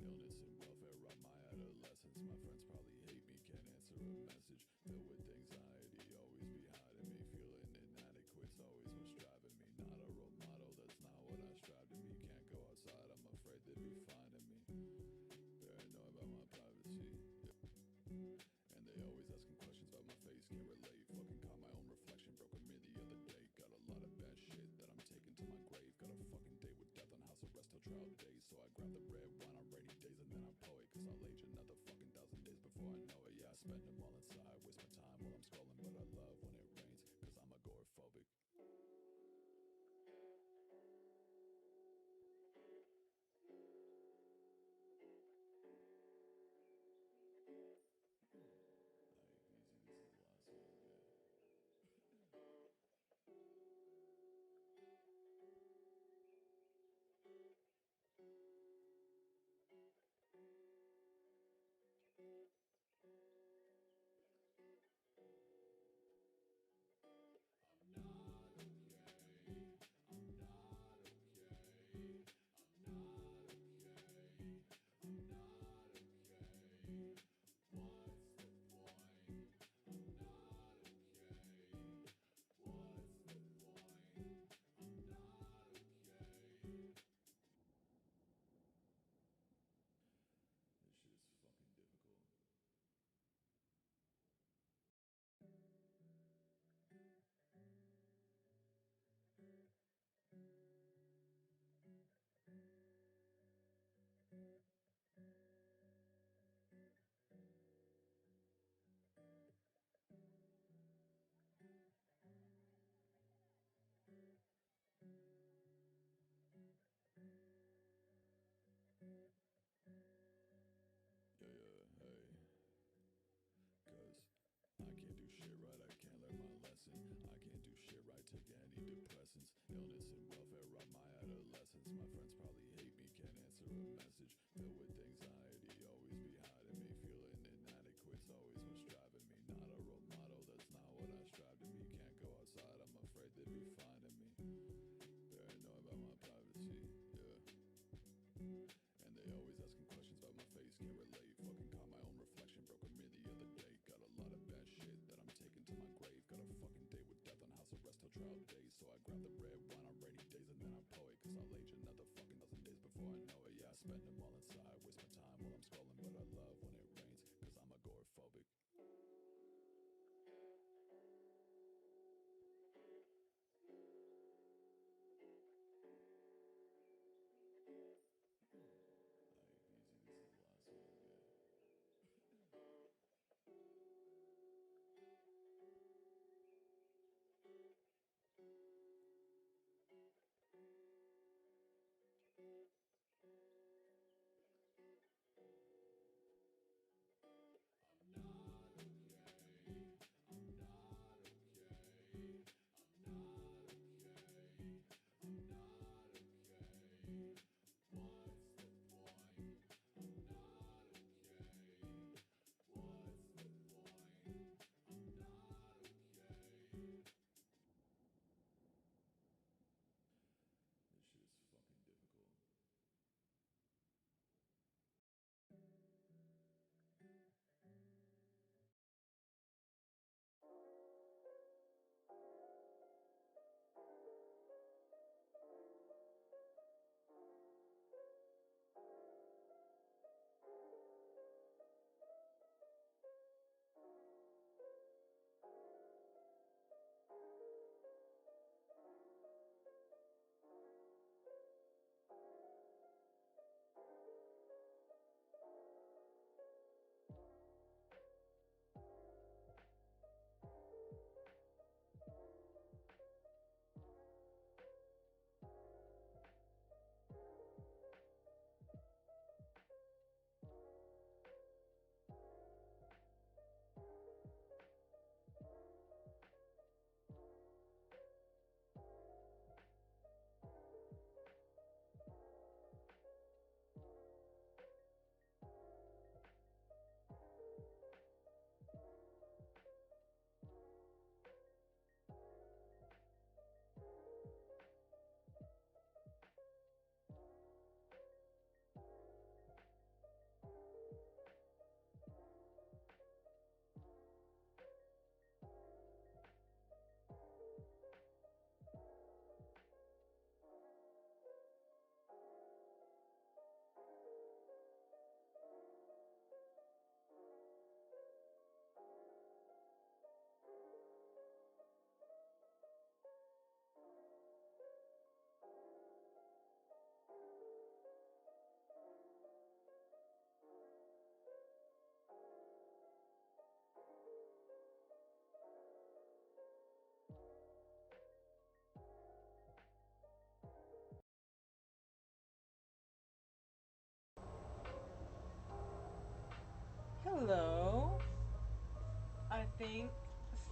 Illness and welfare robbed my adolescence. My friends probably hate me, can't answer a message. Filled with anxiety, always be hiding me. Feeling inadequate's always what's driving me. Not a role model, that's not what I strive to be. Can't go outside, I'm afraid they'd be finding me. Paranoid about my privacy, yeah. And they always asking questions about my face, can't relate. Fucking caught my own reflection, broke a mirror the other day. Got a lot of bad shit that I'm taking to my grave. Got a fucking date with death on house arrest till trial days. So I grab the red wine on rainy days and then I poet. Cause I'll age another fucking 1,000 days before I know it. Yeah, I spend them all inside, waste my time while I'm scrolling. But I love when it rains, cause I'm agoraphobic. Like, easy, this is the last one, yeah. I'm not okay. I'm not okay. I'm not okay. I'm not okay. What's the point? I'm not okay. What's the point? I'm not okay. This shit is fucking difficult. Yeah, yeah, hey. Cause I can't do shit right, I can't learn my lesson. I can't do shit right, take any depressants. Illness and welfare robbed my adolescence. My friends probably hate me, can't answer a message. Filled with anxiety, always be hiding me. Feeling inadequate's always what's driving me. Not a role model, that's not what I strive to be. Can't go outside, I'm afraid they'd be finding me. Paranoid about my privacy, yeah. And they always asking questions about my face, can't relate. Fucking caught my own reflection, broke a mirror the other day. Got a lot of bad shit that I'm taking to my grave. Got a fucking date with death on house arrest till trial days. So I grab the red wine on rainy days and then I poet. Cause I'll age another fucking 1,000 days before I know it. Yeah, I spend them all inside, waste my time while I'm scrolling. But I love when it rains, cause I'm agoraphobic. Like, easy, this is the last one, yeah.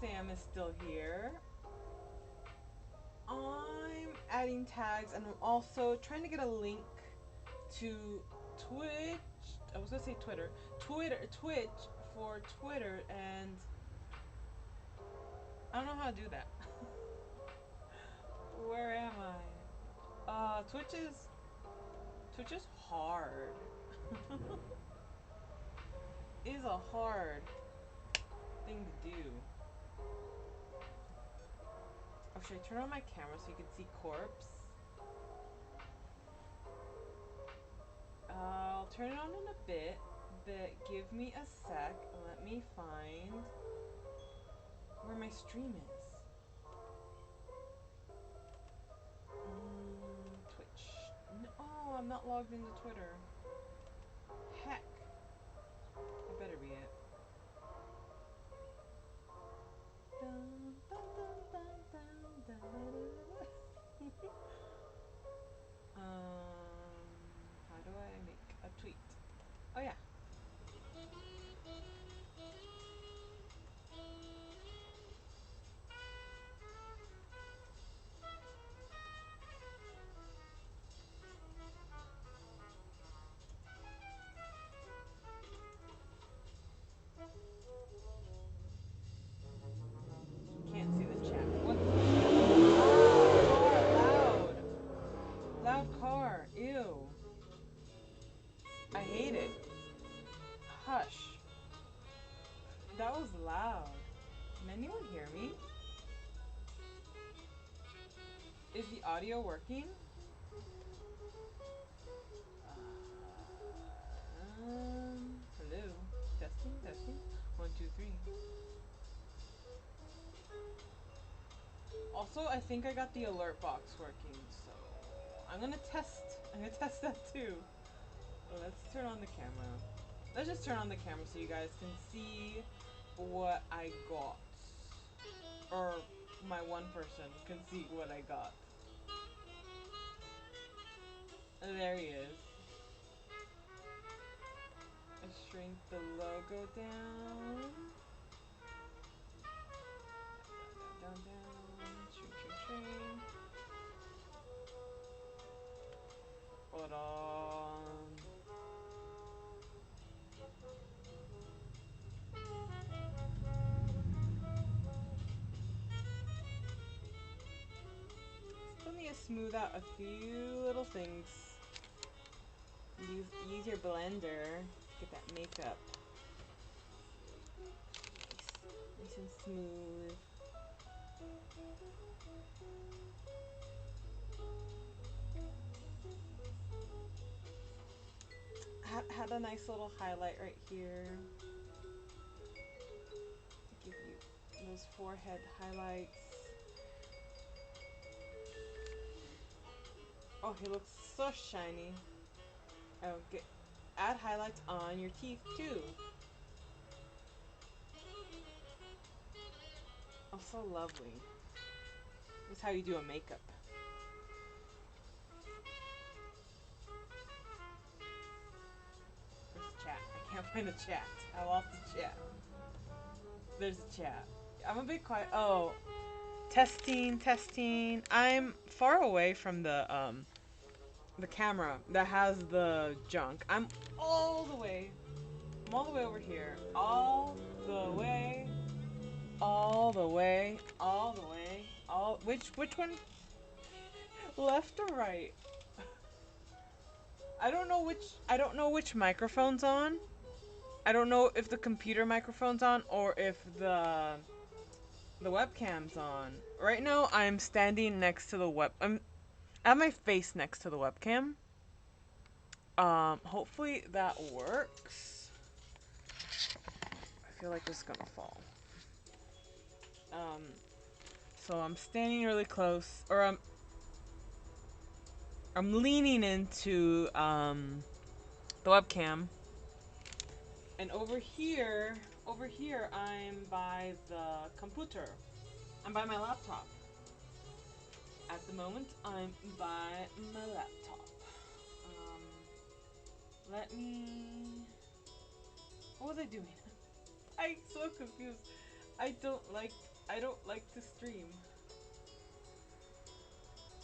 Sam is still here. I'm adding tags and I'm also trying to get a link to Twitch. I was gonna say Twitch for Twitter, and I don't know how to do that. Where am I? Twitch is hard. It is a hard thing to do. Or should I turn on my camera so you can see corpse? I'll turn it on in a bit, but give me a sec. Let me find where my stream is. Twitch. No, I'm not logged into Twitter. Heck. That better be it. How do I make a tweet? Oh yeah. Can't see the chat. What? Car, loud. Loud car. Ew. I hate it. Hush. That was loud. Can anyone hear me? Is the audio working? Hello. Testing, testing. 1, 2, 3. Also, I think I got the alert box working, so I'm gonna test. I'm gonna test that too. Let's turn on the camera. Let's just turn on the camera so you guys can see what I got. Or my one person can see what I got. There he is. I shrink the logo down. Down. Shrink. Hold on. Still need to smooth out a few little things. Use your blender. Get that makeup nice and smooth. Had a nice little highlight right here to give you those forehead highlights. Oh, he looks so shiny. Oh, add highlights on your teeth too. Oh, so lovely. This is how you do a makeup. Where's the chat? I can't find a chat. I lost the chat. There's a chat. I'm a bit quiet. Oh, testing. I'm far away from the camera that has the junk. I'm all the way over here. All the way. Which one? Left or right? I don't know which microphone's on. I don't know if the computer microphone's on or if the webcam's on. Right now I'm standing next to the I have my face next to the webcam. Hopefully that works. I feel like this is gonna fall. So I'm standing really close, or I'm leaning into the webcam. And over here I'm by the computer. I'm by my laptop. At the moment, I'm by my laptop. Let me. What was I doing? I'm so confused. I don't like to stream.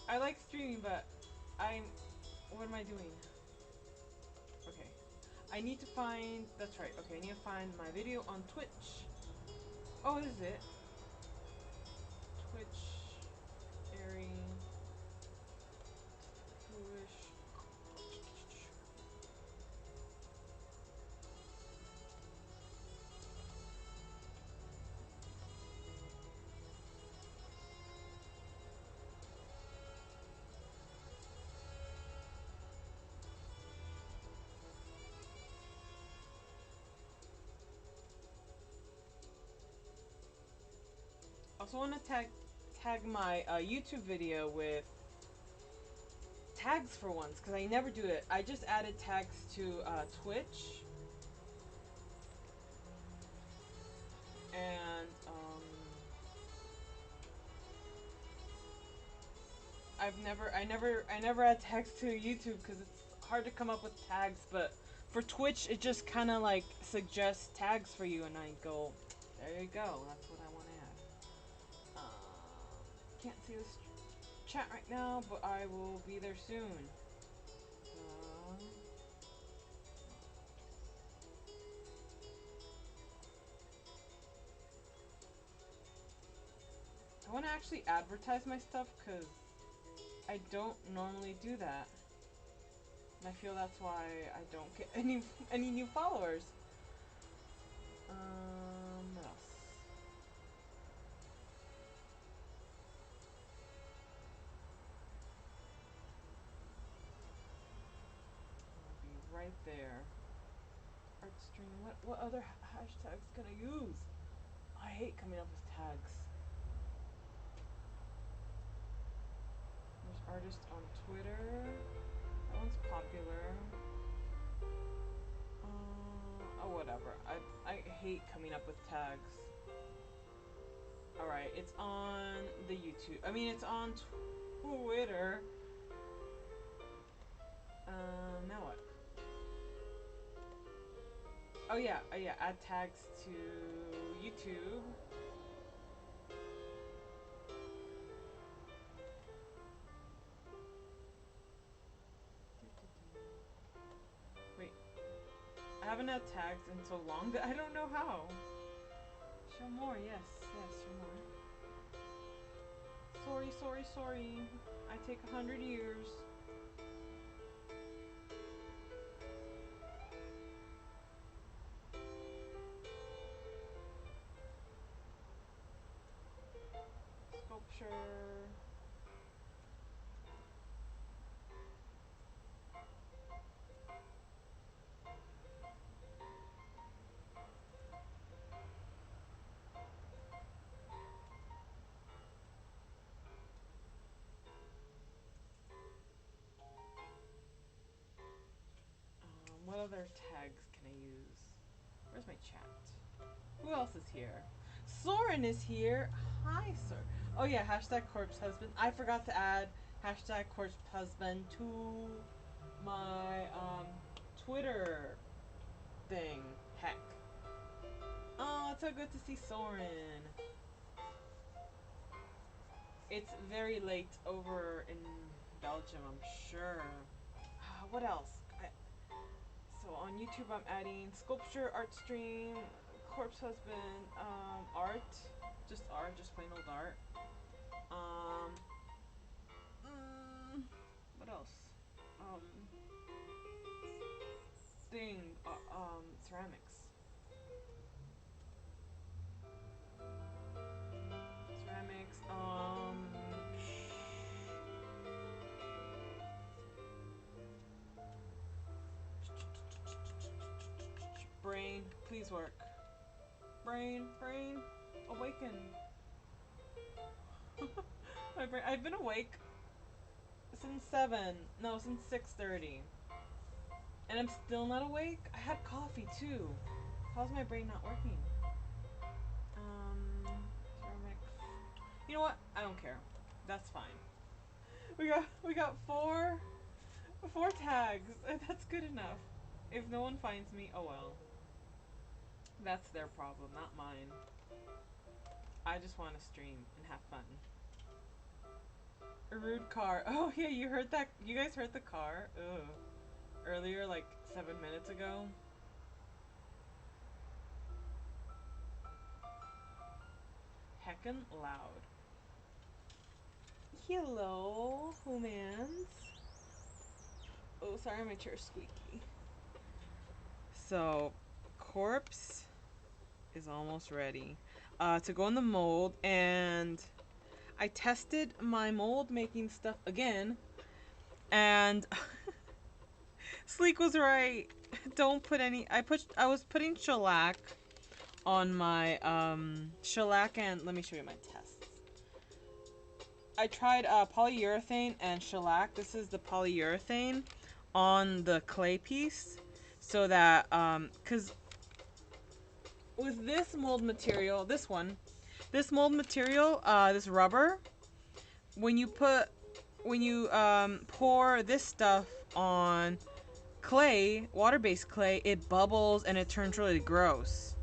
I like streaming, but what am I doing? Okay. I need to find, that's right. Okay, I need to find my video on Twitch. Oh, this is it. Twitch, airing, foolish. Also want to tag my YouTube video with tags for once, because I never do it. I just added tags to Twitch, and I never add tags to YouTube because it's hard to come up with tags. But for Twitch, it just kind of like suggests tags for you, and I go, there you go. That's what I want to add. Can't see this chat right now, but I will be there soon. I want to actually advertise my stuff because I don't normally do that. And I feel that's why I don't get any new followers. What else? I'll be right there. Art stream. What other hashtags can I use? I hate coming up with tags. There's artist on Twitter. That one's popular. Oh, whatever. I hate coming up with tags. Alright, it's on the YouTube. I mean, it's on Twitter. Now what? Oh yeah, add tags to YouTube. Wait, I haven't had tags in so long that I don't know how. Show more, yes, show more. Sorry. I take 100 years. Sculpture. What other tags can I use? Where's my chat? Who else is here? Soren is here. Hi, sir. Oh yeah, hashtag corpse husband. I forgot to add hashtag corpse husband to my Twitter thing. Heck. Oh, it's so good to see Soren. It's very late over in Belgium, I'm sure. What else? So on YouTube, I'm adding sculpture, art stream, corpse husband, art, just plain old art. What else? Ceramics. Ceramics, brain, please work. Brain, awaken. My brain, I've been awake since 6:30. And I'm still not awake? I had coffee too. How's my brain not working? Ceramics. You know what? I don't care. That's fine. We got four tags. That's good enough. If no one finds me, oh well. That's their problem, not mine. I just want to stream and have fun. A rude car. Oh yeah, you heard that? You guys heard the car? Ugh. Earlier, like 7 minutes ago. Heckin' loud. Hello, humans. Oh, sorry, my chair's squeaky. So, corpse is almost ready to go in the mold, and I tested my mold making stuff again, and Sleek was right. Don't put any. I was putting shellac on my shellac, and let me show you my tests. I tried polyurethane and shellac. This is the polyurethane on the clay piece, so that because with this mold material, this mold material, this rubber, when you pour this stuff on clay, water-based clay, it bubbles and it turns really gross,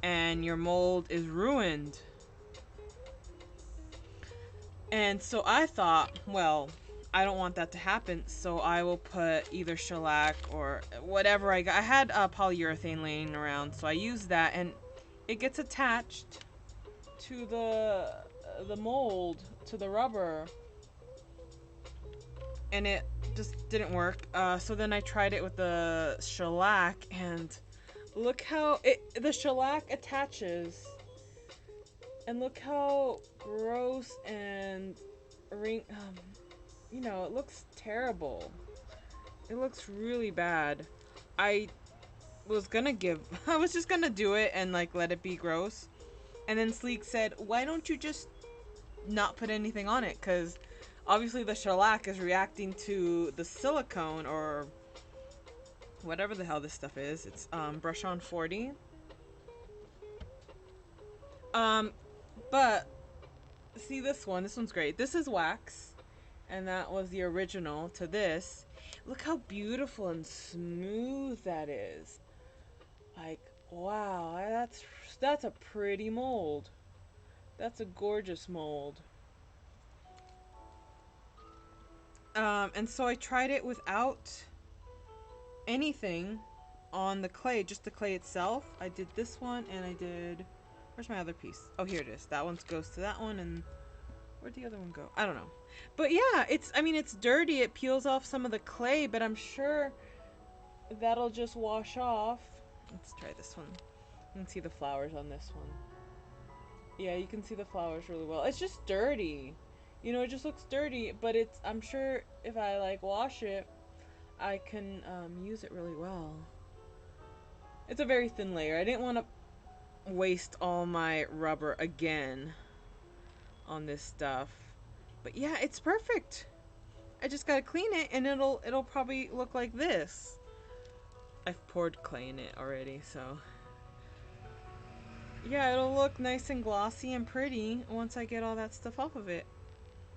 and your mold is ruined. And so I thought, well, I don't want that to happen, so I will put either shellac or whatever I got. I had polyurethane laying around, so I used that, and it gets attached to the mold, to the rubber, and it just didn't work. So then I tried it with the shellac, and look how the shellac attaches, and look how gross and you know, it looks terrible. It looks really bad. I was gonna I was just gonna do it and like let it be gross. And then Sleek said, why don't you just not put anything on it? Because obviously the shellac is reacting to the silicone or whatever the hell this stuff is. It's Brush On 40. But see this one. This one's great. This is wax. And that was the original to this. Look how beautiful and smooth that is. Like, wow, that's a pretty mold. That's a gorgeous mold. And so I tried it without anything on the clay, just the clay itself. I did this one, and I did... Where's my other piece? Oh, here it is. That one goes to that one, and where'd the other one go? I don't know. But yeah, I mean, it's dirty. It peels off some of the clay, but I'm sure that'll just wash off. Let's try this one. You can see the flowers on this one. Yeah, you can see the flowers really well. It's just dirty. You know, it just looks dirty, but I'm sure if I like wash it, I can use it really well. It's a very thin layer. I didn't want to waste all my rubber again on this stuff. But yeah, it's perfect. I just gotta clean it, and it'll probably look like this. I've poured clay in it already, so yeah, it'll look nice and glossy and pretty once I get all that stuff off of it.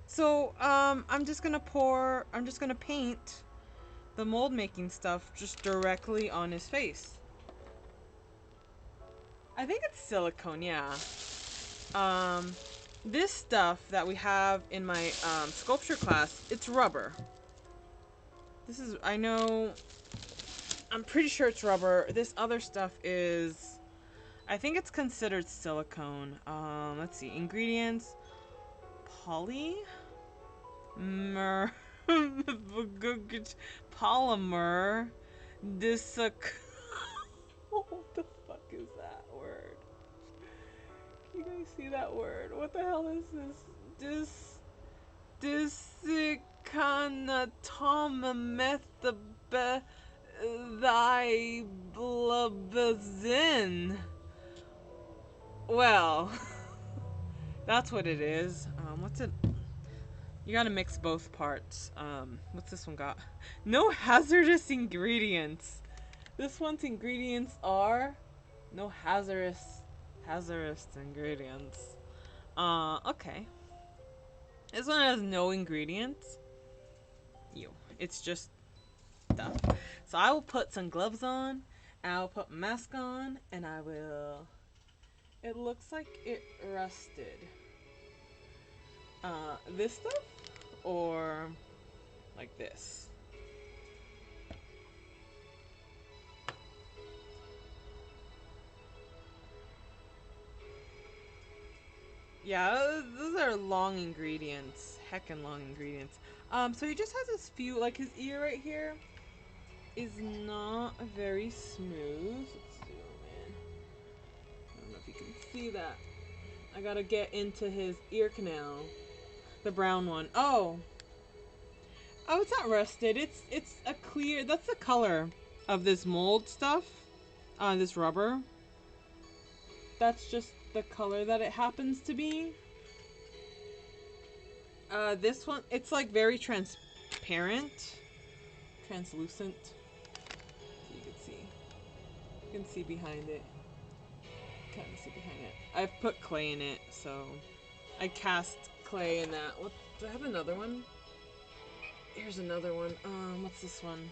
So I'm just gonna paint the mold making stuff just directly on his face. I think it's silicone, yeah. This stuff that we have in my sculpture class, it's rubber. This is, I'm pretty sure it's rubber. This other stuff is, I think it's considered silicone. Let's see, ingredients, polymer, polymer, what the fuck is that word? Can you guys see that word? What the hell is this? Disicanatomethybenzin. Well, that's what it is. What's it? You gotta mix both parts. What's this one got? No hazardous ingredients. This one's ingredients are no hazardous ingredients. Okay. This one has no ingredients. It's just stuff. So I will put some gloves on, and I'll put a mask on, and I will It looks like it rusted. This stuff or like this? Yeah, those are long ingredients. Heckin' long ingredients. So he just has this few, like his ear right here is not very smooth. Let's zoom in. I don't know if you can see that. I gotta get into his ear canal. The brown one. Oh. Oh, it's not rusted. It's a clear, that's the color of this mold stuff. This rubber. That's just the color that it happens to be. This one, it's like very transparent, translucent. So you can see. You can see behind it. Kind of see behind it. I've put clay in it, so I cast clay in that. What? Do I have another one? Here's another one. What's this one?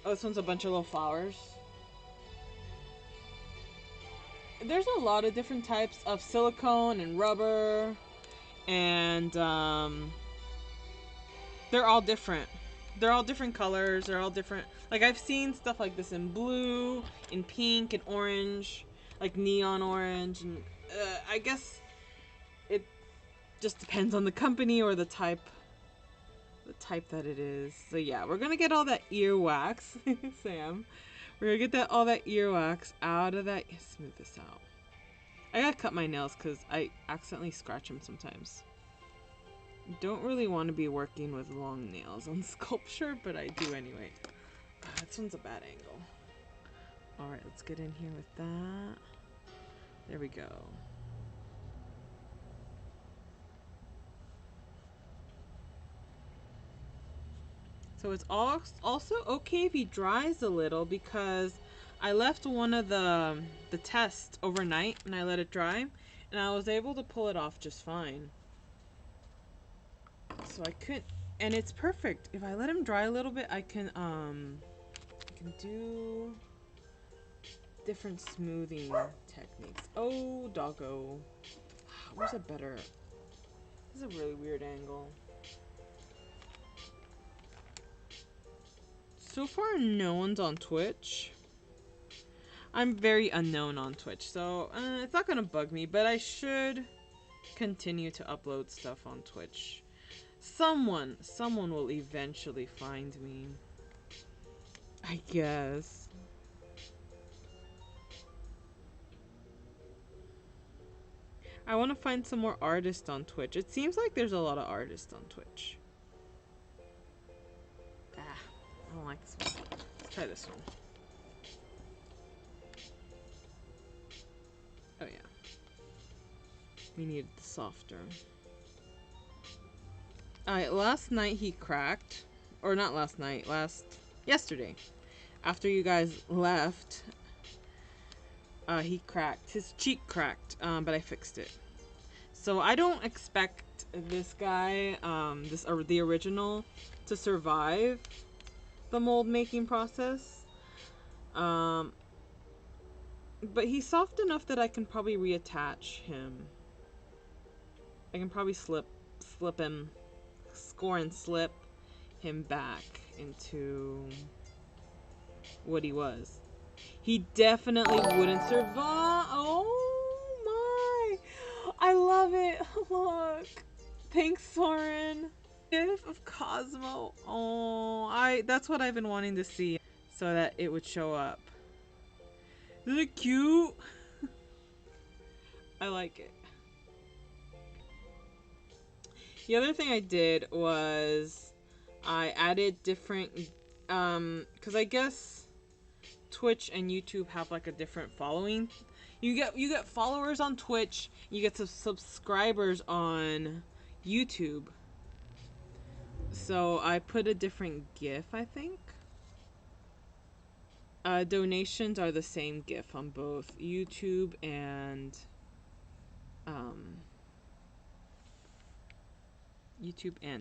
Oh, this one's a bunch of little flowers. There's a lot of different types of silicone and rubber, and they're all different. They're all different colors. They're all different. Like I've seen stuff like this in blue, in pink, and orange, like neon orange, and I guess it just depends on the company or the type that it is. So yeah, we're gonna get all that earwax, Sam. We're gonna get all that earwax out of that. Smooth this out. I gotta cut my nails because I accidentally scratch them sometimes. Don't really want to be working with long nails on sculpture, but I do anyway. This one's a bad angle. Alright, let's get in here with that. There we go. So it's also okay if he dries a little because I left one of the tests overnight and I let it dry and I was able to pull it off just fine. So I could, and it's perfect. If I let him dry a little bit, I can do different smoothing techniques. Oh, doggo. Where's a better? This is a really weird angle. So far, no one's on Twitch. I'm very unknown on Twitch, so it's not gonna bug me, but I should continue to upload stuff on Twitch. Someone will eventually find me. I guess. I want to find some more artists on Twitch. It seems like there's a lot of artists on Twitch. I don't like this one. Let's try this one. Oh yeah. We needed the softer. Alright, last night he cracked. Or not last night, yesterday. After you guys left, he cracked. His cheek cracked, but I fixed it. So I don't expect this guy, the original, to survive the mold making process. But he's soft enough that I can probably reattach him. I can probably slip him, score and slip him back into what he was. He definitely wouldn't survive. Oh my! I love it. Look. Thanks, Soren. GIF of Cosmo. Oh, that's what I've been wanting to see so that it would show up. Isn't it cute? I like it. The other thing I did was I added different because I guess Twitch and YouTube have like a different following. You get followers on Twitch, you get some subscribers on YouTube. So I put a different GIF, I think. Donations are the same GIF on both YouTube and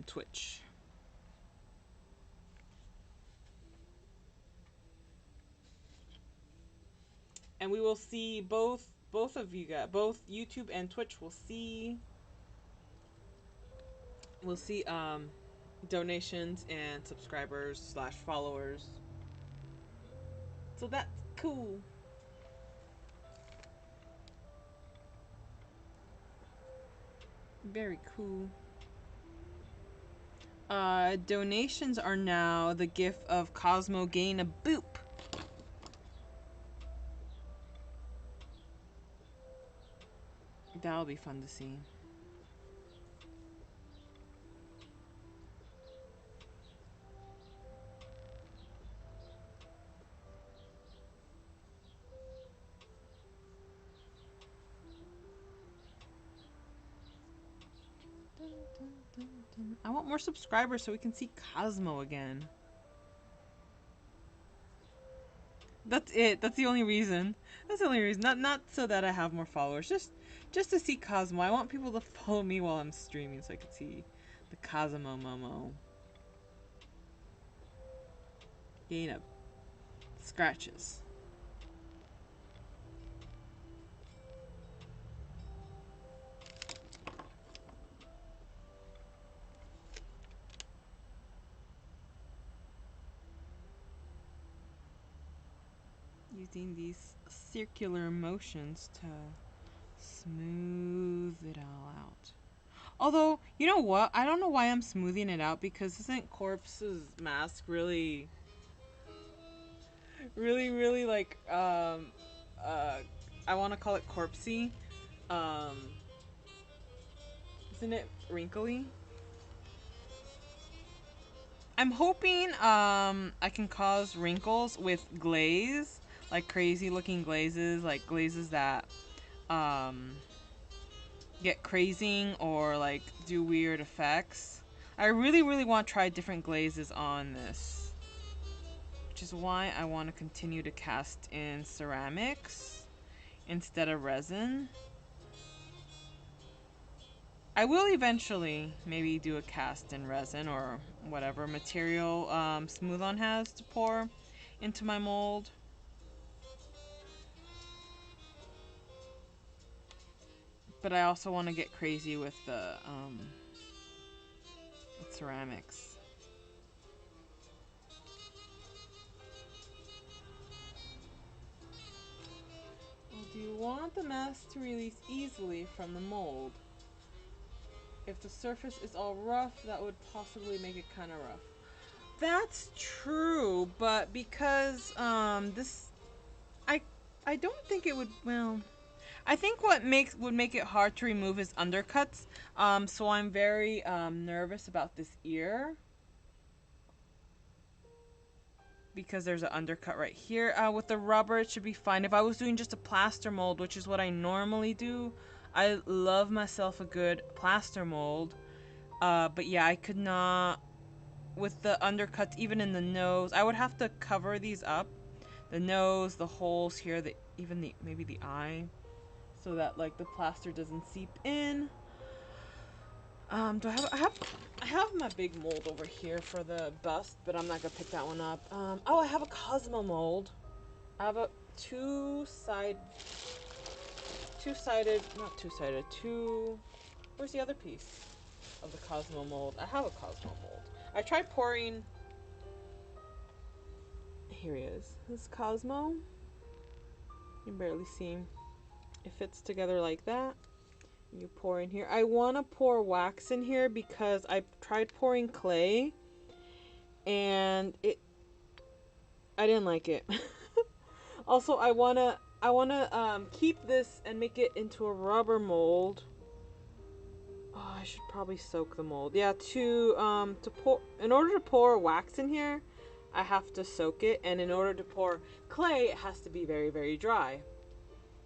Twitch. And we will see both both of you guys, both YouTube and Twitch will see. We'll see donations and subscribers slash followers. So that's cool. Very cool. Donations are now the gift of Cosmo Gain a Boop. That'll be fun to see. I want more subscribers so we can see Cosmo again. That's it. That's the only reason. That's the only reason. Not so that I have more followers. Just to see Cosmo. I want people to follow me while I'm streaming so I can see the Cosmo Momo. Gain up scratches. Using these circular motions to smooth it all out. Although, you know what? I don't know why I'm smoothing it out, because isn't Corpse's mask really like I want to call it corpsey. Um isn't it wrinkly? I'm hoping I can cause wrinkles with glaze, like crazy looking glazes, like glazes that get crazing or like do weird effects. I really want to try different glazes on this, which is why I want to continue to cast in ceramics instead of resin. I will eventually maybe do a cast in resin or whatever material Smooth On has to pour into my mold. But I also want to get crazy with the ceramics. Well, do you want the mask to release easily from the mold? If the surface is all rough, that would possibly make it kind of rough. That's true, but because this, I don't think it would. Well, I think what would make it hard to remove is undercuts. So I'm very nervous about this ear, because there's an undercut right here. With the rubber, it should be fine. If I was doing just a plaster mold, which is what I normally do, I love myself a good plaster mold. But yeah, I could not, with the undercuts, even in the nose. I would have to cover these up. The nose, the holes here, maybe the eye, so that like the plaster doesn't seep in. Do I have my big mold over here for the bust, but I'm not gonna pick that one up. Oh, I have a Cosmo mold. I have a where's the other piece of the Cosmo mold? I have a Cosmo mold. I tried pouring, here he is. This is Cosmo. You can barely see him. It fits together like that. You pour in here. I want to pour wax in here because I tried pouring clay and I didn't like it. Also, I wanna keep this and make it into a rubber mold. Oh, I should probably soak the mold. Yeah, to pour, in order to pour wax in here, I have to soak it, and in order to pour clay, it has to be very dry,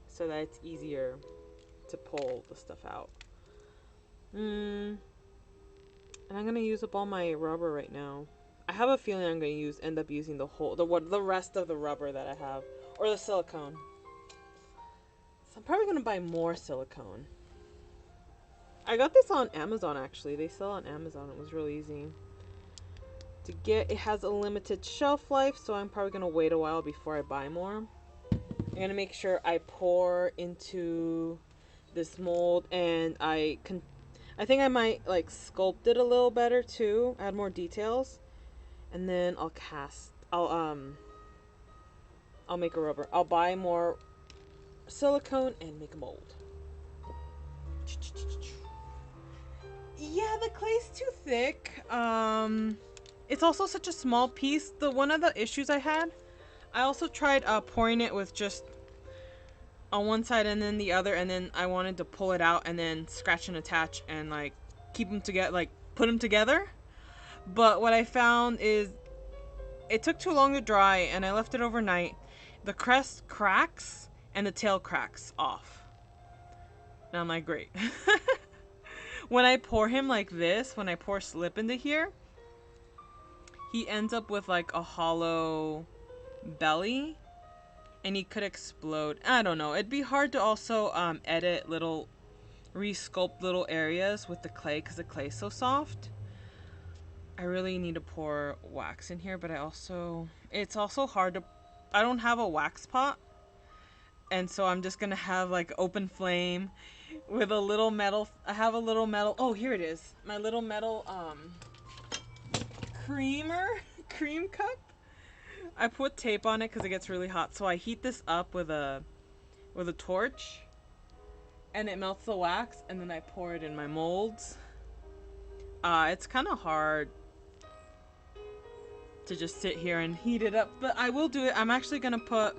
so that it's easier to pull the stuff out. And I'm gonna use up all my rubber right now. I have a feeling I'm gonna end up using the rest of the rubber that I have, or the silicone. So I'm probably gonna buy more silicone. I got this on Amazon actually. They sell on Amazon. It was really easy to get. It has a limited shelf life, so I'm probably gonna wait a while before I buy more. I'm gonna make sure I pour into this mold, and I think I might like sculpt it a little better too, add more details, and then I'll cast. I'll make a rubber. I'll buy more silicone and make a mold. Yeah, the clay's too thick. It's also such a small piece. One of the issues I had, I also tried pouring it with just on one side and then the other, and then I wanted to pull it out and then scratch and attach and like keep them together, like put them together. But what I found is it took too long to dry, and I left it overnight. The crest cracks and the tail cracks off. And I'm like, great. When I pour him like this, when I pour slip into here, he ends up with like a hollow belly, and he could explode. I don't know. It'd be hard to also edit little, resculpt little areas with the clay because the clay's so soft. I really need to pour wax in here, but it's also hard to, I don't have a wax pot. And so I'm just gonna have like open flame with a little metal, oh, here it is. My little metal cream cup. I put tape on it because it gets really hot. So I heat this up with a torch, and it melts the wax, and then I pour it in my molds. It's kind of hard to just sit here and heat it up, but I will do it. I'm actually gonna put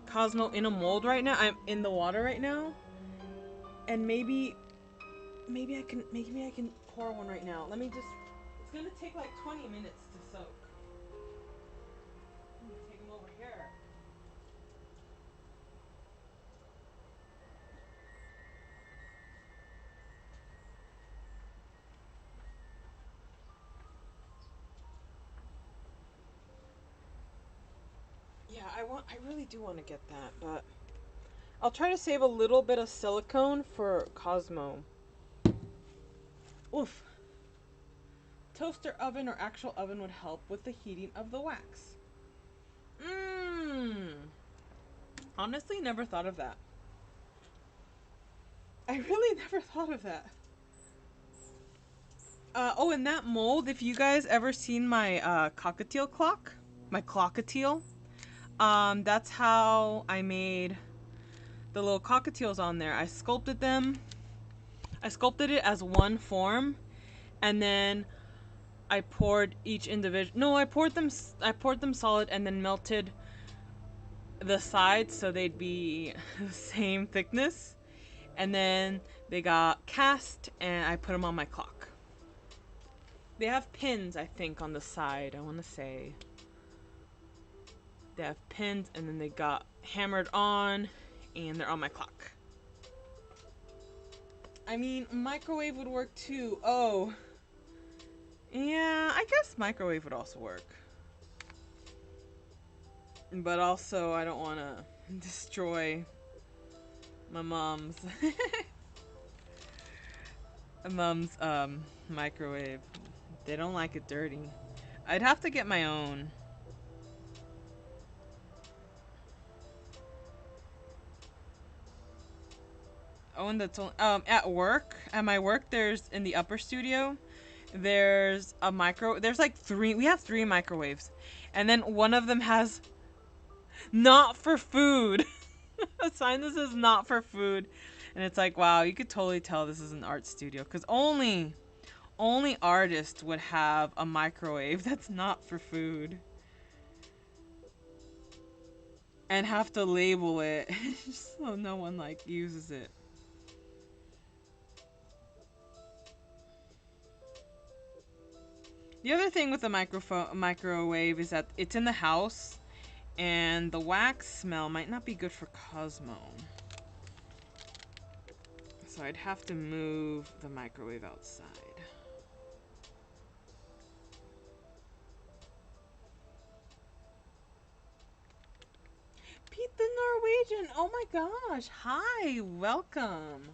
Cosmo in a mold right now. I'm in the water right now, and maybe I can pour one right now. Let me just. It's gonna take like 20 minutes to soak. I'm gonna take them over here. Yeah, I really do want to get that, but I'll try to save a little bit of silicone for Cosmo. Oof. Toaster oven or actual oven would help with the heating of the wax. Honestly, never thought of that. I really never thought of that. Oh, and that mold, if you guys ever seen my cockatiel clock, my clockatiel, that's how I made the little cockatiels on there. I sculpted them. I sculpted it as one form, and then I poured each individual. No, I poured them solid, and then melted the sides so they'd be the same thickness, and then they got cast, and I put them on my clock. They have pins, I think, on the side. I want to say they have pins, and then they got hammered on, and they're on my clock. I mean, microwave would work too. Oh, yeah, I guess microwave would also work. But also, I don't want to destroy my mom's microwave. They don't like it dirty. I'd have to get my own. Oh, and that's only, at work, at my work, there's, in the upper studio, there's like we have 3 microwaves. And then one of them has not for food. A sign that says not for food. And it's like, wow, you could totally tell this is an art studio, because only artists would have a microwave that's not for food. And have to label it so no one like uses it. The other thing with the microwave is that it's in the house, and the wax smell might not be good for Cosmo. So I'd have to move the microwave outside. Pete the Norwegian! Oh my gosh! Hi! Welcome!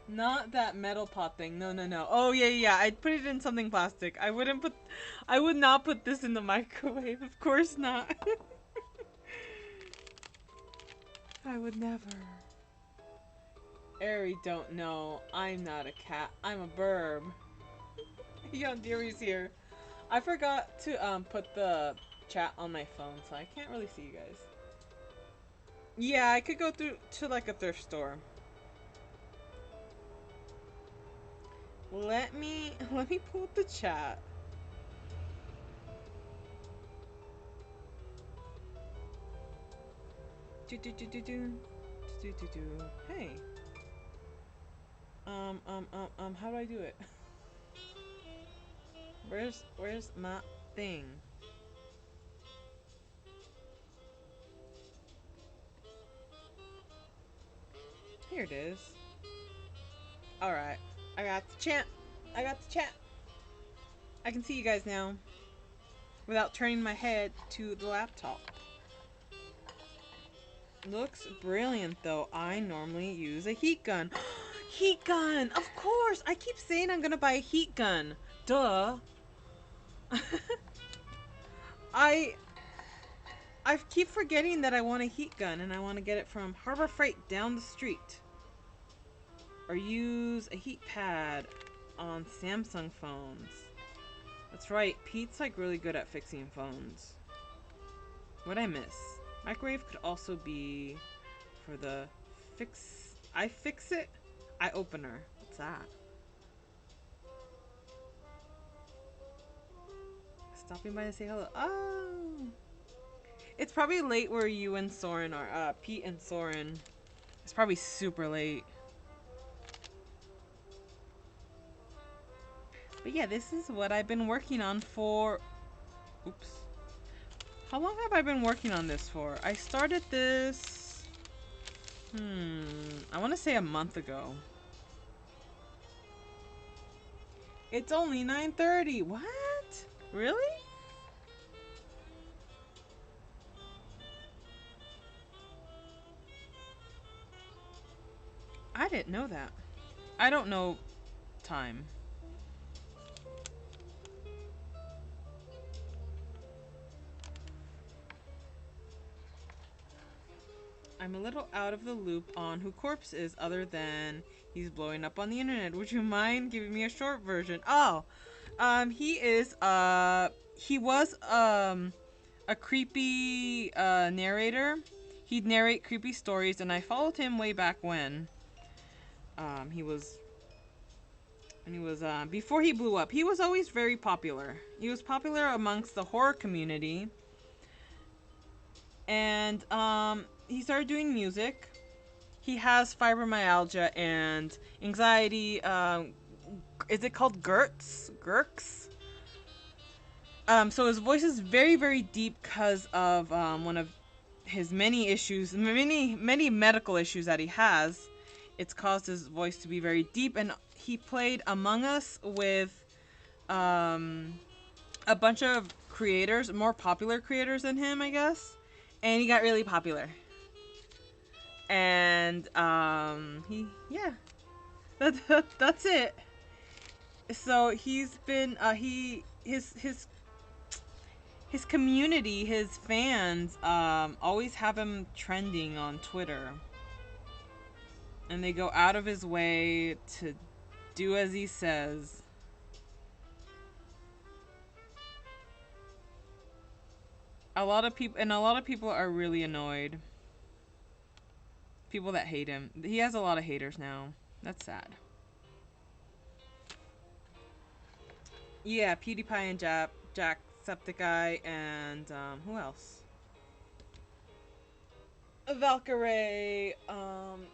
Not that metal pot thing. No, no, no. Oh, yeah. I'd put it in something plastic. I would not put this in the microwave. Of course not. I would never. Ari don't know. I'm not a cat. I'm a burb. Young Deary's here. I forgot to put the chat on my phone, so I can't really see you guys. Yeah, I could go through to like a thrift store. Let me pull up the chat. Do do do do do do do do. Hey. How do I do it? Where's my thing? Here it is. All right, I got the chat. I got the chat. I can see you guys now without turning my head to the laptop. Looks brilliant though. I normally use a heat gun. Heat gun! Of course! I keep saying I'm gonna buy a heat gun. Duh. I keep forgetting that I want a heat gun and I want to get it from Harbor Freight down the street. Or use a heat pad on Samsung phones. That's right, Pete's like really good at fixing phones. What'd I miss? Microwave could also be for the iFixit eye opener. What's that? Stopping by to say hello. Oh, it's probably late where you and Soren are. Pete and Soren. It's probably super late. But yeah, this is what I've been working on for. Oops. How long have I been working on this for? I started this. I want to say a month ago. It's only 9:30. What? Really? I didn't know that. I don't know time. I'm a little out of the loop on who Corpse is other than he's blowing up on the internet. Would you mind giving me a short version? Oh, he was a creepy narrator. He'd narrate creepy stories and I followed him way back when. He was before he blew up. He was always very popular. He was popular amongst the horror community. And he started doing music. He has fibromyalgia and anxiety. Is it called Gertz? Gurks? So his voice is very, very deep because of one of his many issues, many medical issues that he has. It's caused his voice to be very deep, and he played Among Us with a bunch of creators, more popular creators than him, I guess. And he got really popular. And that's it. So he's been his community, his fans always have him trending on Twitter. And they go out of his way to do as he says. A lot of people are really annoyed. People that hate him. He has a lot of haters now. That's sad. Yeah, PewDiePie and Jacksepticeye and who else? Valkyrae,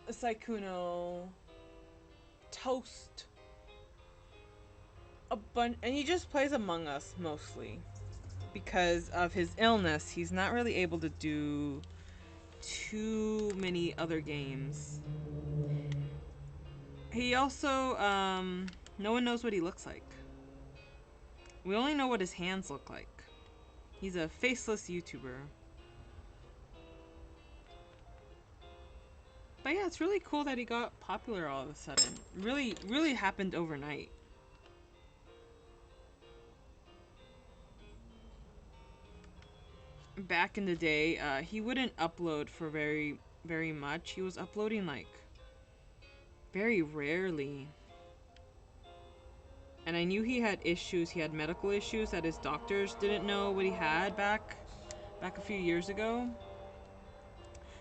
Saikuno, Toast. And he just plays Among Us mostly. Because of his illness, he's not really able to do too many other games. He also, no one knows what he looks like. We only know what his hands look like. He's a faceless YouTuber. But yeah, it's really cool that he got popular all of a sudden. Really, really happened overnight. Back in the day, he wouldn't upload for very very much. He was uploading like very rarely. And I knew he had issues. He had medical issues that his doctors didn't know what he had back a few years ago.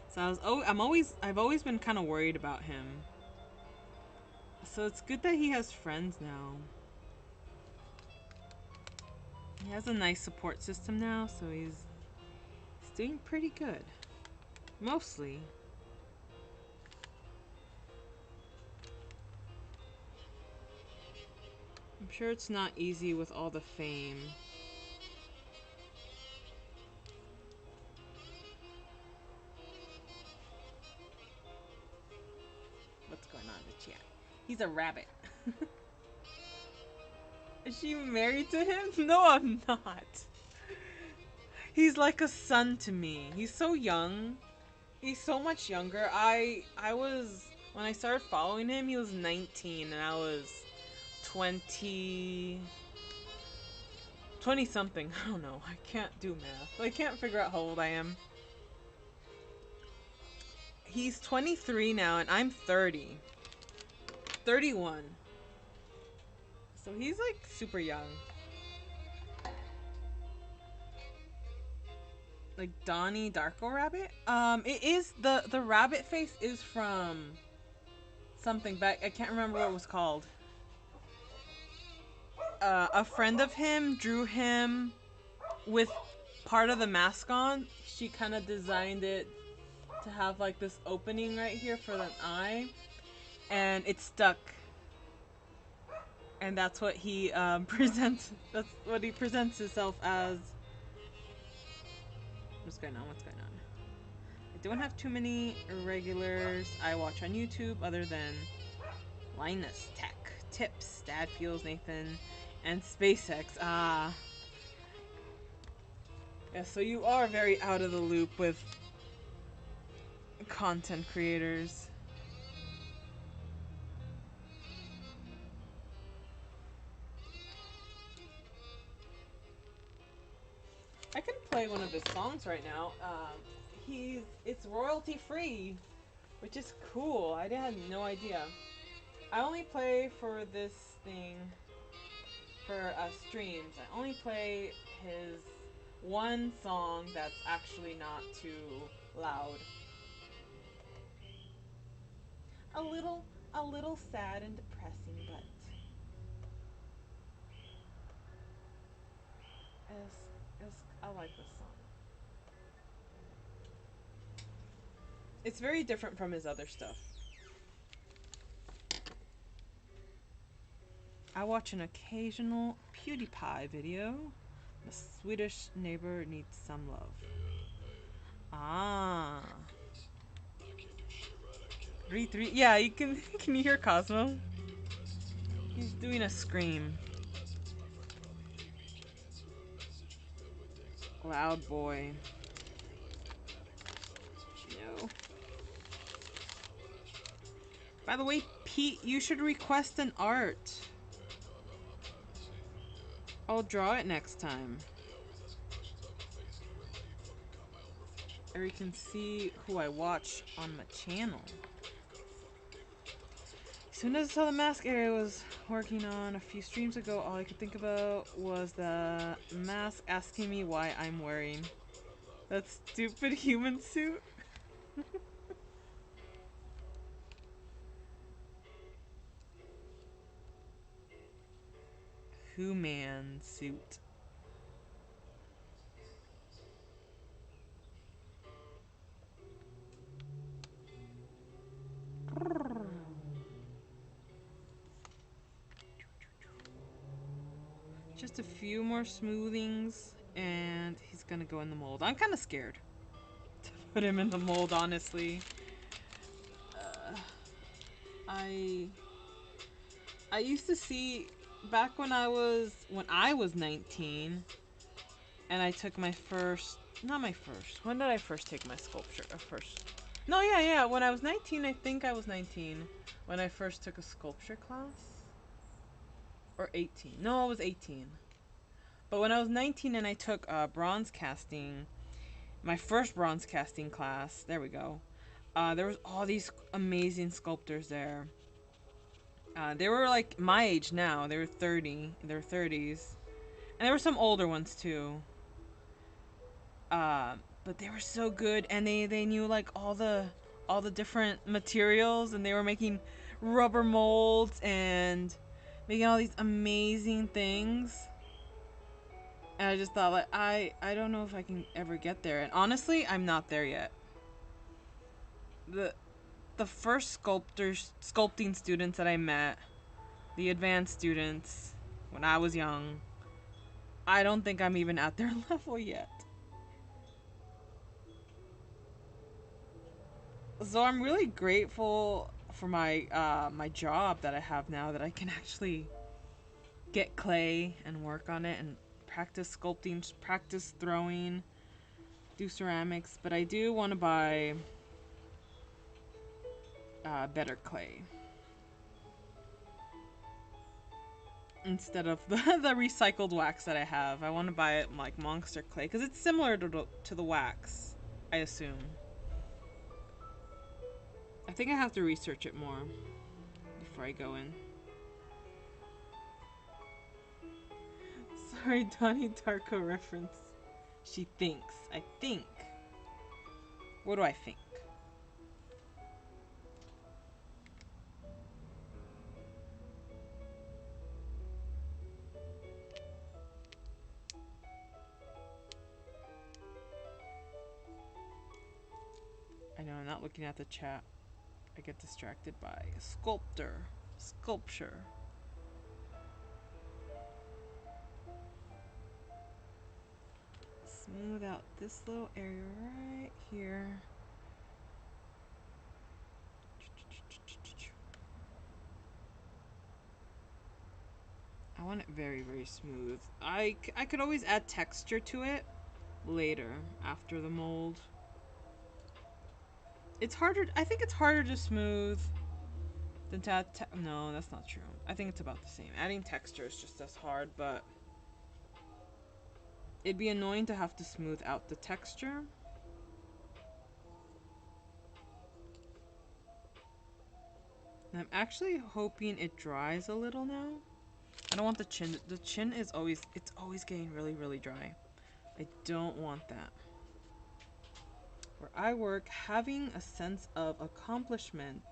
So I've always been kind of worried about him. So it's good that he has friends now. He has a nice support system now, so he's doing pretty good. Mostly. I'm sure it's not easy with all the fame. What's going on in the chat? He's a rabbit. Is she married to him? No, I'm not. He's like a son to me. He's so young. He's so much younger. I was when I started following him, he was 19 and I was 20 something. I don't know. I can't do math. I can't figure out how old I am. He's 23 now and I'm 30. 31. So he's like super young. Like Donnie Darko Rabbit? It is the rabbit face is from something back. I can't remember what it was called. A friend of him drew him with part of the mask on. She kind of designed it to have like this opening right here for an eye, and it stuck. And that's what he presents. That's what he presents himself as. What's going on? What's going on? I don't have too many regulars I watch on YouTube other than Linus Tech Tips, Dad Feels Nathan, and SpaceX. Ah. Yeah, so you are very out of the loop with content creators. I can play one of his songs right now. It's royalty free, which is cool. I had no idea. I only play for this thing for streams. I only play his one song that's actually not too loud. A little sad and depressing, but I like this song. It's very different from his other stuff. I watch an occasional PewDiePie video. The Swedish neighbor needs some love. Ah. 3-3. Yeah, you can. Can you hear Cosmo? He's doing a scream. Loud boy. No. By the way, Pete, you should request an art. I'll draw it next time. Or you can see who I watch on my channel. As soon as I saw the mask area was working on a few streams ago, all I could think about was the mask asking me why I'm wearing that stupid human suit. Human suit. Just a few more smoothings and he's gonna go in the mold. I'm kind of scared to put him in the mold, honestly. I used to see back when I was 19 and I took my first, not my first. When did I first take my sculpture? No, yeah. When I was 19, I think I was 19 when I first took a sculpture class. Or 18. No, I was 18. But when I was 19 and I took bronze casting, my first bronze casting class, there we go. There was all these amazing sculptors there. They were like my age now. They were 30, in their 30s, and there were some older ones too. But they were so good, and they knew like all the different materials, and they were making rubber molds and making all these amazing things. And I just thought like I don't know if I can ever get there. And honestly, I'm not there yet. The the first sculpting students that I met, the advanced students when I was young, I don't think I'm even at their level yet. So I'm really grateful for my job that I have now, that I can actually get clay and work on it and practice sculpting, practice throwing, do ceramics. But I do want to buy better clay instead of the recycled wax that I have. I want to buy it like monster clay because it's similar to the wax, I assume. I think I have to research it more before I go in. Sorry, Donnie Darko reference. She thinks. I think. What do I think? I know I'm not looking at the chat. I get distracted by sculpture. Smooth out this little area right here. I want it very, very smooth. I could always add texture to it later after the mold. It's harder. I think it's harder to smooth than to add. No, that's not true. I think it's about the same. Adding texture is just as hard, but it'd be annoying to have to smooth out the texture. And I'm actually hoping it dries a little now. I don't want the chin. The chin is always, it's always getting really, really dry. I don't want that. Where I work, having a sense of accomplishment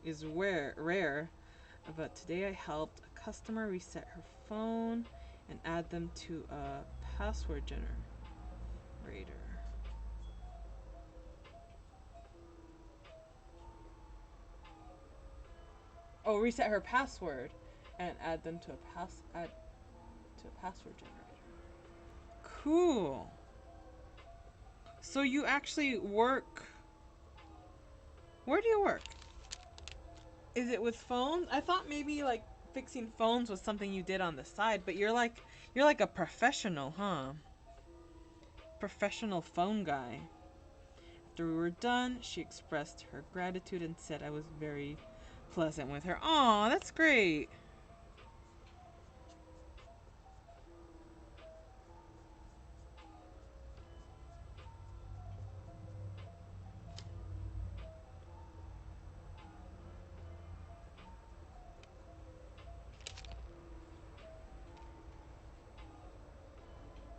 is rare, but today I helped a customer reset her phone and add them to a password generator. Oh, reset her password and add them to a password generator. Cool. So you actually work. Where do you work? Is it with phones? I thought maybe like fixing phones was something you did on the side, but you're like a professional, huh? Professional phone guy. After we were done, she expressed her gratitude and said I was very pleasant with her. Aw, that's great.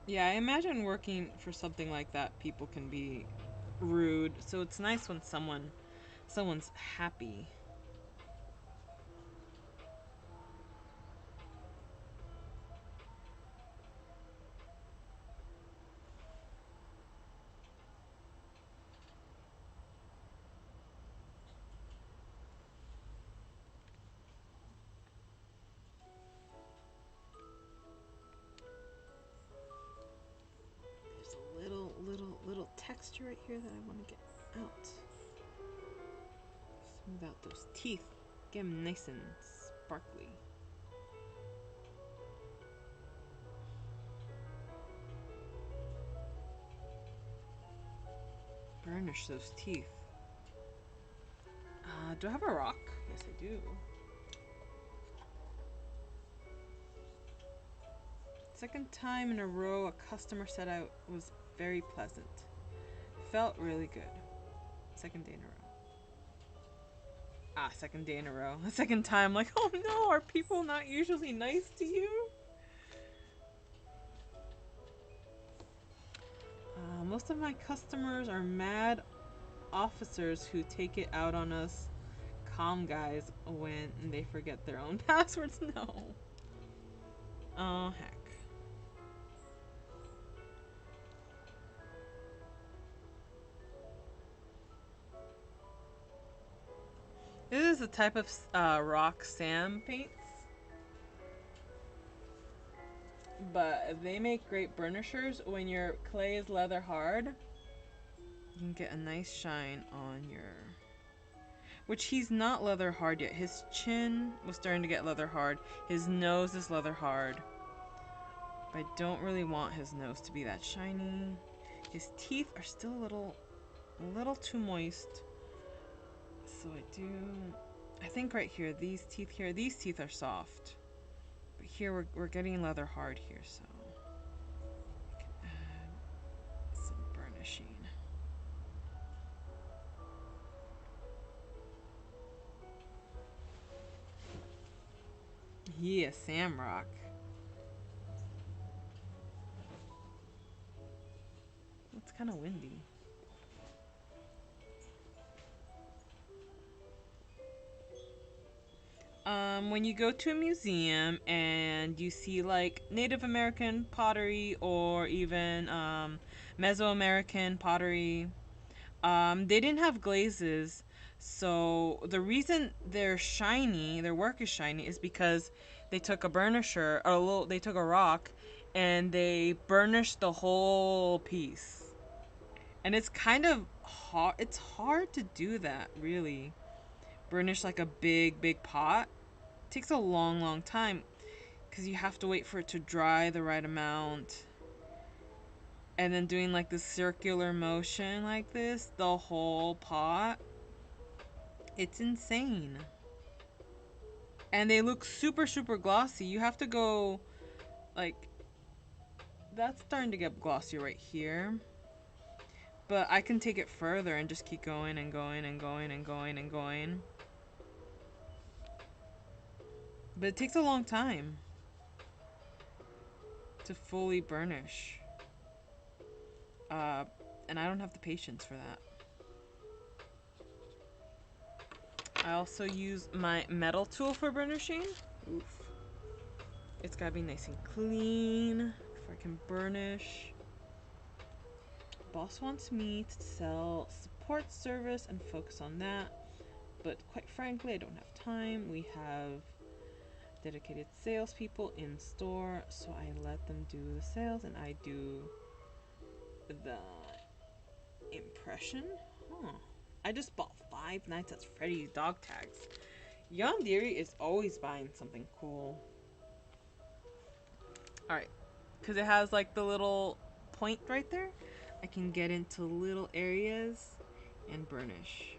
Yeah, I imagine working for something like that, people can be rude. So it's nice when someone's happy. There's a little texture right here that I want to get out. Smooth out those teeth. Get them nice and sparkly. Burnish those teeth. Do I have a rock? Yes, I do. Second time in a row, a customer said I was very pleasant. Felt really good. Second day in a row. Ah, second day in a row. A second time, like, oh no, are people not usually nice to you? Most of my customers are mad officers who take it out on us calm guys when they forget their own passwords. No. Oh, heck. This is a type of rock Sam paints, but they make great burnishers. When your clay is leather hard, you can get a nice shine on your... Which he's not leather hard yet. His chin was starting to get leather hard. His nose is leather hard. But I don't really want his nose to be that shiny. His teeth are still a little too moist. So I think right here, these teeth are soft. But here we're getting leather hard here, so I can add some burnishing. Yeah, Samrock. It's kind of windy. When you go to a museum and you see like Native American pottery or even Mesoamerican pottery, they didn't have glazes. So the reason they're shiny, their work is shiny, is because they took a burnisher, they took a rock, and they burnished the whole piece. And it's kind of hard. It's hard to do that, really. Burnish like a big pot. It takes a long time because you have to wait for it to dry the right amount. And then doing like the circular motion like this, the whole pot. It's insane. And they look super glossy. You have to go like, that's starting to get glossy right here. But I can take it further and just keep going and going and going and going and going. But it takes a long time to fully burnish. And I don't have the patience for that. I also use my metal tool for burnishing. Oof. It's gotta be nice and clean before I can burnish. Boss wants me to sell support service and focus on that, but quite frankly, I don't have time. We have dedicated salespeople in store, so I let them do the sales and I do the impression. Huh. I just bought 5 Nights at Freddy's dog tags. Yandere is always buying something cool. Alright, because it has like the little point right there. I can get into little areas and burnish.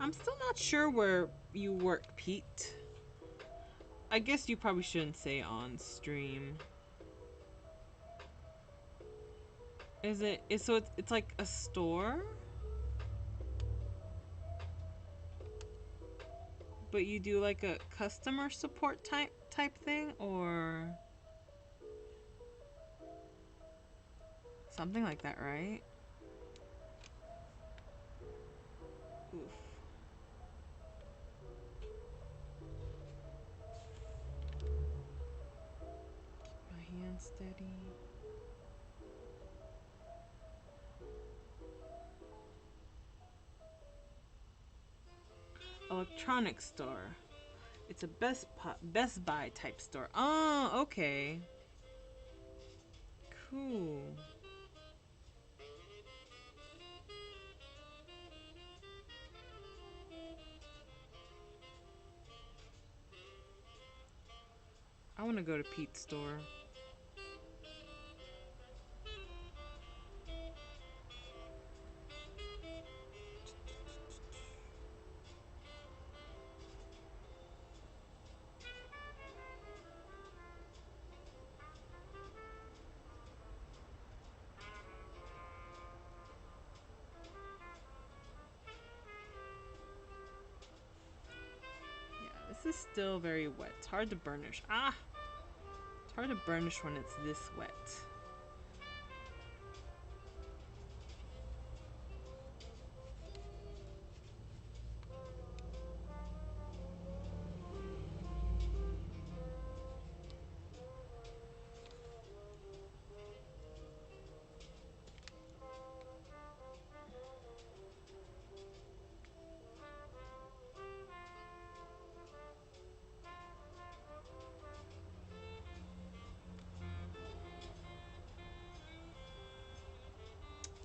I'm still not sure where you work, Pete. I guess you probably shouldn't say on stream. It's like a store? But you do like a customer support type thing or something like that, right? Oof. Keep my hand steady. Electronics store. It's a Best Buy type store. Oh, okay. Cool. I want to go to Pete's store. Yeah, this is still very wet. It's hard to burnish. Ah! It's hard to burnish when it's this wet.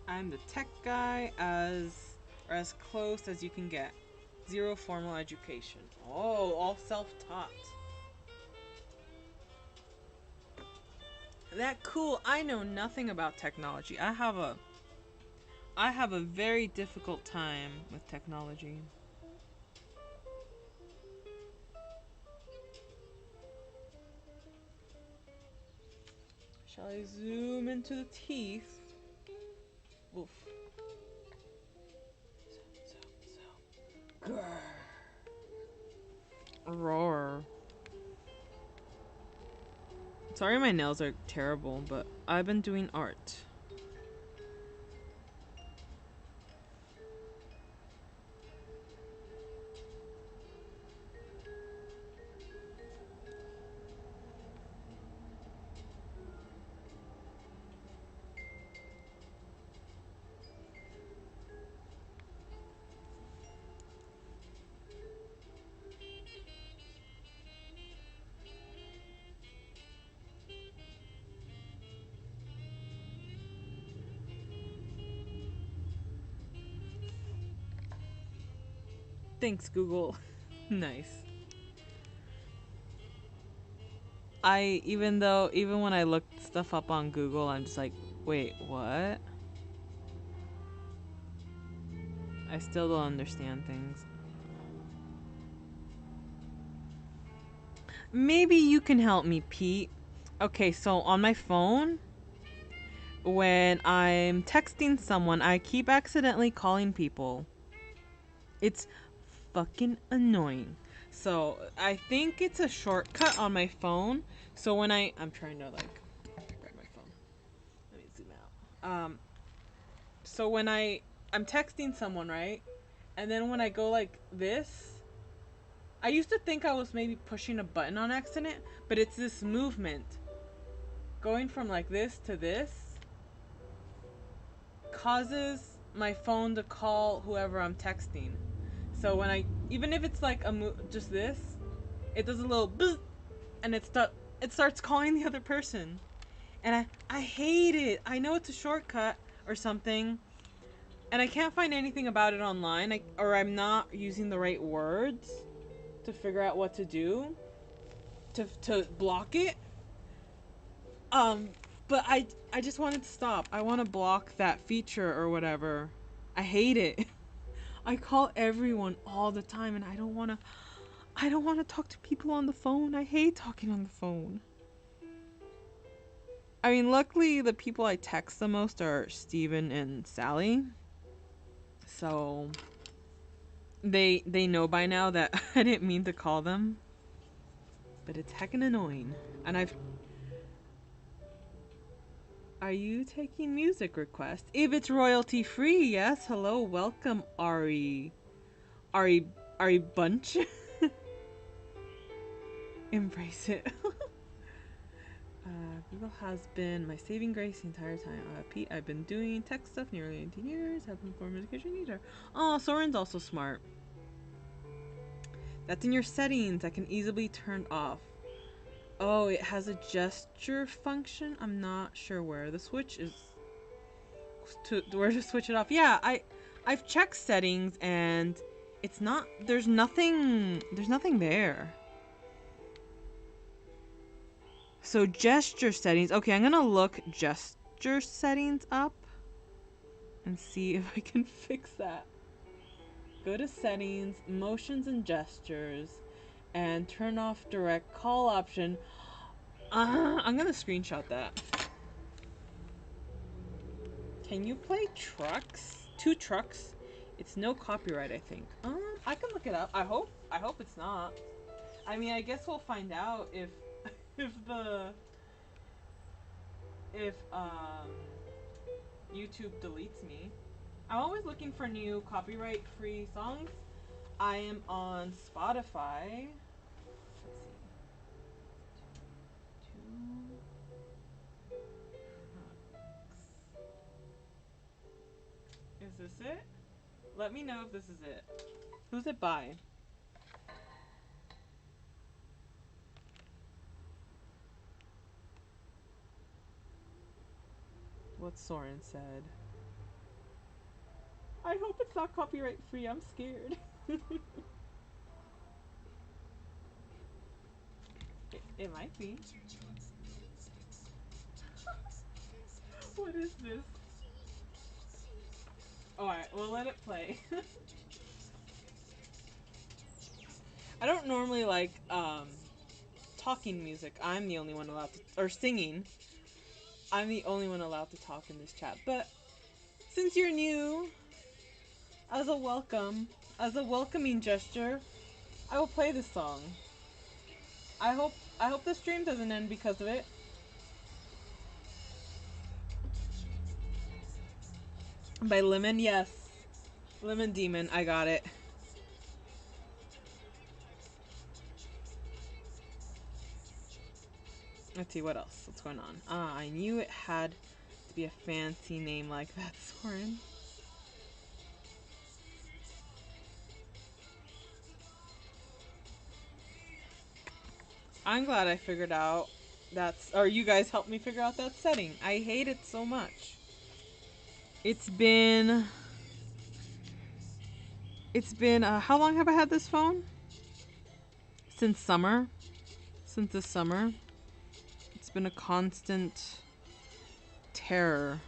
I'm the tech guy as close as you can get. Zero formal education. Oh, all self-taught. That cool. I know nothing about technology. I have a very difficult time with technology. Shall I zoom into the teeth? Oof. Grr. Roar. Sorry my nails are terrible, but I've been doing art. Thanks, Google. Nice. Even when I look stuff up on Google, I'm just like, wait, what? I still don't understand things. Maybe you can help me, Pete. Okay, so on my phone, when I'm texting someone, I keep accidentally calling people. It's fucking annoying. So I think it's a shortcut on my phone. So when I'm trying to like grab my phone. Let me zoom out. So when I'm texting someone, right? And then when I go like this, I used to think I was maybe pushing a button on accident, but it's this movement. Going from like this to this causes my phone to call whoever I'm texting. So when even if it's like just this, it does a little bzz, and it starts calling the other person. And I hate it. I know it's a shortcut or something, and I can't find anything about it online, or I'm not using the right words to figure out what to do to block it. But I just wanted to stop. I want to block that feature or whatever. I hate it. I call everyone all the time, and I don't want to talk to people on the phone. I hate talking on the phone. I mean, luckily the people I text the most are Steven and Sally. So they know by now that I didn't mean to call them. But it's heckin' annoying. And Are you taking music requests? If it's royalty free, yes. Hello, welcome, Ari. Ari Bunch. Embrace it. Google has been my saving grace the entire time. Pete, I've been doing tech stuff nearly 18 years. Have been former education teacher. Oh, Soren's also smart. That's in your settings. That can easily be turned off. Oh, it has a gesture function. I'm not sure where the switch is. Where to switch it off? Yeah, I've checked settings and it's not. There's nothing there. So gesture settings. Okay, I'm gonna look gesture settings up and see if I can fix that. Go to settings, motions and gestures, and turn off direct call option. I'm gonna screenshot that. Can you play trucks? 2 trucks? It's no copyright, I think. I can look it up. I hope it's not. I mean, I guess we'll find out if if the if YouTube deletes me. I'm always looking for new copyright-free songs. I am on Spotify. Let's see. Is this it? Let me know if this is it. Who's it by? What Soren said. I hope it's not copyright free. I'm scared. It might be. What is this? Alright, we'll let it play. I don't normally like talking music. I'm the only one allowed to, or singing. I'm the only one allowed to talk in this chat. But since you're new, as a welcoming gesture, I will play this song. I hope the stream doesn't end because of it. By Lemon, yes. Lemon Demon, I got it. Let's see what else. What's going on? I knew it had to be a fancy name like that, Soren. I'm glad I figured out or you guys helped me figure out that setting. I hate it so much. It's been how long have I had this phone? Since summer. Since this summer. It's been a constant terror.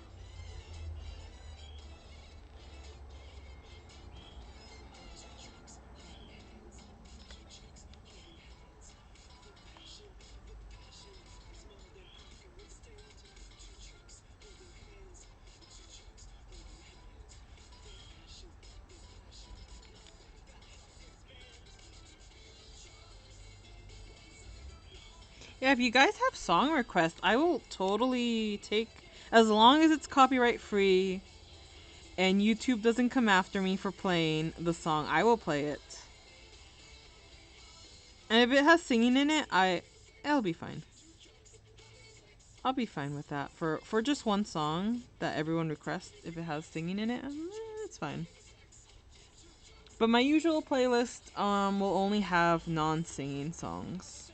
Yeah, if you guys have song requests, I will totally take, as long as it's copyright free and YouTube doesn't come after me for playing the song, I will play it. And if it has singing in it, it'll be fine. I'll be fine with that. For just one song that everyone requests, if it has singing in it, it's fine. But my usual playlist will only have non-singing songs.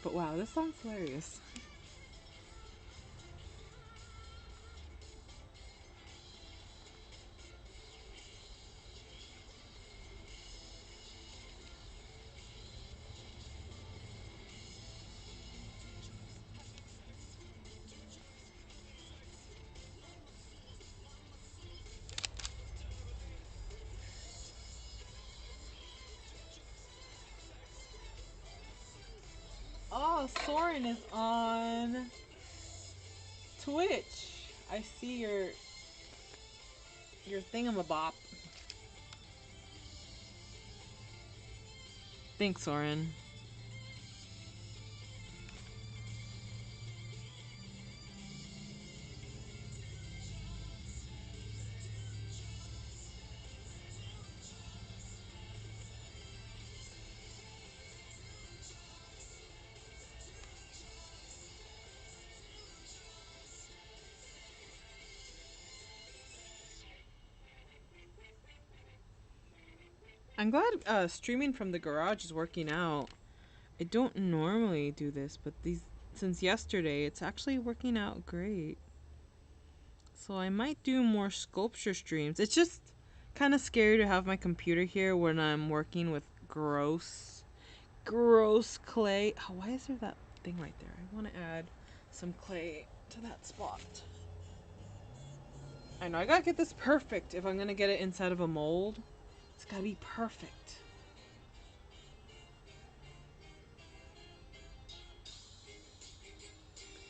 But wow, this song's hilarious. Oh, Soren is on Twitch. I see your thingamabop. Thanks, Soren. I'm glad streaming from the garage is working out. I don't normally do this, but since yesterday, it's actually working out great. So I might do more sculpture streams. It's just kind of scary to have my computer here when I'm working with gross, gross clay. Oh, why is there that thing right there? I want to add some clay to that spot. I know I gotta get this perfect if I'm gonna get it inside of a mold. It's gotta be perfect.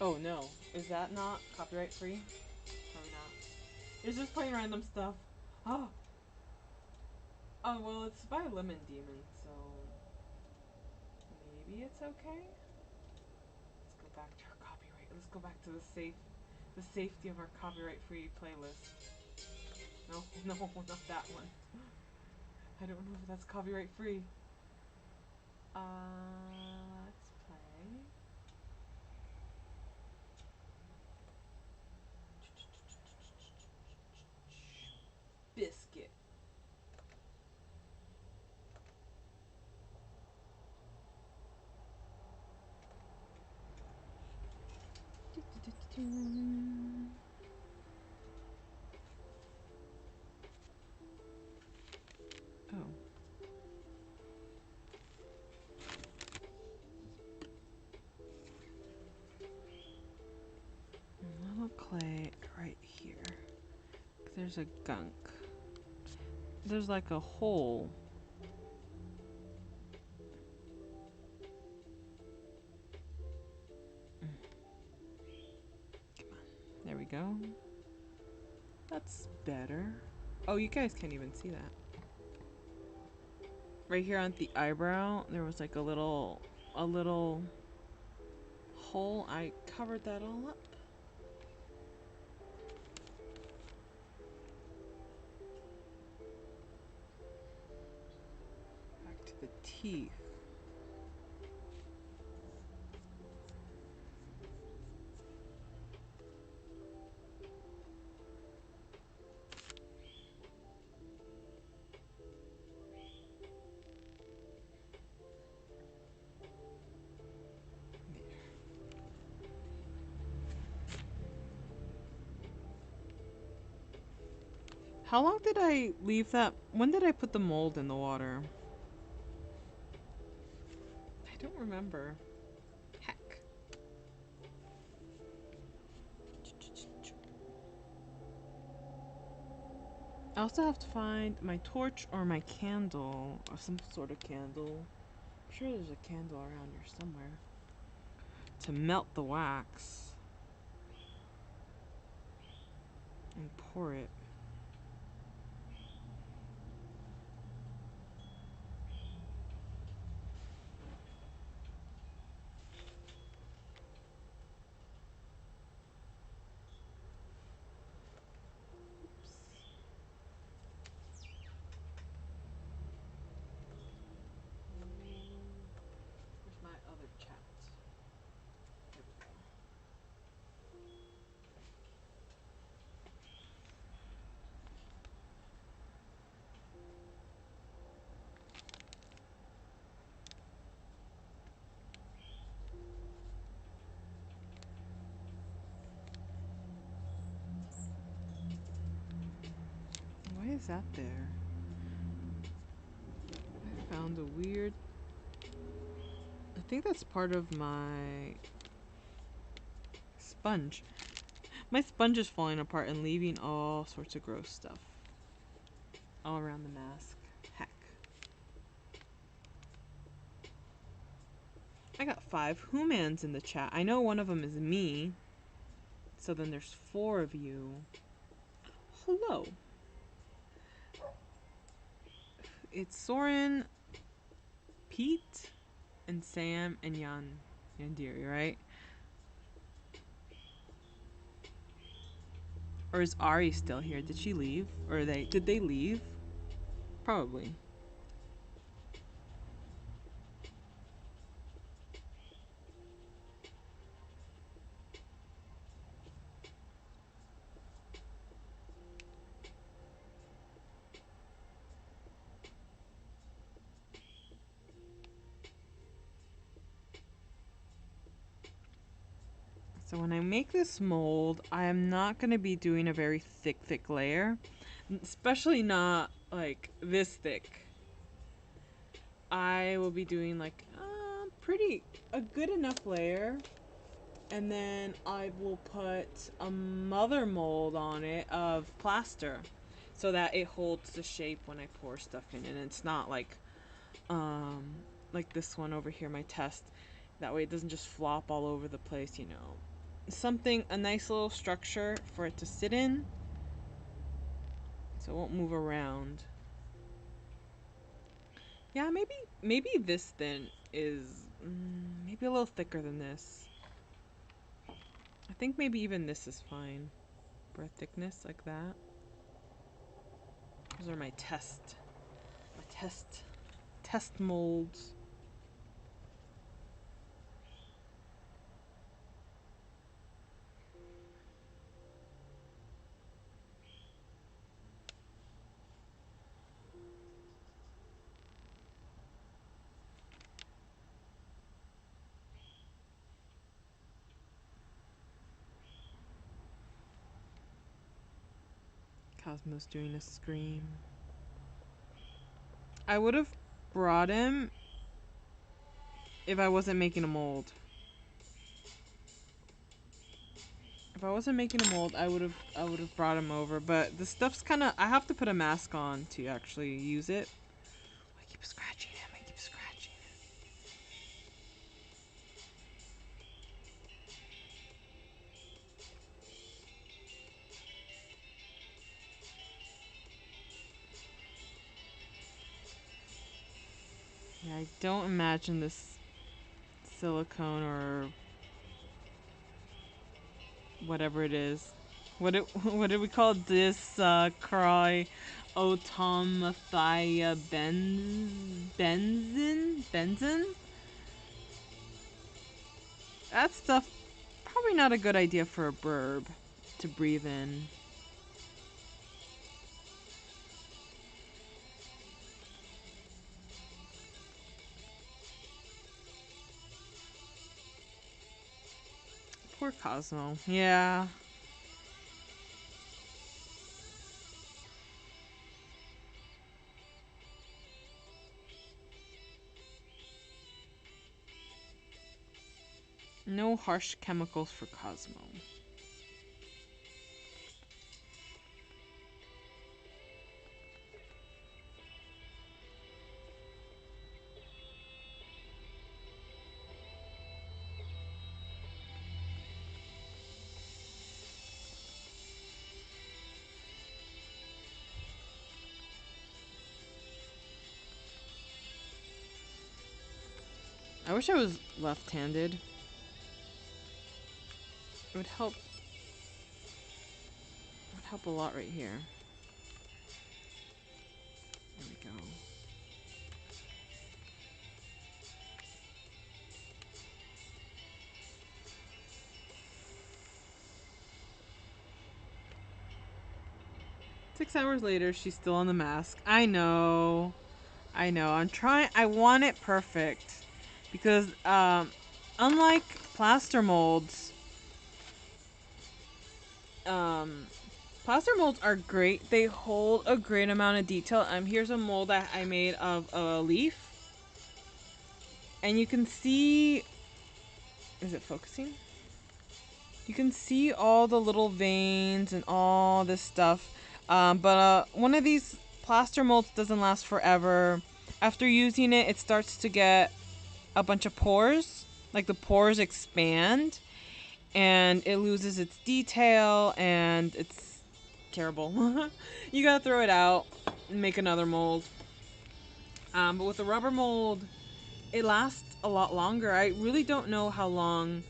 Oh no, is that not copyright free? Probably not. It's just playing random stuff. Oh. Oh well, it's by Lemon Demon, so maybe it's okay. Let's go back to our copyright. Let's go back to the safety of our copyright-free playlist. No, no, not that one. I don't know if that's copyright-free. Let's play. Biscuit. Oh. A little clay right here. There's a gunk. There's like a hole. Come on. There we go. That's better. Oh, you guys can't even see that. Right here on the eyebrow, there was like a little hole. I covered that all up. Back to the teeth. How long did I leave that? When did I put the mold in the water? I don't remember. Heck. I also have to find my torch or my candle, or some sort of candle. I'm sure there's a candle around here somewhere. To melt the wax. And pour it. Where's my other chat? There we go. Why is that there? I found a weird... I think that's part of my sponge. My sponge is falling apart and leaving all sorts of gross stuff all around the mask. Heck. I got 5 humans in the chat. I know one of them is me. So then there's 4 of you. Hello. It's Soren, Pete, and Sam, and Yandiri, right? Or is Ari still here? Did she leave? Or did they leave? Probably. So when I make this mold, I am not going to be doing a very thick layer. Especially not like this thick. I will be doing like a good enough layer, and then I will put a mother mold on it of plaster so that it holds the shape when I pour stuff in, and it's not um like this one over here, my test. That way it doesn't just flop all over the place, you know. Something, a nice little structure for it to sit in so it won't move around. Yeah, maybe this thin is maybe a little thicker than this. I think maybe even this is fine for a thickness like that. Those are my test molds. Cosmo's doing a scream. I would have brought him if I wasn't making a mold. If I wasn't making a mold, I would have brought him over. But the stuff's kind of, I have to put a mask on to actually use it. I keep scratching him. I keep scratching him. Yeah, I don't imagine this silicone or whatever it is. What did we call this? Cry, automathia benzene. That stuff probably not a good idea for a burb to breathe in. Poor Cosmo. Yeah. No harsh chemicals for Cosmo. I wish I was left-handed. It would help. It would help a lot right here. There we go. 6 hours later, she's still on the mask. I know. I know. I'm trying. I want it perfect. Because, unlike plaster molds, um, plaster molds are great. They hold a great amount of detail. Here's a mold that I made of a leaf. And you can see... Is it focusing? You can see all the little veins and all this stuff. But one of these plaster molds doesn't last forever. After using it, it starts to get a bunch of pores. Like the pores expand and it loses its detail and it's terrible. You gotta throw it out and make another mold. But with the rubber mold, it lasts a lot longer. I really don't know how long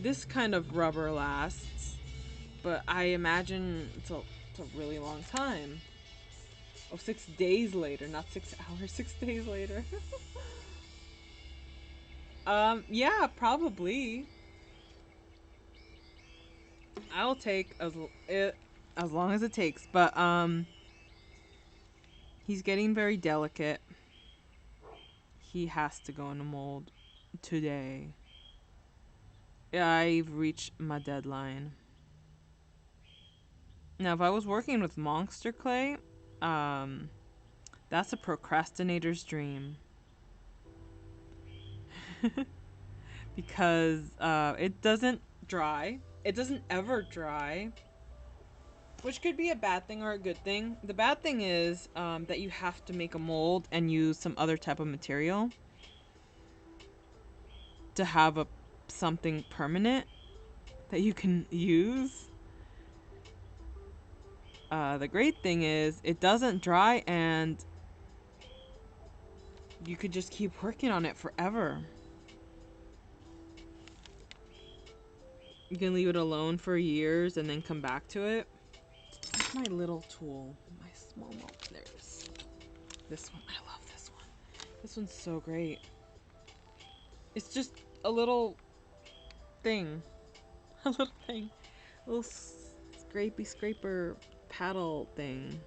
this kind of rubber lasts, but I imagine it's a really long time. Oh, 6 days later, not 6 hours, 6 days later. Yeah, probably. I'll take as long as it takes, but he's getting very delicate. He has to go in a mold today. I've reached my deadline. Now, if I was working with monster clay, that's a procrastinator's dream. because it doesn't dry. It doesn't ever dry, which could be a bad thing or a good thing. The bad thing is that you have to make a mold and use some other type of material to have something permanent that you can use. The great thing is it doesn't dry and you could just keep working on it forever. You can leave it alone for years and then come back to it. Where's my little tool? My small mold. There it is. This one. I love this one. This one's so great. It's just a little thing. A little thing. A little scrapey scraper paddle thing.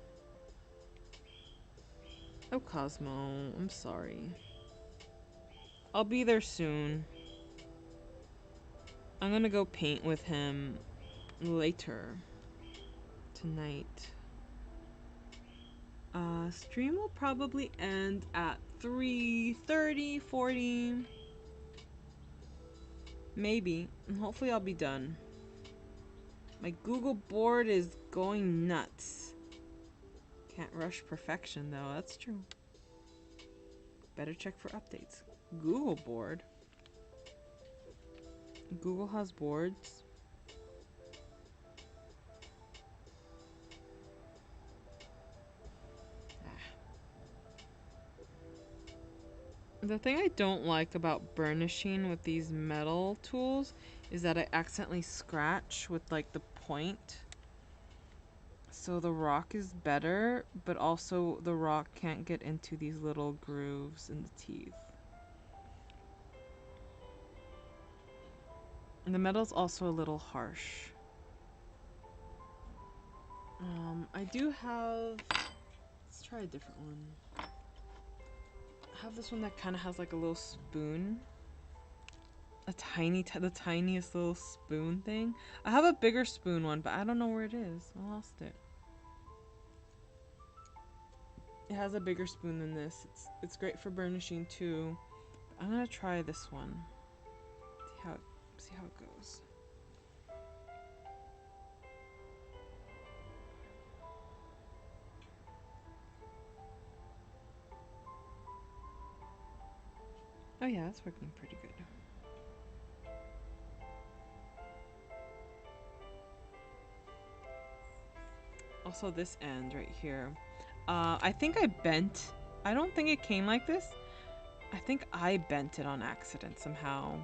Oh, Cosmo. I'm sorry. I'll be there soon. I'm gonna go paint with him later. Tonight. Stream will probably end at 3:30, 40. Maybe. And hopefully I'll be done. My Google board is going nuts. Can't rush perfection though, that's true. Better check for updates. Google board? Google has boards? The thing I don't like about burnishing with these metal tools is that I accidentally scratch with like the point. So the rock is better, but also the rock can't get into these little grooves in the teeth. And the metal's also a little harsh. I do have... Let's try a different one. I have this one that kind of has like a little spoon. A the tiniest little spoon thing. I have a bigger spoon one, but I don't know where it is. I lost it. It has a bigger spoon than this. It's great for burnishing too. I'm gonna try this one. See how it goes. Oh yeah, it's working pretty good. Also this end right here. I think I bent. I don't think it came like this. I think I bent it on accident somehow.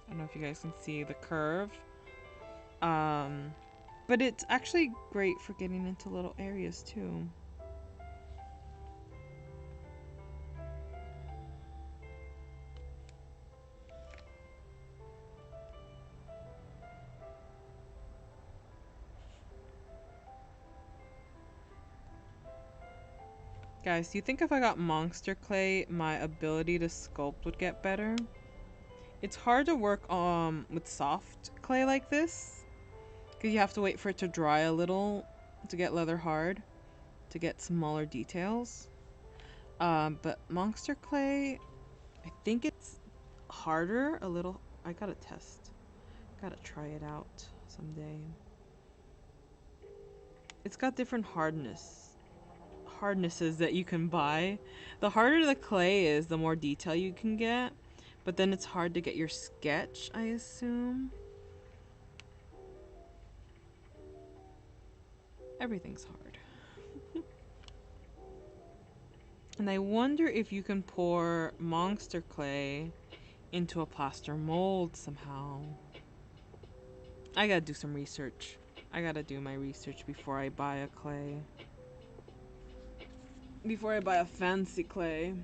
I don't know if you guys can see the curve. But it's actually great for getting into little areas too. Guys, do you think if I got monster clay, my ability to sculpt would get better? It's hard to work with soft clay like this, because you have to wait for it to dry a little to get leather hard, to get smaller details. But monster clay, I think it's harder a little. I gotta test. Gotta try it out someday. It's got different hardnesses that you can buy. The harder the clay is, the more detail you can get. But then it's hard to get your sketch, I assume. Everything's hard. And I wonder if you can pour monster clay into a plaster mold somehow. I gotta do some research. I gotta do my research before I buy a clay. Before I buy a fancy clay.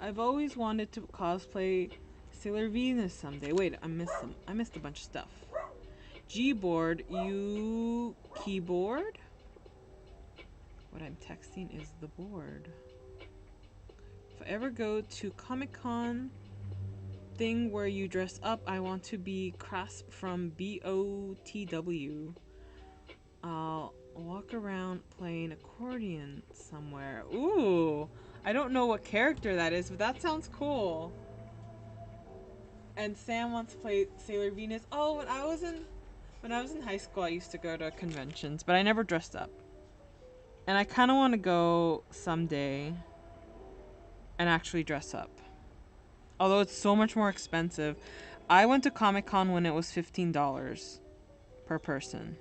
I've always wanted to cosplay Sailor Venus someday. Wait, I missed a bunch of stuff. Gboard, you keyboard? What I'm texting is the board. If I ever go to Comic-Con thing where you dress up, I want to be Crasp from BOTW. I'll walk around playing accordion somewhere. Ooh, I don't know what character that is, but that sounds cool. And Sam wants to play Sailor Venus. Oh, when I was in high school, I used to go to conventions, but I never dressed up. And I kind of want to go someday and actually dress up. Although it's so much more expensive. I went to Comic-Con when it was $15 per person.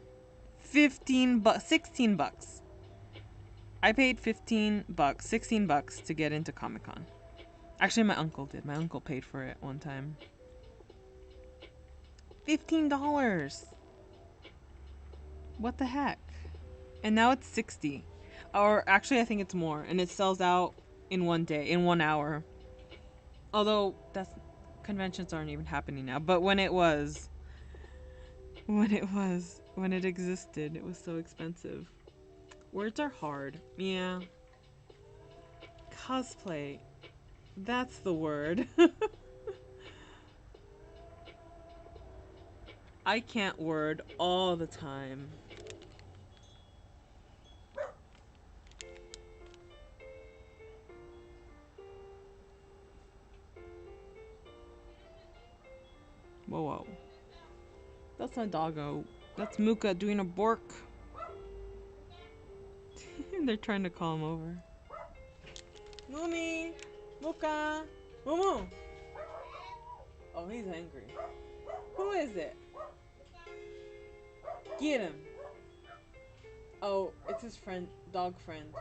16 bucks. I paid 15 bucks, 16 bucks to get into Comic-Con. Actually, my uncle did. My uncle paid for it one time. $15. What the heck? And now it's 60. Or actually, I think it's more. And it sells out in one day, in 1 hour. Although conventions aren't even happening now. But when it existed, it was so expensive. Words are hard. Yeah. Cosplay. That's the word. I can't word all the time. Whoa, whoa. That's my doggo. That's Muka doing a bork. They're trying to call him over. Mumi! Muka! Mumu! Oh, he's angry. Who is it? Get him! Oh, it's his friend, dog friend.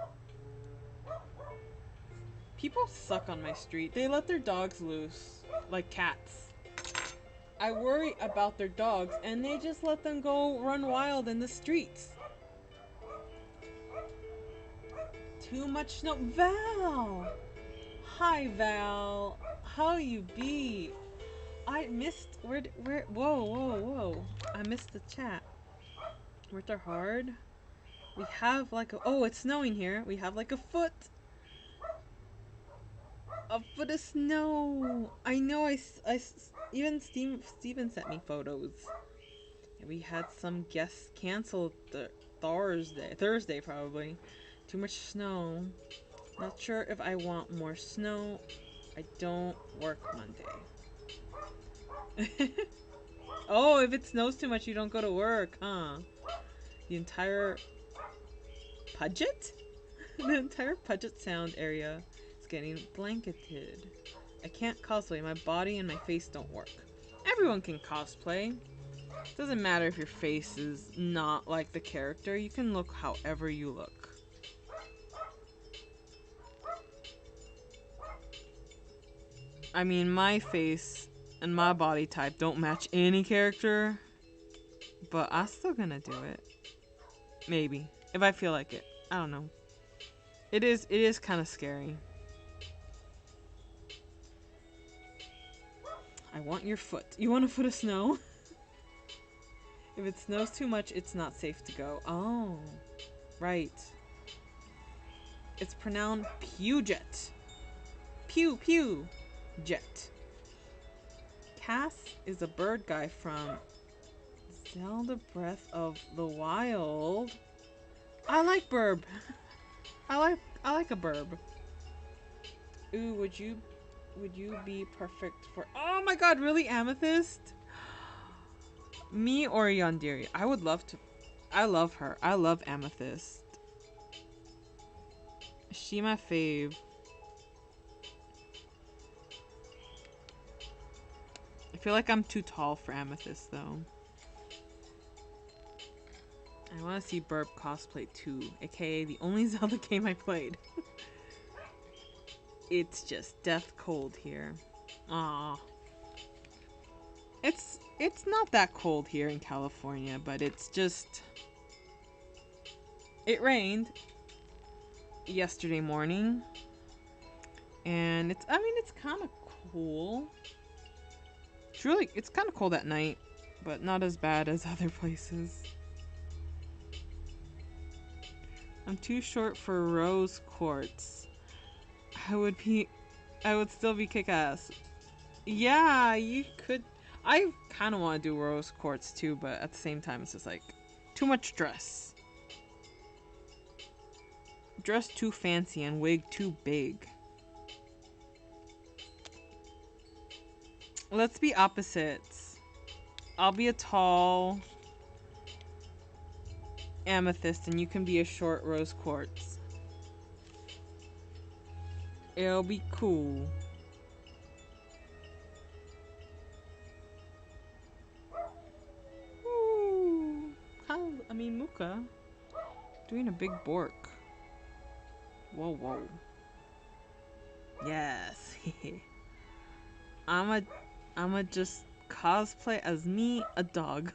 People suck on my street. They let their dogs loose, like cats. I worry about their dogs, and they just let them go run wild in the streets. Too much snow. Val! Hi, Val. How you be? I missed, whoa, whoa, whoa. I missed the chat. Words are hard. We have like oh, it's snowing here. We have like a foot of snow. I know, even Steven sent me photos. And we had some guests cancel Thursday probably. Too much snow. Not sure if I want more snow. I don't work Monday. Oh, if it snows too much, you don't go to work, huh? The entire Puget? The entire Puget Sound area is getting blanketed. I can't cosplay. My body and my face don't work. Everyone can cosplay. Doesn't matter if your face is not like the character. You can look however you look. I mean, my face and my body type don't match any character, but I'm still gonna do it. Maybe. If I feel like it. I don't know. It is kind of scary. I want your foot. You want a foot of snow? If it snows too much, it's not safe to go. Oh, right. It's pronounced Puget. Pew, pew. Jet. Cass is a bird guy from Zelda Breath of the Wild. I like burb. I like a burb. Ooh, would you be perfect for... Oh my god, really, Amethyst? Me or Yandere? I would love to... I love her. I love Amethyst. She my fave. I feel like I'm too tall for Amethyst, though. I want to see Burp cosplay too, aka the only Zelda game I played. It's just death cold here. Aww. It's not that cold here in California, but it's just... It rained yesterday morning. And it's kind of cool. It's kind of cold at night, but not as bad as other places. I'm too short for rose quartz. I would still be kick-ass. Yeah, you could. I kind of want to do rose quartz too, but at the same time, it's just like too much dress. Dress too fancy and wig too big. Let's be opposites. I'll be a tall amethyst and you can be a short rose quartz. It'll be cool. Ooh. Muka. Doing a big bork. Whoa, whoa. Yes. I'ma just cosplay as me, a dog.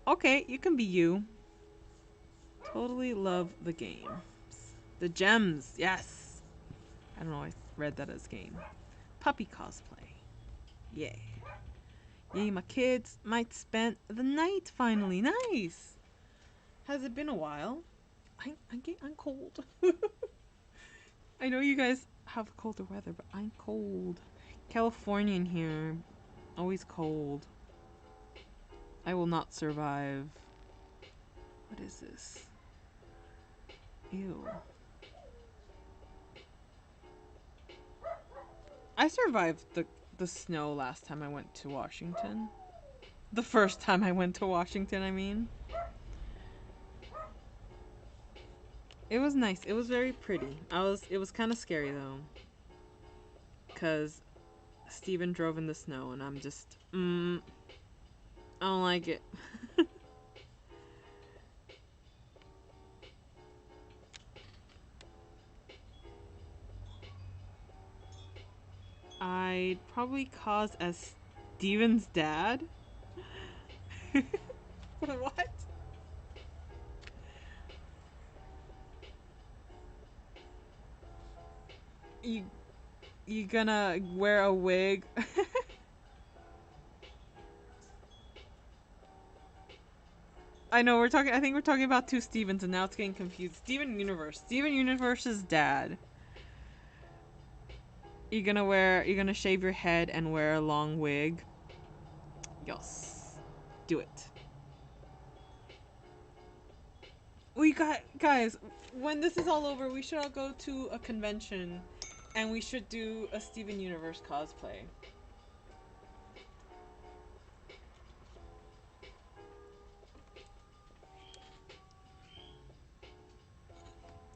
Okay, you can be you. Totally love the game. The gems, yes. I don't know, I read that as game. Puppy cosplay. Yay. Yay, my kids might spend the night finally. Nice. Has it been a while? I'm cold. I know you guys have colder weather, but I'm cold. Californian here. Always cold. I will not survive. What is this? Ew. I survived the snow last time I went to Washington. The first time I went to Washington, I mean. It was nice. It was very pretty. It was kind of scary though. Cuz Steven drove in the snow and I'm just I don't like it. I'd probably cause as Steven's dad. What? You you gonna wear a wig? I know I think we're talking about two Stevens and now it's getting confused. Steven Universe. Steven Universe's dad. You're gonna shave your head and wear a long wig. Yes. Do it. We got guys, when this is all over, we should all go to a convention and we should do a Steven Universe cosplay.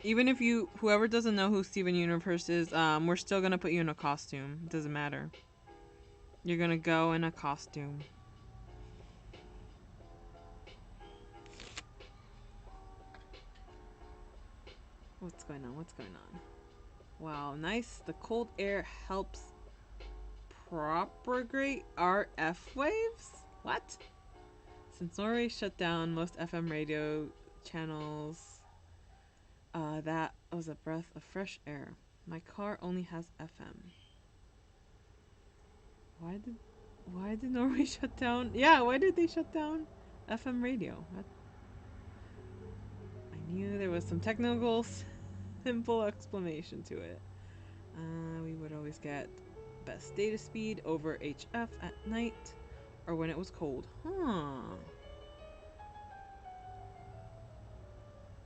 Even if whoever doesn't know who Steven Universe is, we're still gonna put you in a costume. It doesn't matter. You're gonna go in a costume. What's going on? What's going on? Wow, nice. The cold air helps propagate RF waves? What? Since Norway shut down most FM radio channels, that was a breath of fresh air. My car only has FM. Why did Norway shut down? Yeah, why did they shut down FM radio? I knew there was some technical simple explanation to it. We would always get best data speed over HF at night or when it was cold. Huh.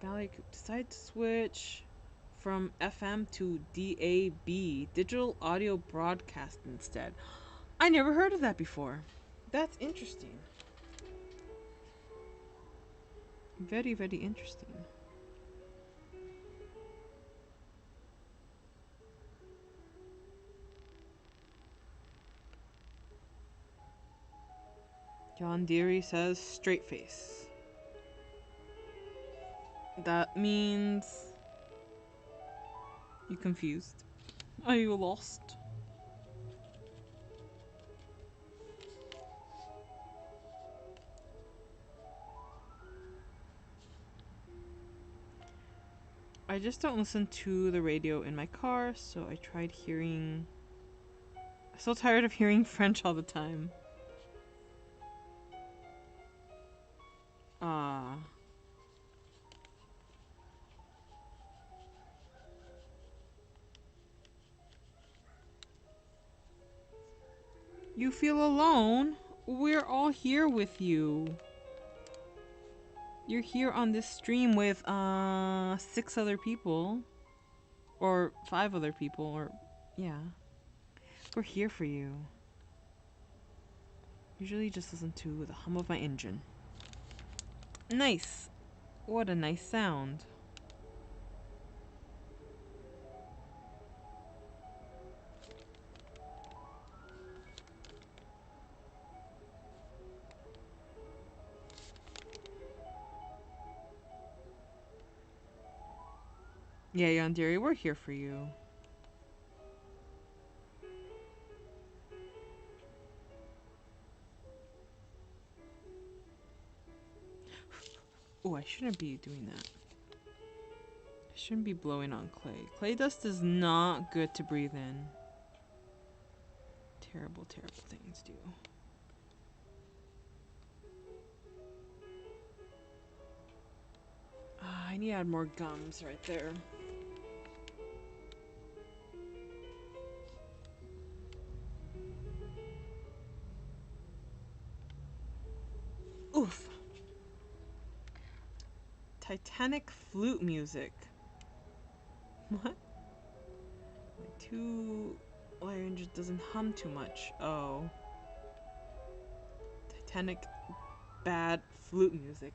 Valley decided to switch from FM to DAB, digital audio broadcast instead. I never heard of that before. That's interesting. Very, very interesting. John Deere says straight face. That means you confused. Are you lost? I just don't listen to the radio in my car, so I tried hearing... I'm so tired of hearing French all the time. Ah. You feel alone? We're all here with you. You're here on this stream with 6 other people. Or 5 other people, or yeah. We're here for you. Usually just listen to the hum of my engine. Nice. What a nice sound. Yeah, Yandere, we're here for you. Oh, I shouldn't be doing that. I shouldn't be blowing on clay. Clay dust is not good to breathe in. Terrible, terrible things do. I need to add more gums right there. Oof. Titanic flute music. What? My two iron just doesn't hum too much. Oh. Titanic bad flute music.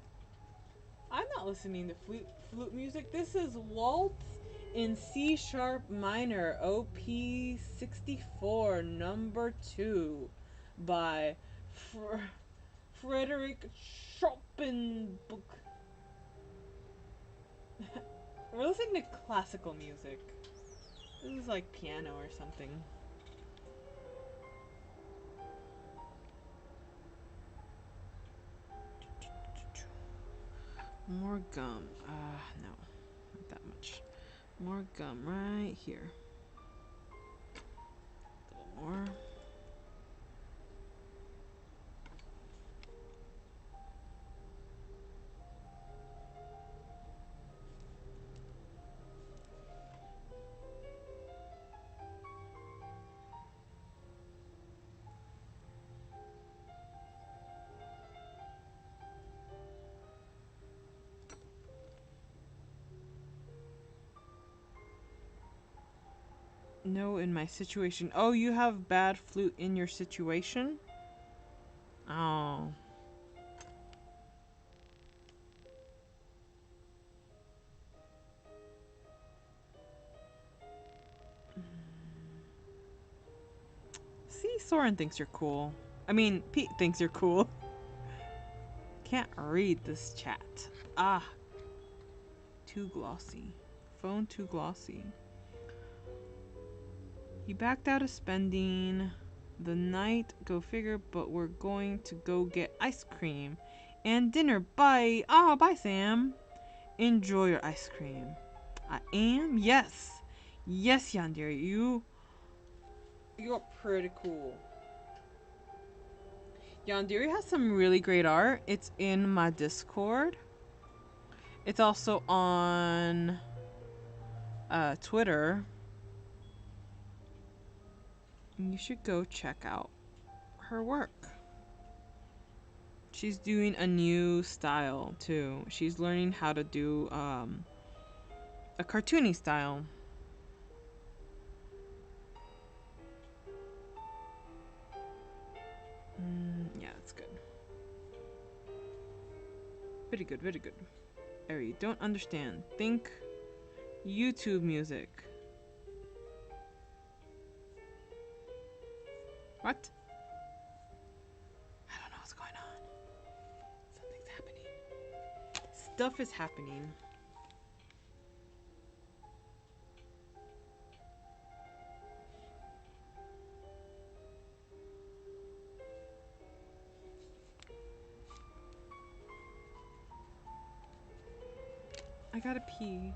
I'm not listening to flute music. This is Waltz in C sharp minor, OP 64, number 2, by Frederick Chopin. We're listening to classical music. This is like piano or something. More gum. No, not that much. More gum right here. A little more. No, in my situation. Oh, you have bad flute in your situation? Oh. See, Soren thinks you're cool. I mean, Pete thinks you're cool. Can't read this chat. Ah. Too glossy. Phone too glossy. He backed out of spending the night, go figure, but we're going to go get ice cream and dinner. Bye. Oh, bye, Sam. Enjoy your ice cream. I am? Yes. Yes, Yandere, you're pretty cool. Yandere has some really great art. It's in my Discord. It's also on Twitter. You should go check out her work. She's doing a new style too. She's learning how to do a cartoony style. Yeah, that's good. Very good, very good. Ari, don't understand. Think YouTube music. What? I don't know what's going on. Something's happening. Stuff is happening. I gotta pee.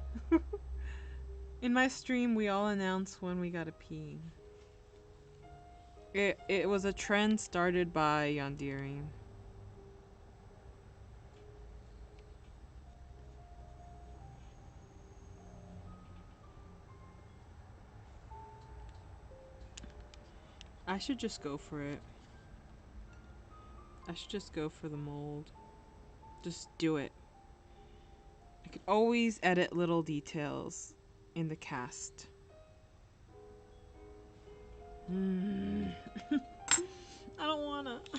In my stream, we all announce when we gotta pee. It was a trend started by Yandere. I should just go for it. I should just go for the mold. Just do it. I could always edit little details in the cast.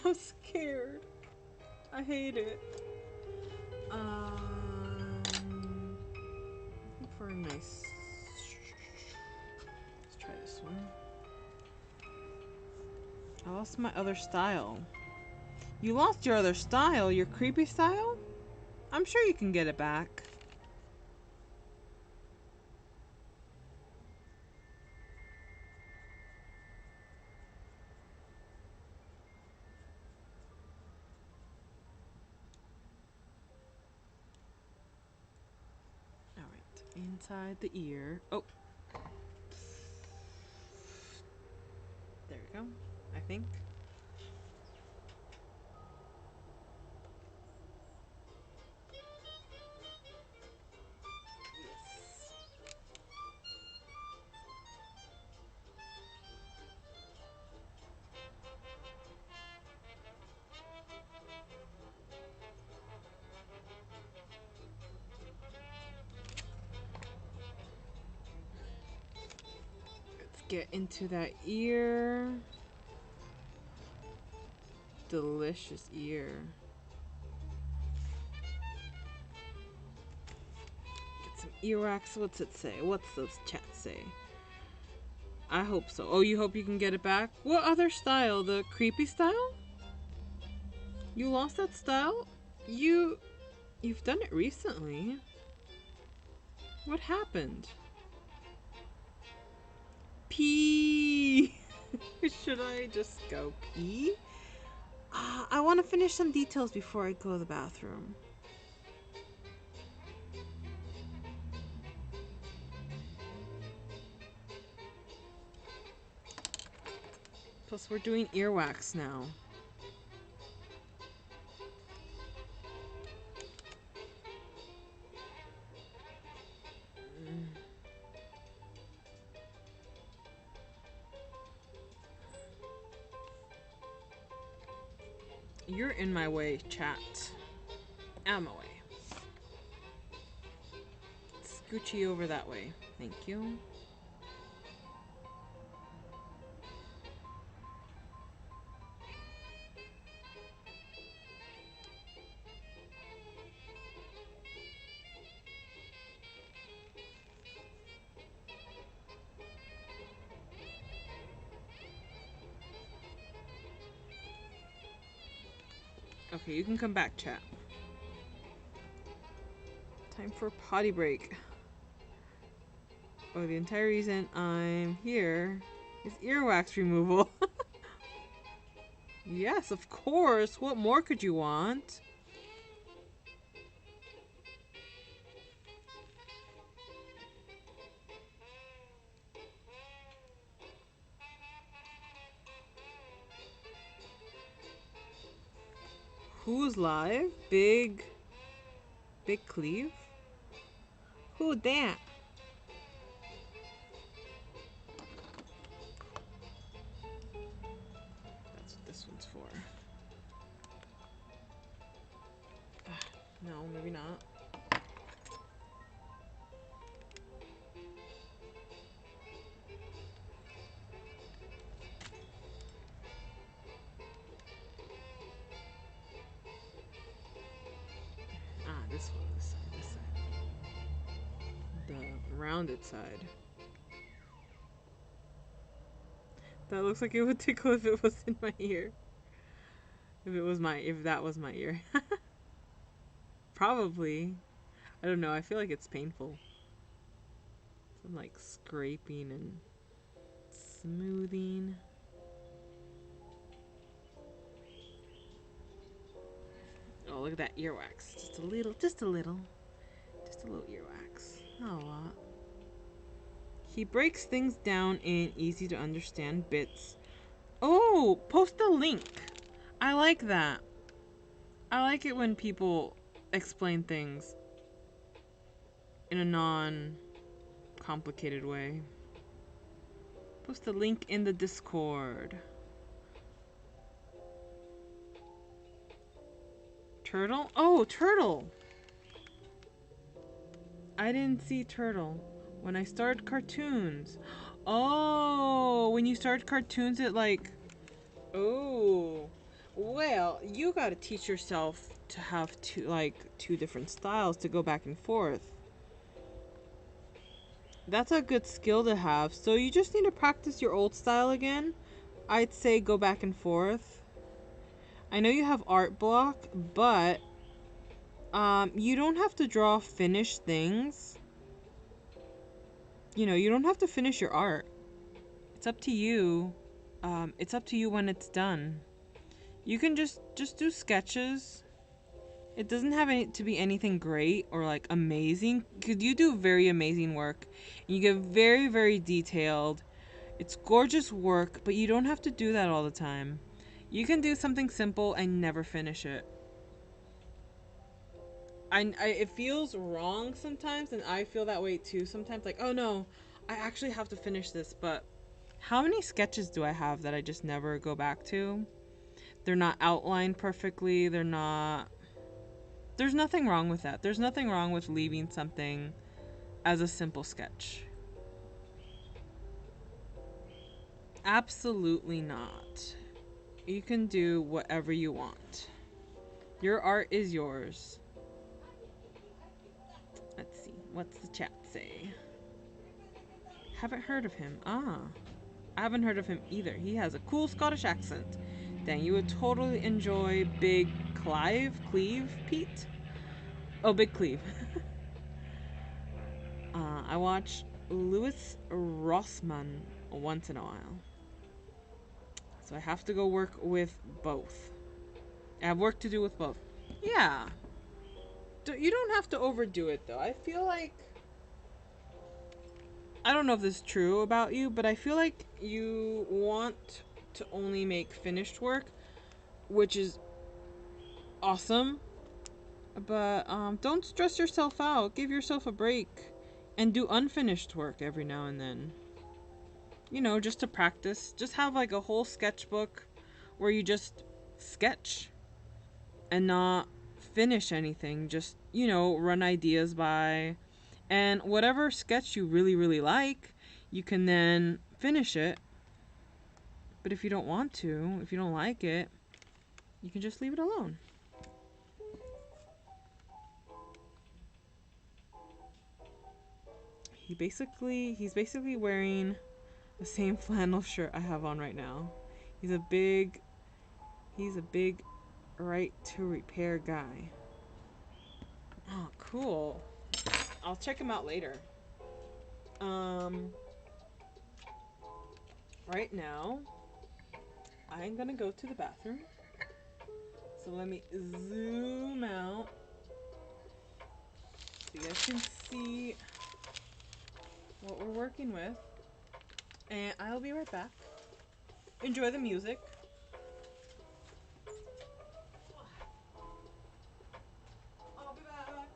I'm scared. I hate it. Looking for a nice. Let's try this one. I lost my other style. You lost your other style? Your creepy style? I'm sure you can get it back. Alright, inside the ear. Oh. There we go, I think. Let's get into that ear. Delicious ear. Get some earwax. What's it say? What's those chat say? I hope so. Oh, you hope you can get it back? What other style? The creepy style? You lost that style? You've done it recently. What happened? Pee. Should I just go pee? I want to finish some details before I go to the bathroom. Plus, we're doing earwax now. You're in my way, chat. Out of my way. Scoochie over that way. Thank you. Okay, you can come back, chat. Time for potty break. Oh, the entire reason I'm here is earwax removal. Yes, of course. What more could you want? Who's live? Big Cleve? Who that? That's what this one's for. No, maybe not. Ah, this one, this side. The rounded side. That looks like it would tickle if it was in my ear. If that was my ear. Probably. I don't know, I feel like it's painful. Some like scraping and smoothing. Oh, look at that earwax. Just a little earwax. Not a lot. He breaks things down in easy to understand bits. Oh, post a link. I like that. I like it when people explain things in a non-complicated way. Post a link in the Discord. Turtle? Oh, Turtle! I didn't see Turtle. When I started cartoons. Oh, when you start cartoons, it like... Oh. Well, you gotta teach yourself to have two different styles to go back and forth. That's a good skill to have. So you just need to practice your old style again. I'd say go back and forth. I know you have art block, but you don't have to draw finished things. You know, you don't have to finish your art. It's up to you. It's up to you when it's done. You can just do sketches. It doesn't have to be anything great or like amazing, because you do very amazing work. You get very detailed. It's gorgeous work, but you don't have to do that all the time. You can do something simple and never finish it. It feels wrong sometimes, and I feel that way too sometimes. Like, oh no, I actually have to finish this. But how many sketches do I have that I just never go back to? They're not outlined perfectly. They're not. There's nothing wrong with that. There's nothing wrong with leaving something as a simple sketch. Absolutely not. You can do whatever you want. Your art is yours. Let's see. What's the chat say? Haven't heard of him. Ah. I haven't heard of him either. He has a cool Scottish accent. Dang, you would totally enjoy Big Cleve, Pete? Oh, Big Cleve. I watch Louis Rossmann once in a while. So I have to go work with both. I have work to do with both. Yeah. You don't have to overdo it, though. I feel like... I don't know if this is true about you, but I feel like you want to only make finished work, which is awesome. But don't stress yourself out. Give yourself a break. And do unfinished work every now and then. You know, just to practice. Just have like a whole sketchbook where you just sketch and not finish anything. Just, you know, run ideas by. And whatever sketch you really like, you can then finish it. But if you don't want to, if you don't like it, you can just leave it alone. He's basically wearing the same flannel shirt I have on right now. He's a big right to repair guy. Oh, cool. I'll check him out later. Um, right now, I'm gonna go to the bathroom. So let me zoom out so you guys can see what we're working with. And I'll be right back. Enjoy the music. I'll be back.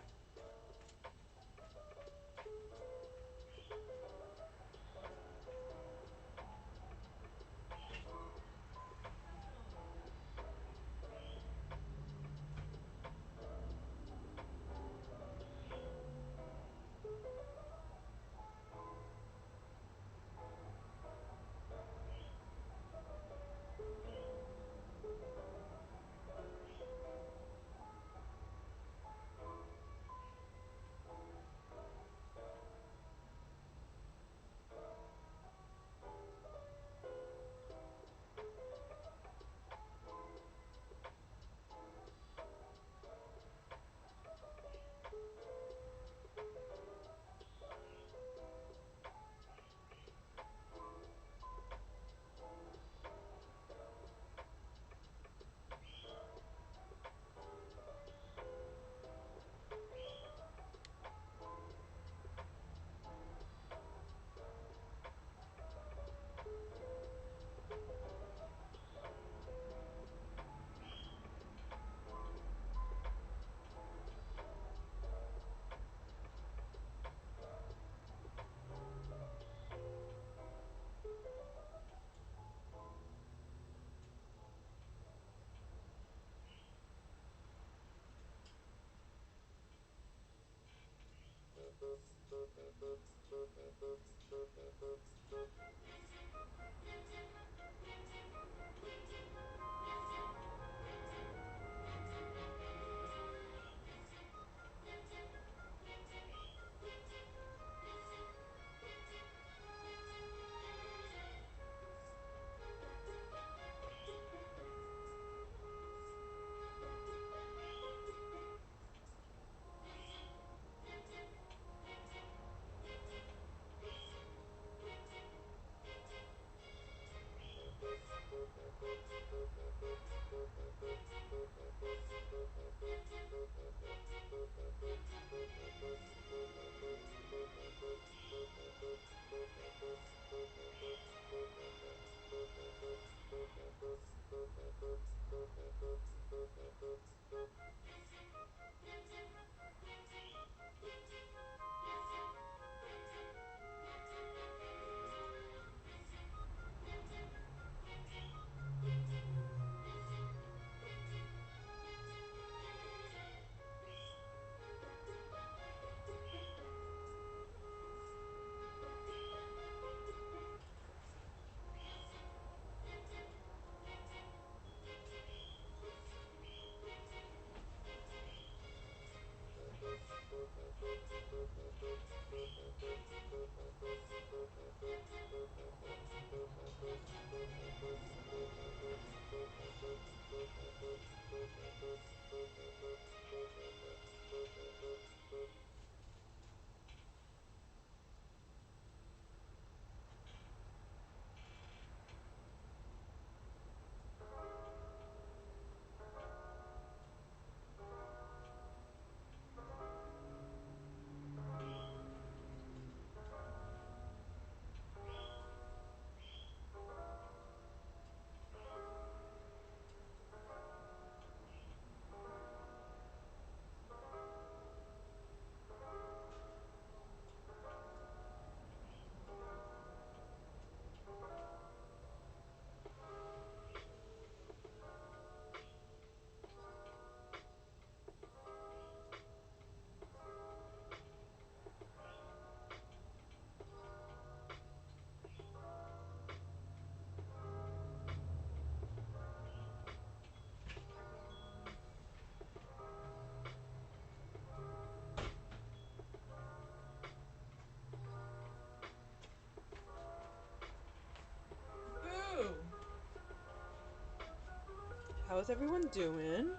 How's everyone doing?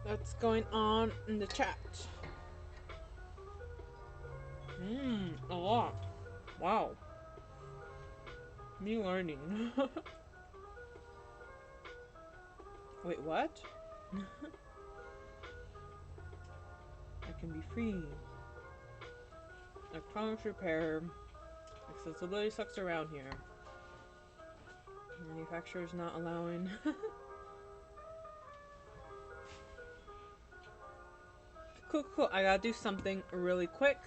What's going on in the chat? A lot. Wow. Me learning. Wait, what? I can be free. Electronics repair. Accessibility sucks around here. Manufacturer's not allowing. Cool. I gotta do something really quick.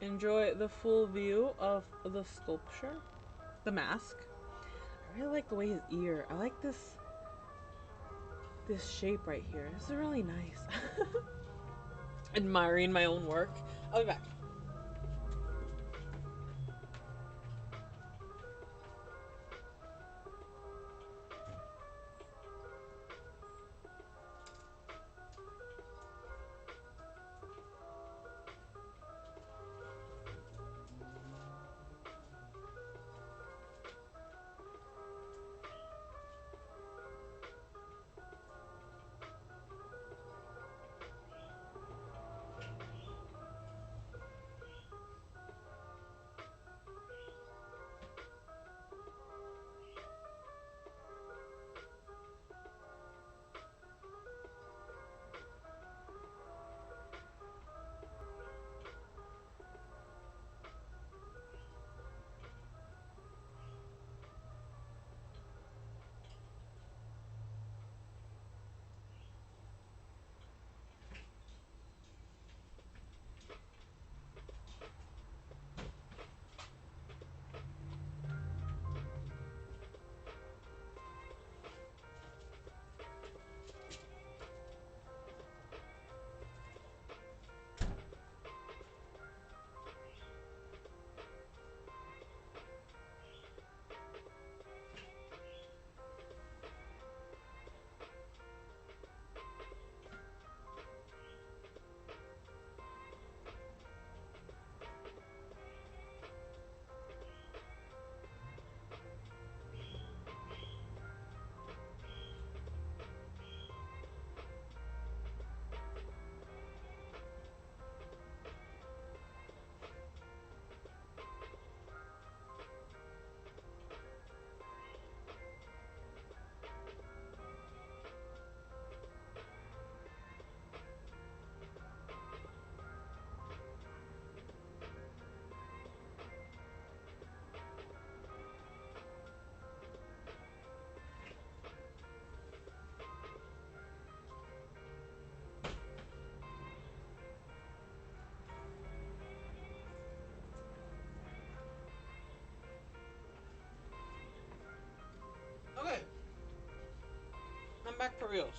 Enjoy the full view of the sculpture. The mask. I really like the way his ear. I like this shape right here. This is really nice. Admiring my own work. I'll be back. Okay. I'm back for reals.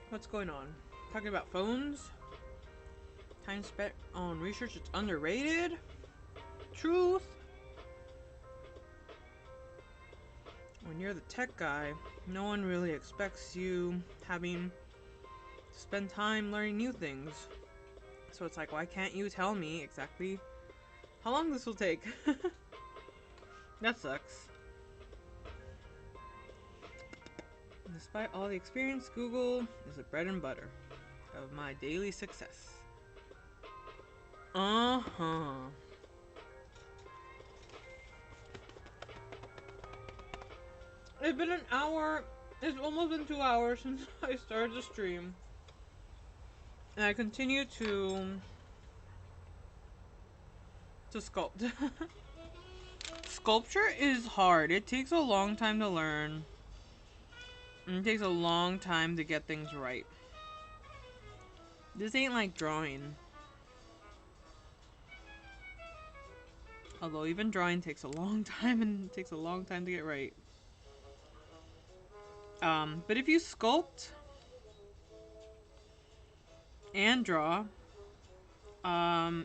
What's going on? Talking about phones? Time spent on research it's underrated? Truth? When you're the tech guy, no one really expects you having to spend time learning new things. So it's like, why can't you tell me exactly how long this will take? That sucks. Despite all the experience, Google is the bread and butter of my daily success. Uh-huh. It's been an hour. It's almost been 2 hours since I started the stream. And I continue to sculpt. Sculpture is hard. It takes a long time to learn. And it takes a long time to get things right. This ain't like drawing. Although even drawing takes a long time and it takes a long time to get right. But if you sculpt and draw,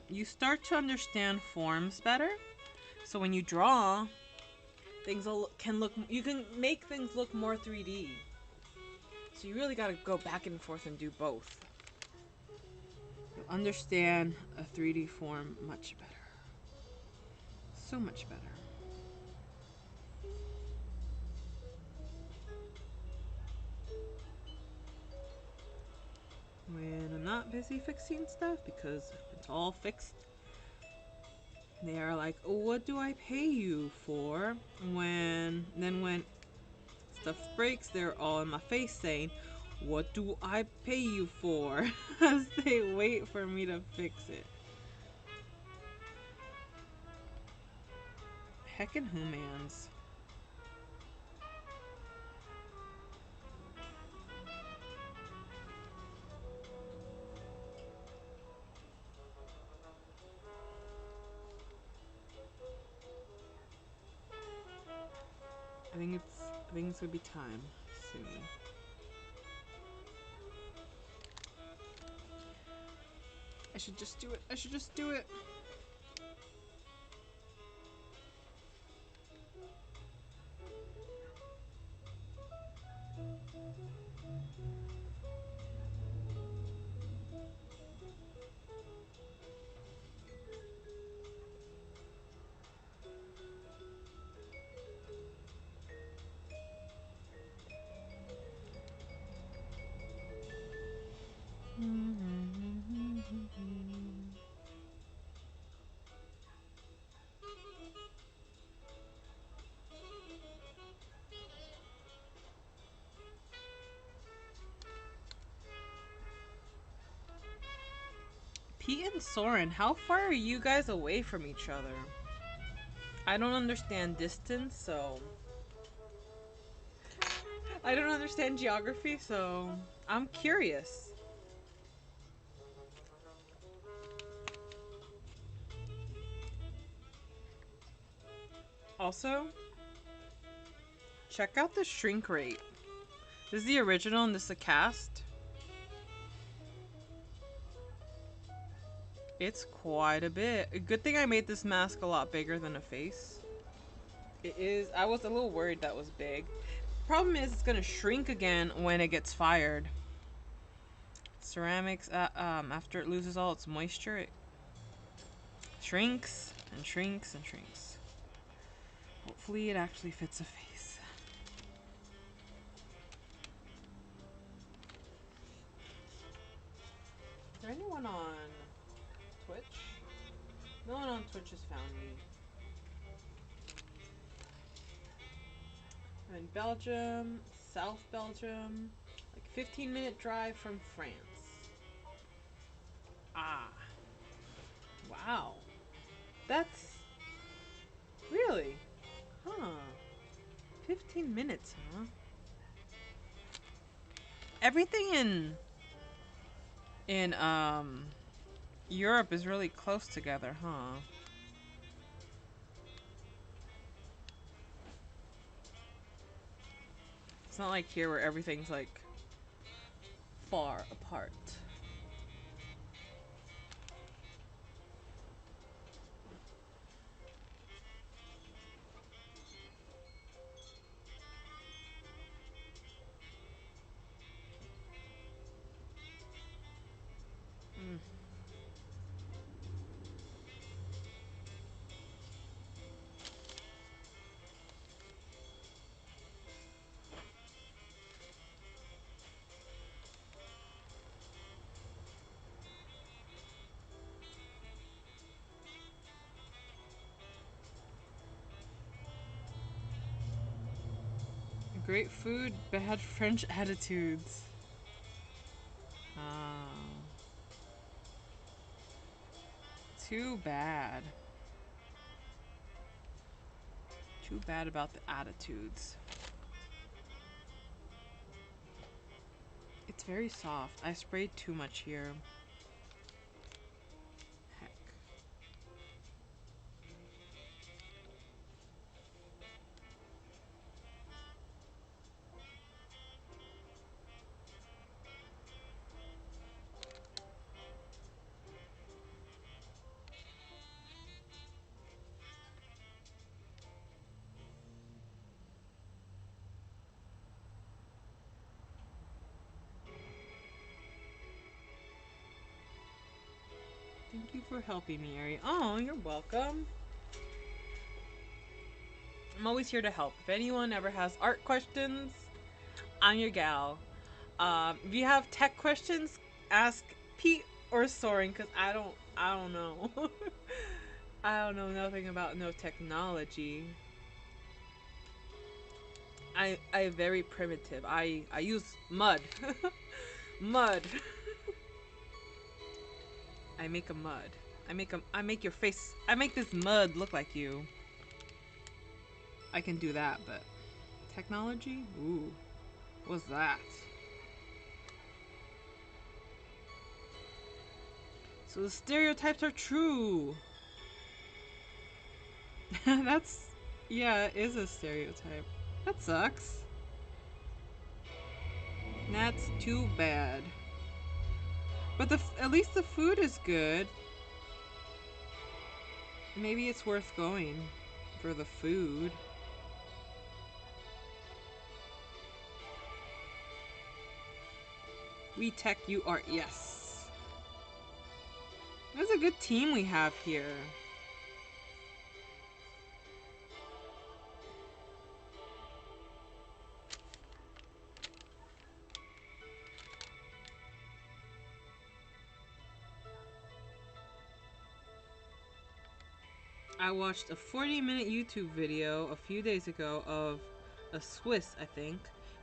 you start to understand forms better. So when you draw, things you can make things look more 3D. So you really gotta go back and forth and do both. You'll understand a 3D form much better. So much better. When I'm not busy fixing stuff, because it's all fixed, they are like, oh, what do I pay you for? When stuff breaks, they're all in my face saying, what do I pay you for? As they wait for me to fix it. Heckin' humans. I think it's gonna be time soon. I should just do it. I should just do it. Pete and Soren, how far are you guys away from each other? I don't understand distance, so I don't understand geography, so I'm curious. Also, check out the shrink rate. This is the original and this is a cast. It's quite a bit. A good thing I made this mask a lot bigger than a face. It is. I was a little worried that was big. Problem is, it's gonna shrink again when it gets fired. Ceramics, after it loses all its moisture, it shrinks and shrinks and shrinks. Hopefully, it actually fits a face. Is there anyone on Twitch? No one on Twitch has found me. I'm in Belgium, South Belgium, like 15-minute drive from France. Ah, wow. That's really, huh? 15 minutes, huh? Everything in Europe is really close together, huh? It's not like here where everything's like far apart. Mm. Great food, bad French attitudes. Ah, too bad. Too bad about the attitudes. It's very soft. I sprayed too much here. Heck. Thank you for helping me, Ari. Oh, you're welcome. I'm always here to help. If anyone ever has art questions, I'm your gal. If you have tech questions, ask Pete or Soren, because I don't know. I don't know nothing about no technology. I very primitive. I use mud. Mud. I make a mud. I make your face. I make this mud look like you. I can do that, but technology? Ooh. What's that? So the stereotypes are true. That's yeah, it is a stereotype. That sucks. That's too bad. But at least the food is good. Maybe it's worth going for the food. We tech, you art. Yes. That's a good team we have here. I watched a 40-minute YouTube video a few days ago of a Swiss, I think,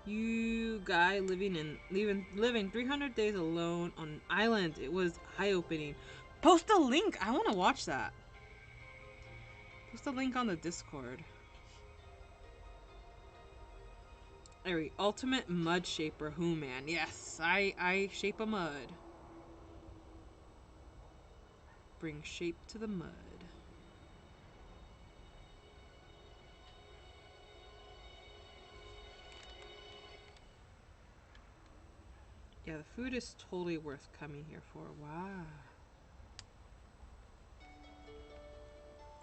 you guy living 300 days alone on an island. It was eye-opening. Post a link. I want to watch that. Post a link on the Discord. Alright, ultimate mud shaper. Who man? Yes, I shape a mud. Bring shape to the mud. Yeah, the food is totally worth coming here for. Wow.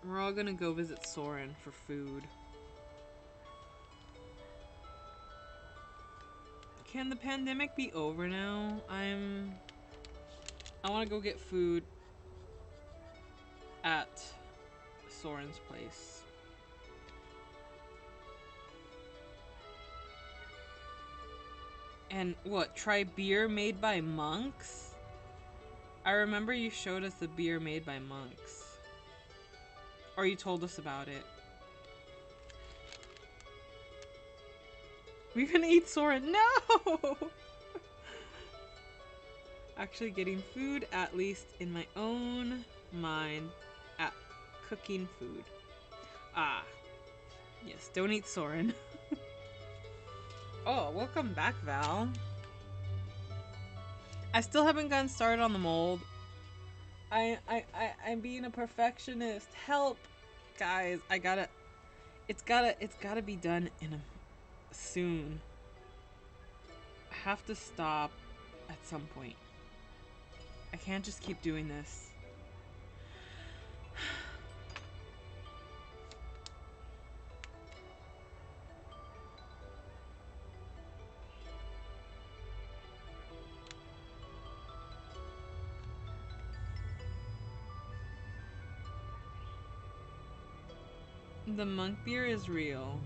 We're all gonna go visit Soren for food. Can the pandemic be over now? I want to go get food at Soren's place. And what? Try beer made by monks? I remember you showed us the beer made by monks. Or you told us about it. We're gonna eat Soren. No! Actually getting food, at least in my own mind, at cooking food. Ah. Yes, don't eat Soren. Oh, welcome back, Val. I still haven't gotten started on the mold. I'm being a perfectionist. Help, guys! It's gotta be done soon. I have to stop at some point. I can't just keep doing this. The monk beer is real.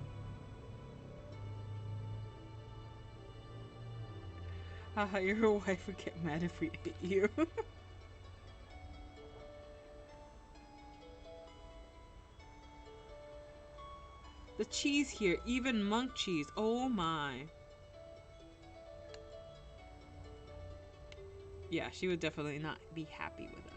Haha, your wife would get mad if we ate you. The cheese here, even monk cheese. Oh my. Yeah, she would definitely not be happy with us.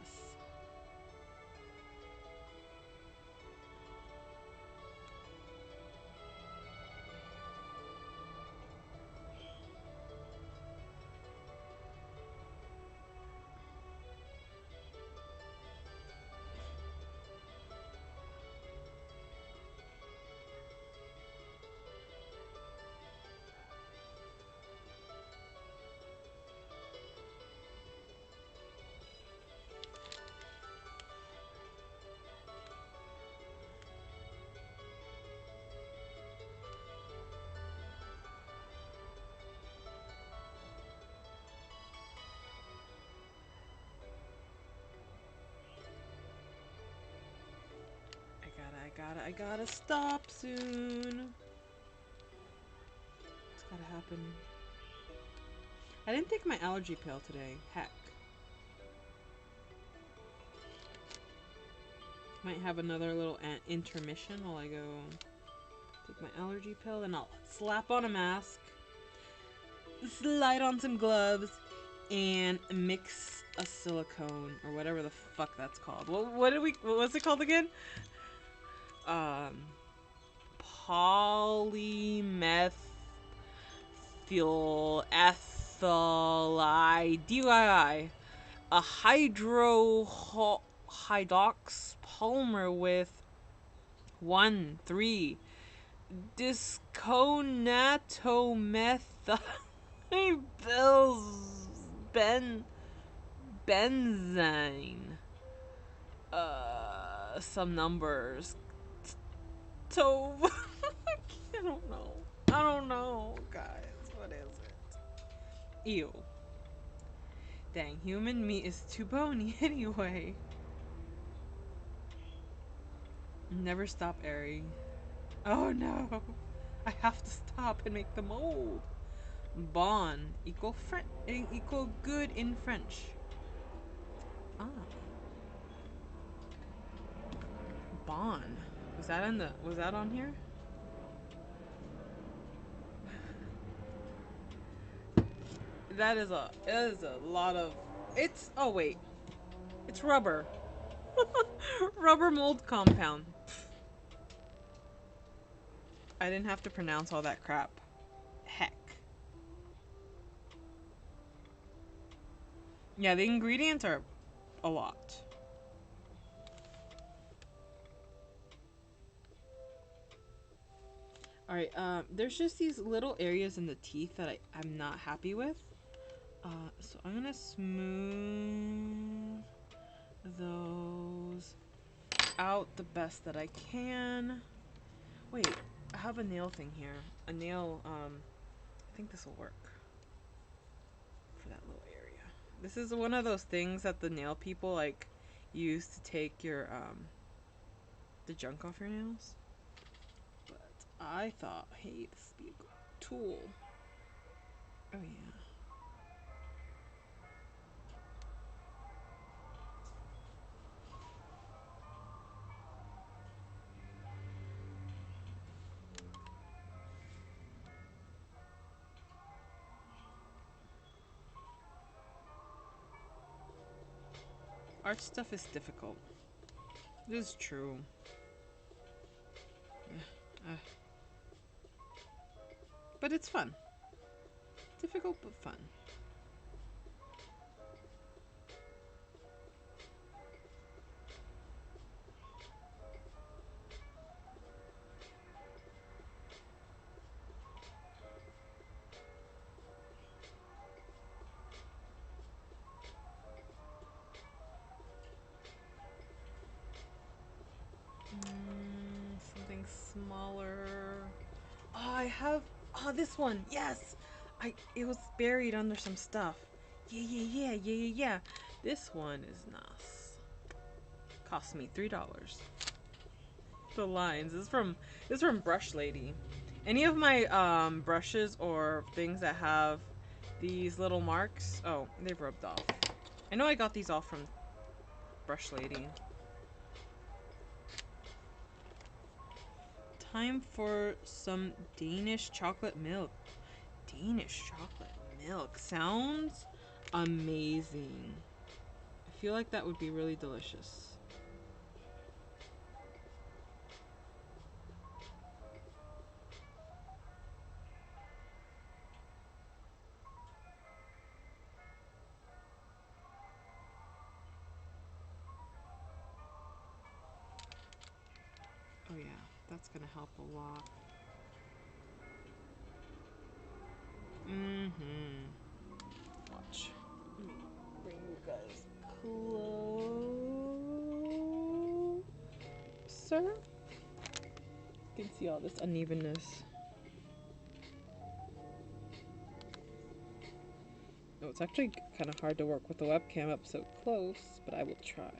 I gotta stop soon. It's gotta happen. I didn't take my allergy pill today. Heck. Might have another little intermission while I go take my allergy pill, and I'll slap on a mask, slide on some gloves, and mix a silicone or whatever the fuck that's called. What's it called again? Polymethyl ethyl DII, a hydrox polymer with 1,3 disconatomethylbenzene benzene. Some numbers. I don't know. I don't know, guys. What is it? Ew. Dang, human meat is too bony anyway. Never stop, Ari. Oh no. I have to stop and make the mold. Bon equal good in French. Ah. Bon. Was that on here? It is a lot of oh wait. It's rubber. Rubber mold compound. I didn't have to pronounce all that crap. Heck. Yeah, the ingredients are a lot. Alright, there's just these little areas in the teeth that I'm not happy with. So I'm gonna smooth those out the best that I can. Wait, I have a nail thing here. A nail, I think this will work for that little area. This is one of those things that the nail people like use to take your the junk off your nails. But I thought, hey, this would be a good tool. Oh yeah. Art stuff is difficult. This is true. But it's fun. Difficult but fun. Something smaller. Oh, I have. Oh, this one. Yes. It was buried under some stuff. Yeah. This one is nice. Cost me $3. The lines. This is from Brush Lady. Any of my brushes or things that have these little marks. Oh, they've rubbed off. I know I got these all from Brush Lady. Time for some Danish chocolate milk. Danish chocolate milk sounds amazing. I feel like that would be really delicious. Oh yeah, that's gonna help a lot. Watch. Let me bring you guys closer. You can see all this unevenness. Oh, it's actually kind of hard to work with the webcam up so close, but I will try.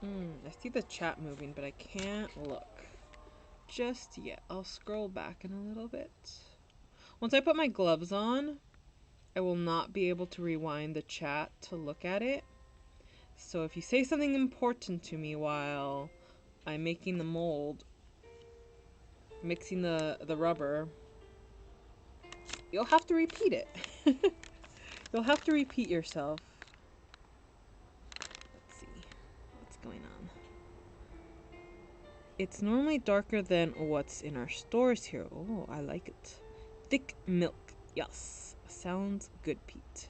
I see the chat moving, but I can't look just yet. I'll scroll back in a little bit. Once I put my gloves on, I will not be able to rewind the chat to look at it. So if you say something important to me while I'm making the mold, mixing the rubber, you'll have to repeat it. You'll have to repeat yourself. Let's see what's going on. It's normally darker than what's in our stores here. Oh, I like it. Thick milk. Yes. Sounds good, Pete.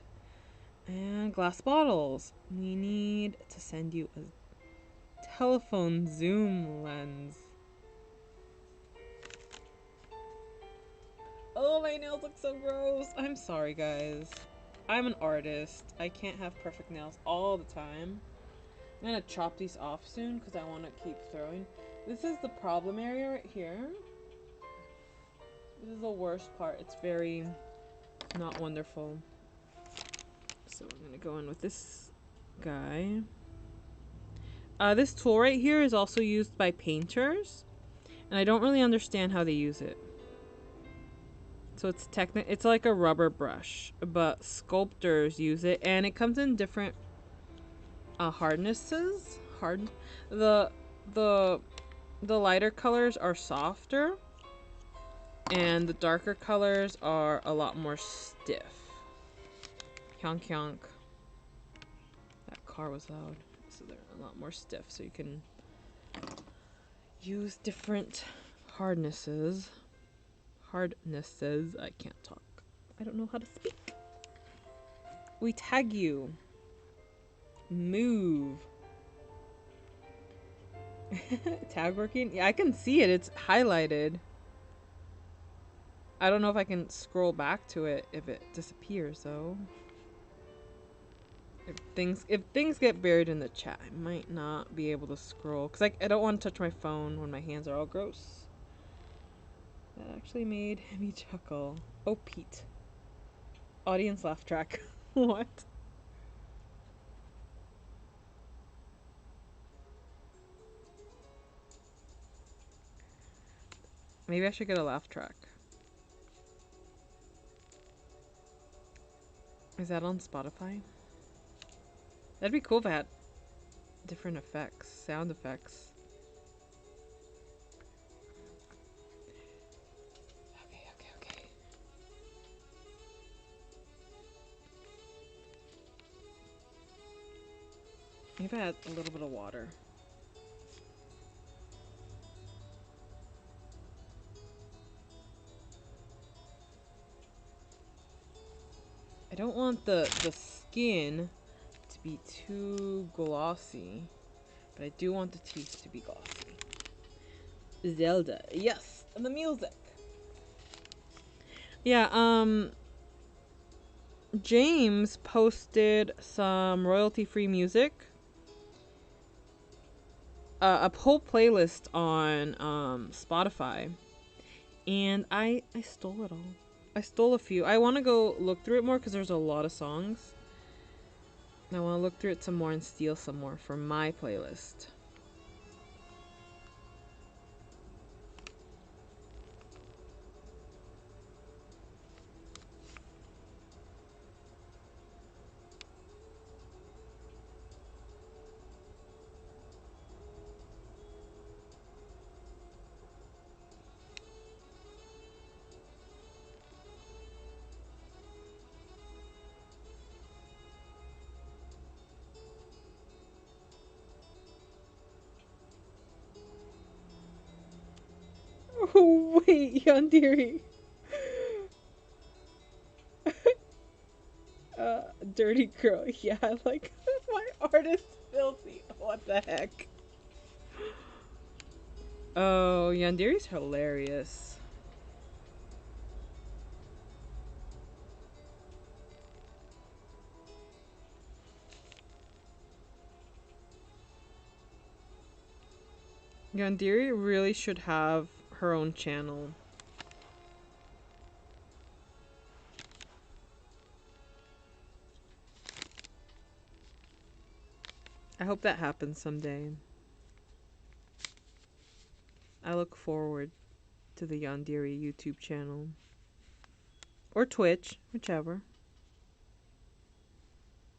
And glass bottles. We need to send you a telephone zoom lens. Oh, my nails look so gross. I'm sorry, guys. I'm an artist. I can't have perfect nails all the time. I'm gonna chop these off soon because I want to keep throwing. This is the problem area right here. This is the worst part. It's very not wonderful. So I'm gonna go in with this guy. This tool right here is also used by painters, and I don't really understand how they use it. So it's like a rubber brush, but sculptors use it, and it comes in different hardnesses. The lighter colors are softer, and the darker colors are a lot more stiff. Kyonk kyonk. That car was loud. So they're a lot more stiff, so you can use different hardnesses. I can't talk. I don't know how to speak. We tag you. Move. Tag working? Yeah, I can see it. It's highlighted. I don't know if I can scroll back to it if it disappears though. If things get buried in the chat, I might not be able to scroll because I don't want to touch my phone when my hands are all gross. That actually made me chuckle. Oh, Pete. Audience laugh track. What? Maybe I should get a laugh track. Is that on Spotify? That'd be cool if I had different effects, sound effects. Okay. Maybe I had a little bit of water. I don't want the skin to be too glossy, but I do want the teeth to be glossy. Zelda, yes, and the music. Yeah, James posted some royalty-free music. A whole playlist on Spotify, and I stole it all. I stole a few. I want to go look through it more because there's a lot of songs. I want to look through it some more and steal some more for my playlist. Oh, wait, Yandiri. Dirty girl. Yeah, like, my art is filthy. What the heck? Oh, Yandiri's hilarious. Yandiri really should have her own channel. I hope that happens someday. I look forward to the Yandere YouTube channel. Or Twitch, whichever.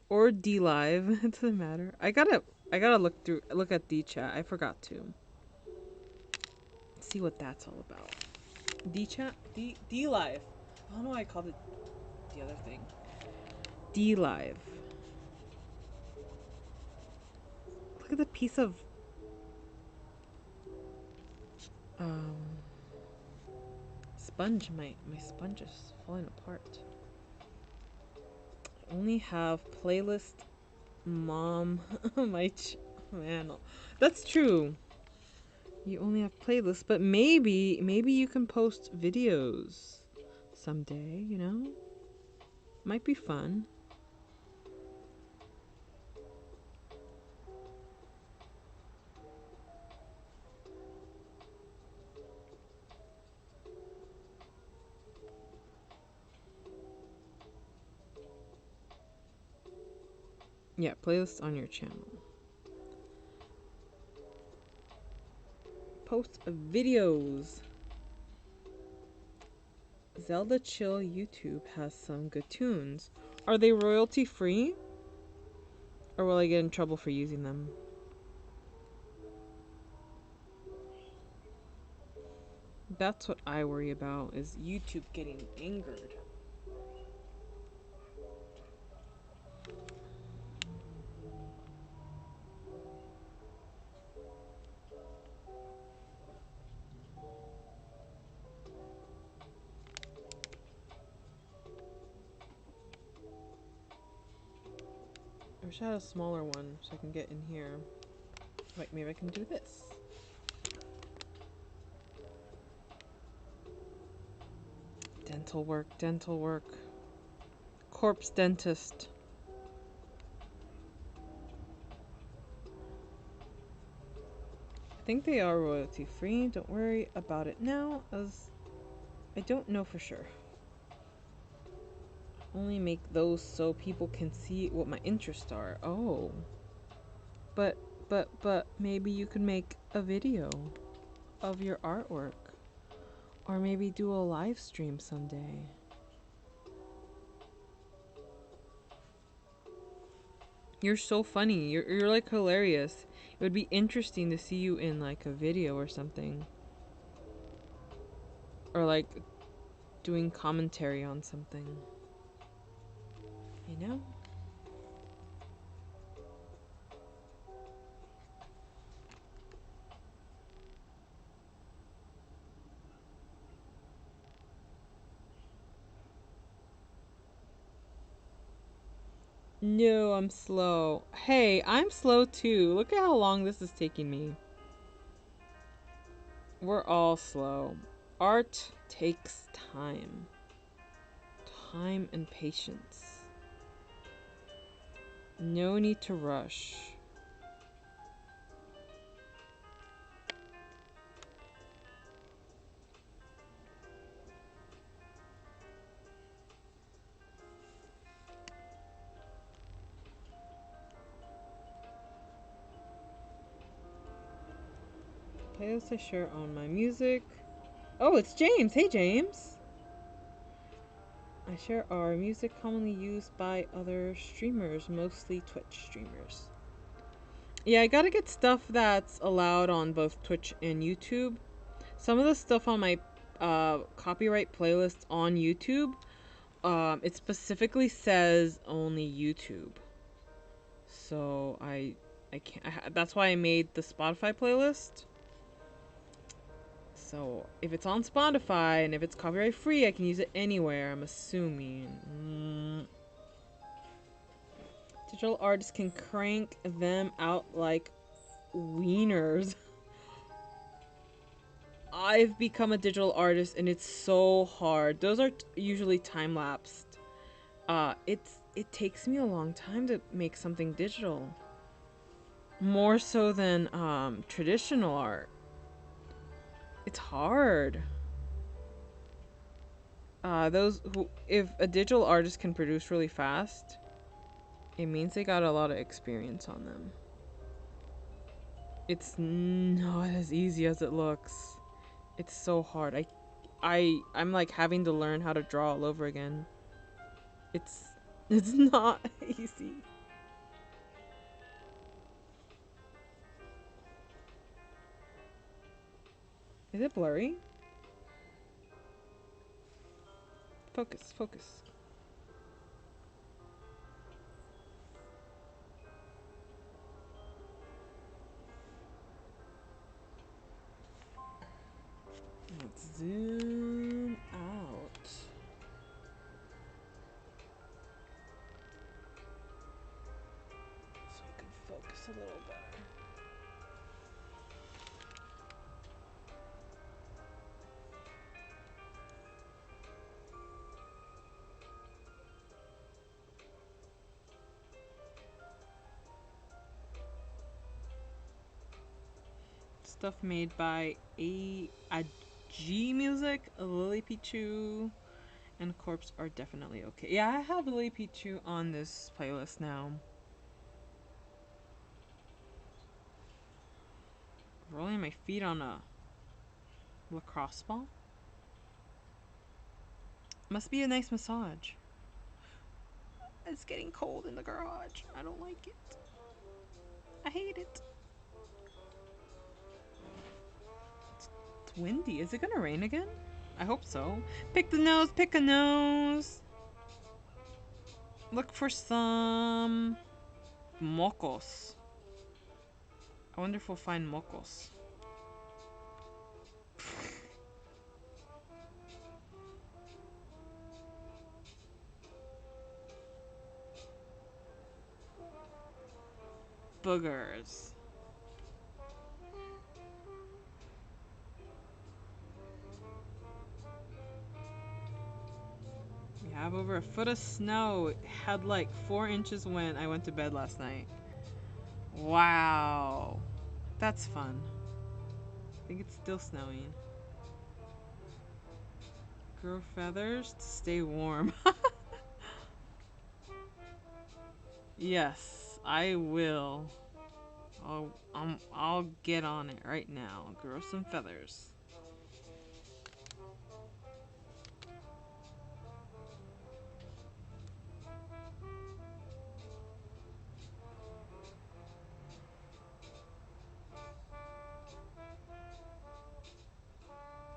Or D Live. It doesn't matter. I gotta look at D chat. I forgot to. See what that's all about. D chat? D Live. I don't know why I called it the other thing. D Live. Look at the piece of sponge. My sponge is falling apart. I only have playlist mom man. That's true. You only have playlists, but maybe you can post videos someday, you know? Might be fun. Yeah, playlists on your channel. Post videos. Zelda Chill YouTube has some good tunes. Are they royalty free? Or will I get in trouble for using them? That's what I worry about, is YouTube getting angered. I wish I had a smaller one so I can get in here. Wait, maybe I can do this. Dental work, dental work. Corpse dentist. I think they are royalty free. Don't worry about it now, as I don't know for sure. Only make those so people can see what my interests are. Oh. But maybe you could make a video of your artwork. Or maybe do a live stream someday. You're so funny. You're like hilarious. It would be interesting to see you in like a video or something. Or like doing commentary on something. You know? No, I'm slow. Hey, I'm slow too. Look at how long this is taking me. We're all slow. Art takes time. Time and patience. No need to rush. Playlist I share on my music. Oh, it's James. Hey, James. I share our music commonly used by other streamers, mostly Twitch streamers. Yeah, I gotta get stuff that's allowed on both Twitch and YouTube. Some of the stuff on my copyright playlist on YouTube, it specifically says only YouTube. So I can't. That's why I made the Spotify playlist. So if it's on Spotify and if it's copyright free, I can use it anywhere, I'm assuming. Digital artists can crank them out like wieners. I've become a digital artist and it's so hard. Those are usually time-lapsed. It takes me a long time to make something digital. More so than traditional art. It's hard. If a digital artist can produce really fast, it means they got a lot of experience on them. It's not as easy as it looks. It's so hard. I'm like having to learn how to draw all over again. It's it's not easy. Is it blurry? Focus, focus. Let's zoom out. So we can focus a little better. Stuff made by a G Music, Lily Pichu, and Corpse are definitely okay. Yeah, I have Lily Pichu on this playlist now. Rolling my feet on a lacrosse ball? Must be a nice massage. It's getting cold in the garage. I don't like it. I hate it. It's windy. Is it gonna rain again? I hope so. Pick the nose, pick a nose. Look for some mocos. I wonder if we'll find mocos. Boogers. We have over a foot of snow. It had like 4 inches when I went to bed last night. Wow. That's fun. I think it's still snowing. Grow feathers to stay warm. Yes, I will. I'll get on it right now. Grow some feathers.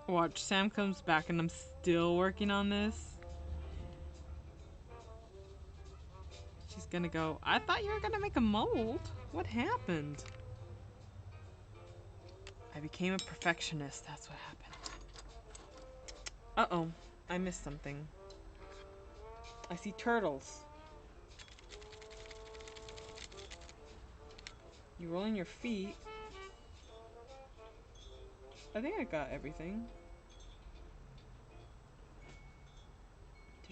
Watch, Sam comes back and I'm still working on this. She's gonna go, I thought you were gonna make a mold. What happened? I became a perfectionist. That's what happened. Uh-oh. I missed something. I see turtles. You rolling your feet. I think I got everything.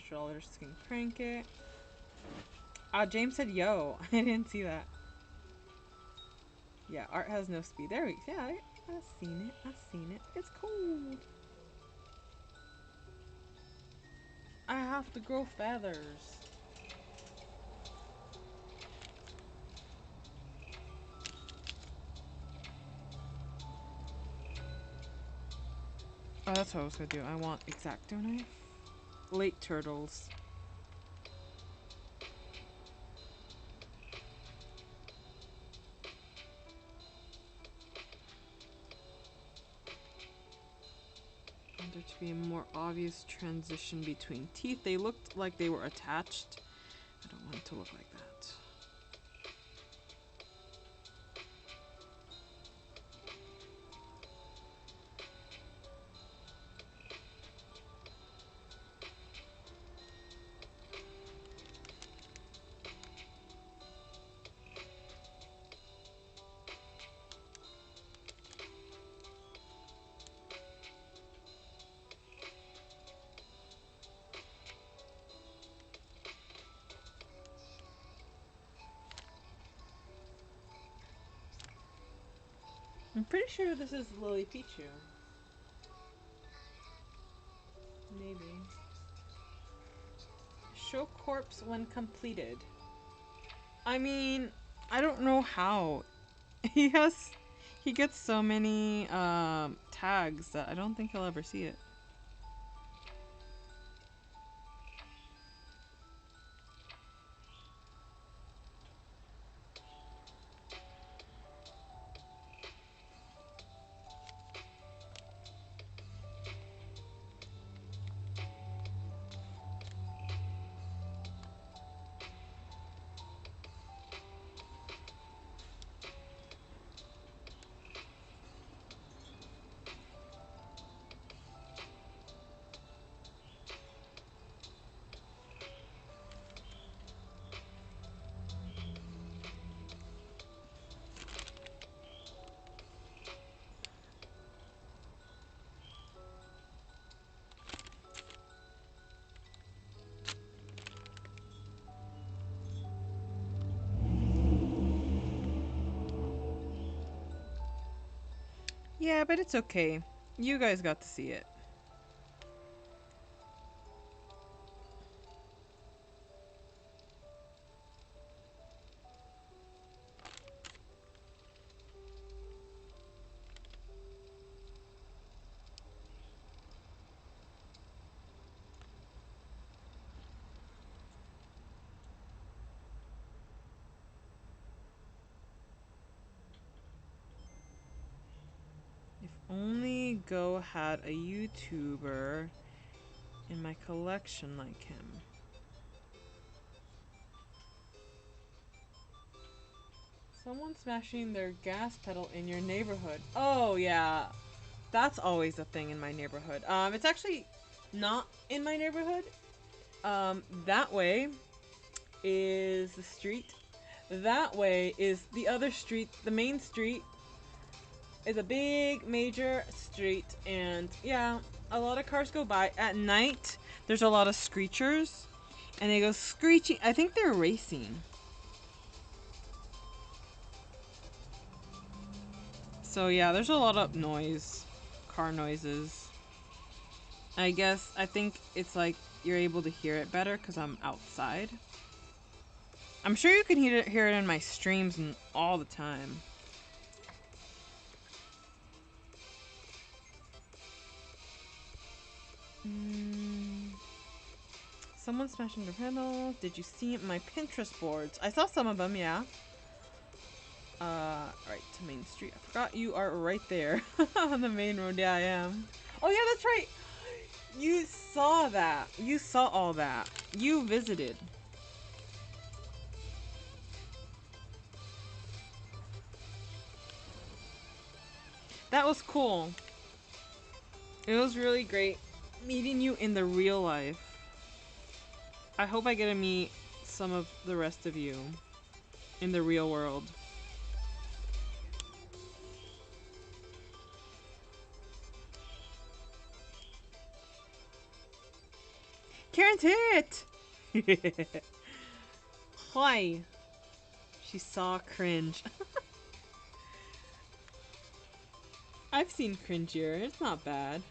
$2 can crank it. James said yo. I didn't see that. Yeah, art has no speed. There we go. Yeah, I've seen it. I've seen it. It's cold. I have to grow feathers. Oh, that's what I was gonna do. I want X-Acto knife. Late turtles. Want there to be a more obvious transition between teeth. They looked like they were attached. I don't want it to look like that. I'm pretty sure this is Lily Pichu. Maybe. Show corpse when completed. I mean, I don't know how. He He gets so many tags that I don't think he'll ever see it. Yeah, but it's okay. You guys got to see it. If only Go had a YouTuber in my collection like him. Someone smashing their gas pedal in your neighborhood. Oh yeah, that's always a thing in my neighborhood. It's actually not in my neighborhood. That way is the street. That way is the other street. The main street is a big major street, and yeah, a lot of cars go by at night. There's a lot of screechers, and they go screeching. I think they're racing. So yeah, there's a lot of noise, car noises. I think it's like you're able to hear it better because I'm outside. I'm sure you can hear it in my streams and all the time. Someone smashing their pedals. Did you see my Pinterest boards? I saw some of them, yeah. Right to Main Street. I forgot you are right there on the main road. Yeah, I am. Oh yeah, that's right. You saw that. You saw all that. You visited. That was cool. It was really great meeting you in the real life. I hope I get to meet some of the rest of you in the real world. Karen's hit! Hi. She saw cringe. I've seen cringier. It's not bad.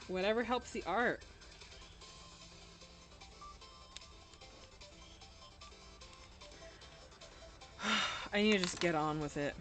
Whatever helps the art. I need to just get on with it.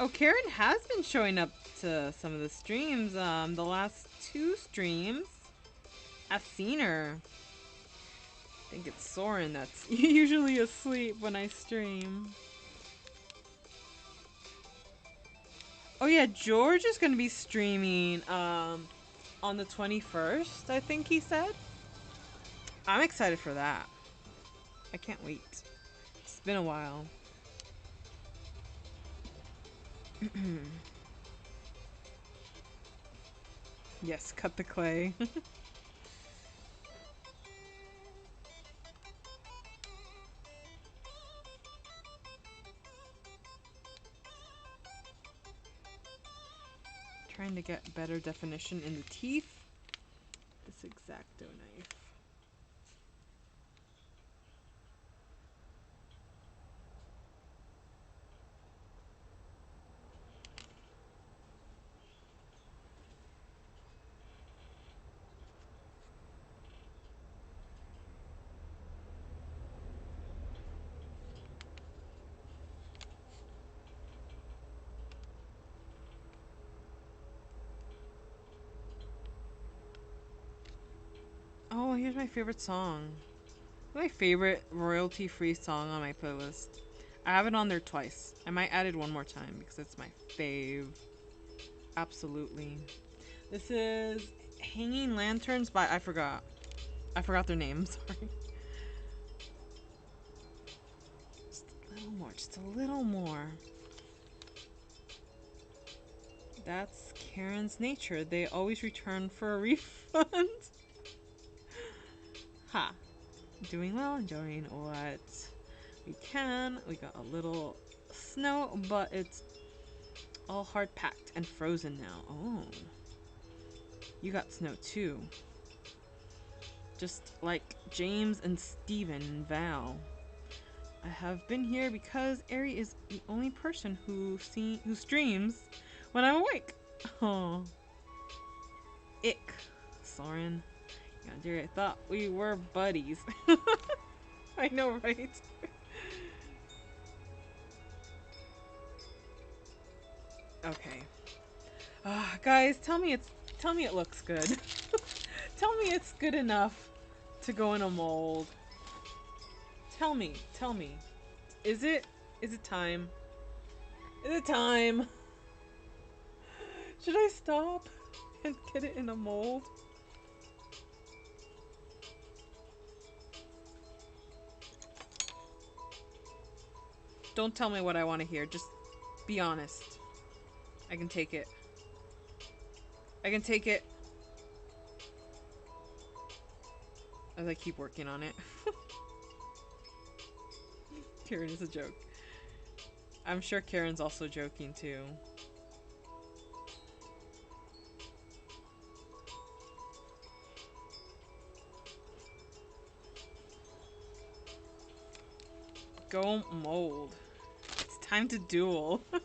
Oh, Karen has been showing up to some of the streams. The last 2 streams, I've seen her. I think it's Soren that's usually asleep when I stream. Oh yeah, George is gonna be streaming on the 21st, I think he said. I'm excited for that. I can't wait. It's been a while. Yes, cut the clay. get better definition in the teeth. This X-Acto knife. Oh, here's my favorite song. My favorite royalty-free song on my playlist. I have it on there twice. I might add it one more time because it's my fave. Absolutely. This is Hanging Lanterns by I forgot their names. Sorry. Just a little more. Just a little more. That's Karen's nature. They always return for a refund. Ha. Doing well, enjoying what we can. We got a little snow, but it's all hard packed and frozen now. Oh. You got snow too. Just like James and Steven and Val. I have been here because Ari is the only person who streams when I'm awake. Oh. Ick. Soren. Yeah, dear, I thought we were buddies. I know, right? Okay. Guys, tell me it looks good. Tell me it's good enough to go in a mold. Tell me. Is it time? Is it time? Should I stop and get it in a mold? Don't tell me what I want to hear. Just be honest. I can take it. I can take it. As I keep working on it. Karen is a joke. I'm sure Karen's also joking too. Go mold. It's time to duel. Oh,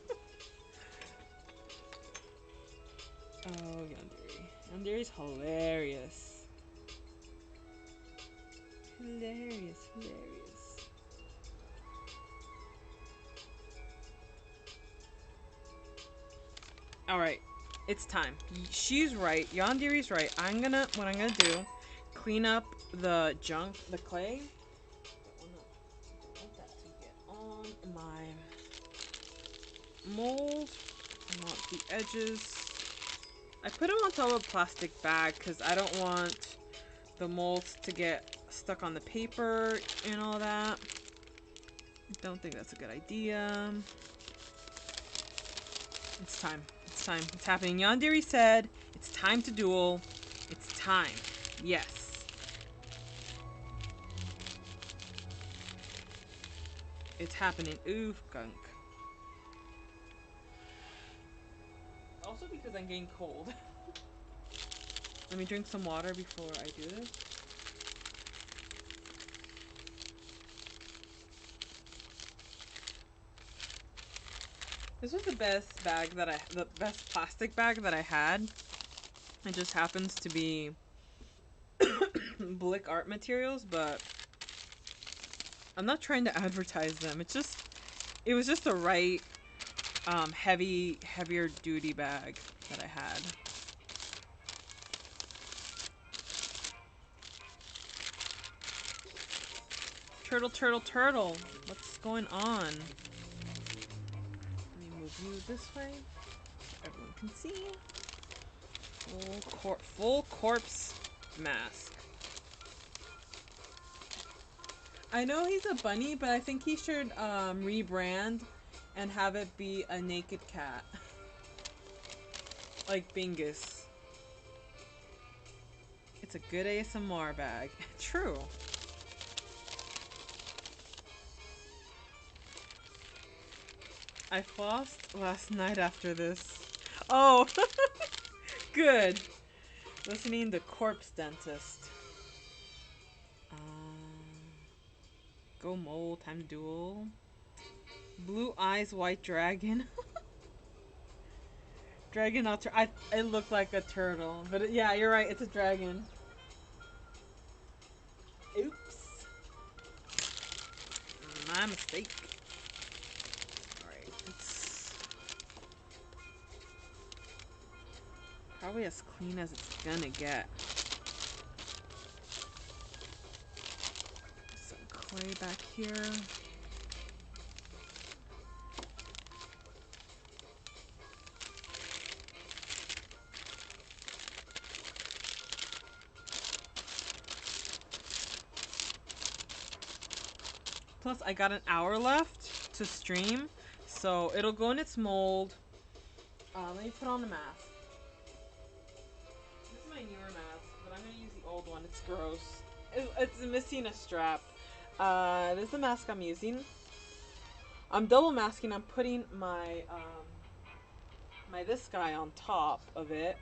Yandere. Yandere's hilarious. Hilarious. Alright. It's time. She's right. Yandere's right. What I'm gonna do, clean up the junk, the clay. I want that to get on my mold. I want the edges. I put them on top of a plastic bag because I don't want the molds to get stuck on the paper and all that. Don't think that's a good idea. It's time. It's time. It's happening. Yandere said it's time to duel. It's time. Yes. It's happening. Ooh, gunk. Also because I'm getting cold. Let me drink some water before I do this. This was the best plastic bag that I had. It just happens to be Blick Art Materials, but I'm not trying to advertise them. It was just the right heavier duty bag that I had. Turtle. What's going on? Let me move you this way so everyone can see. Full corpse mask. I know he's a bunny, but I think he should rebrand and have it be a naked cat. Like Bingus. It's a good ASMR bag. True. I flossed last night after this. Oh! good. Listening to Corpse Dentist. Go Mole, Time Duel. Blue Eyes, White Dragon. Dragon not it looked like a turtle, but yeah, you're right. It's a dragon. Oops, my mistake. All right, it's probably as clean as it's gonna get. Some clay back here. Plus, I got an hour left to stream, so it'll go in its mold. Let me put on the mask. This is my newer mask, but I'm gonna use the old one. It's gross. It's missing a strap. This is the mask I'm using. I'm double masking. I'm putting my this guy on top of it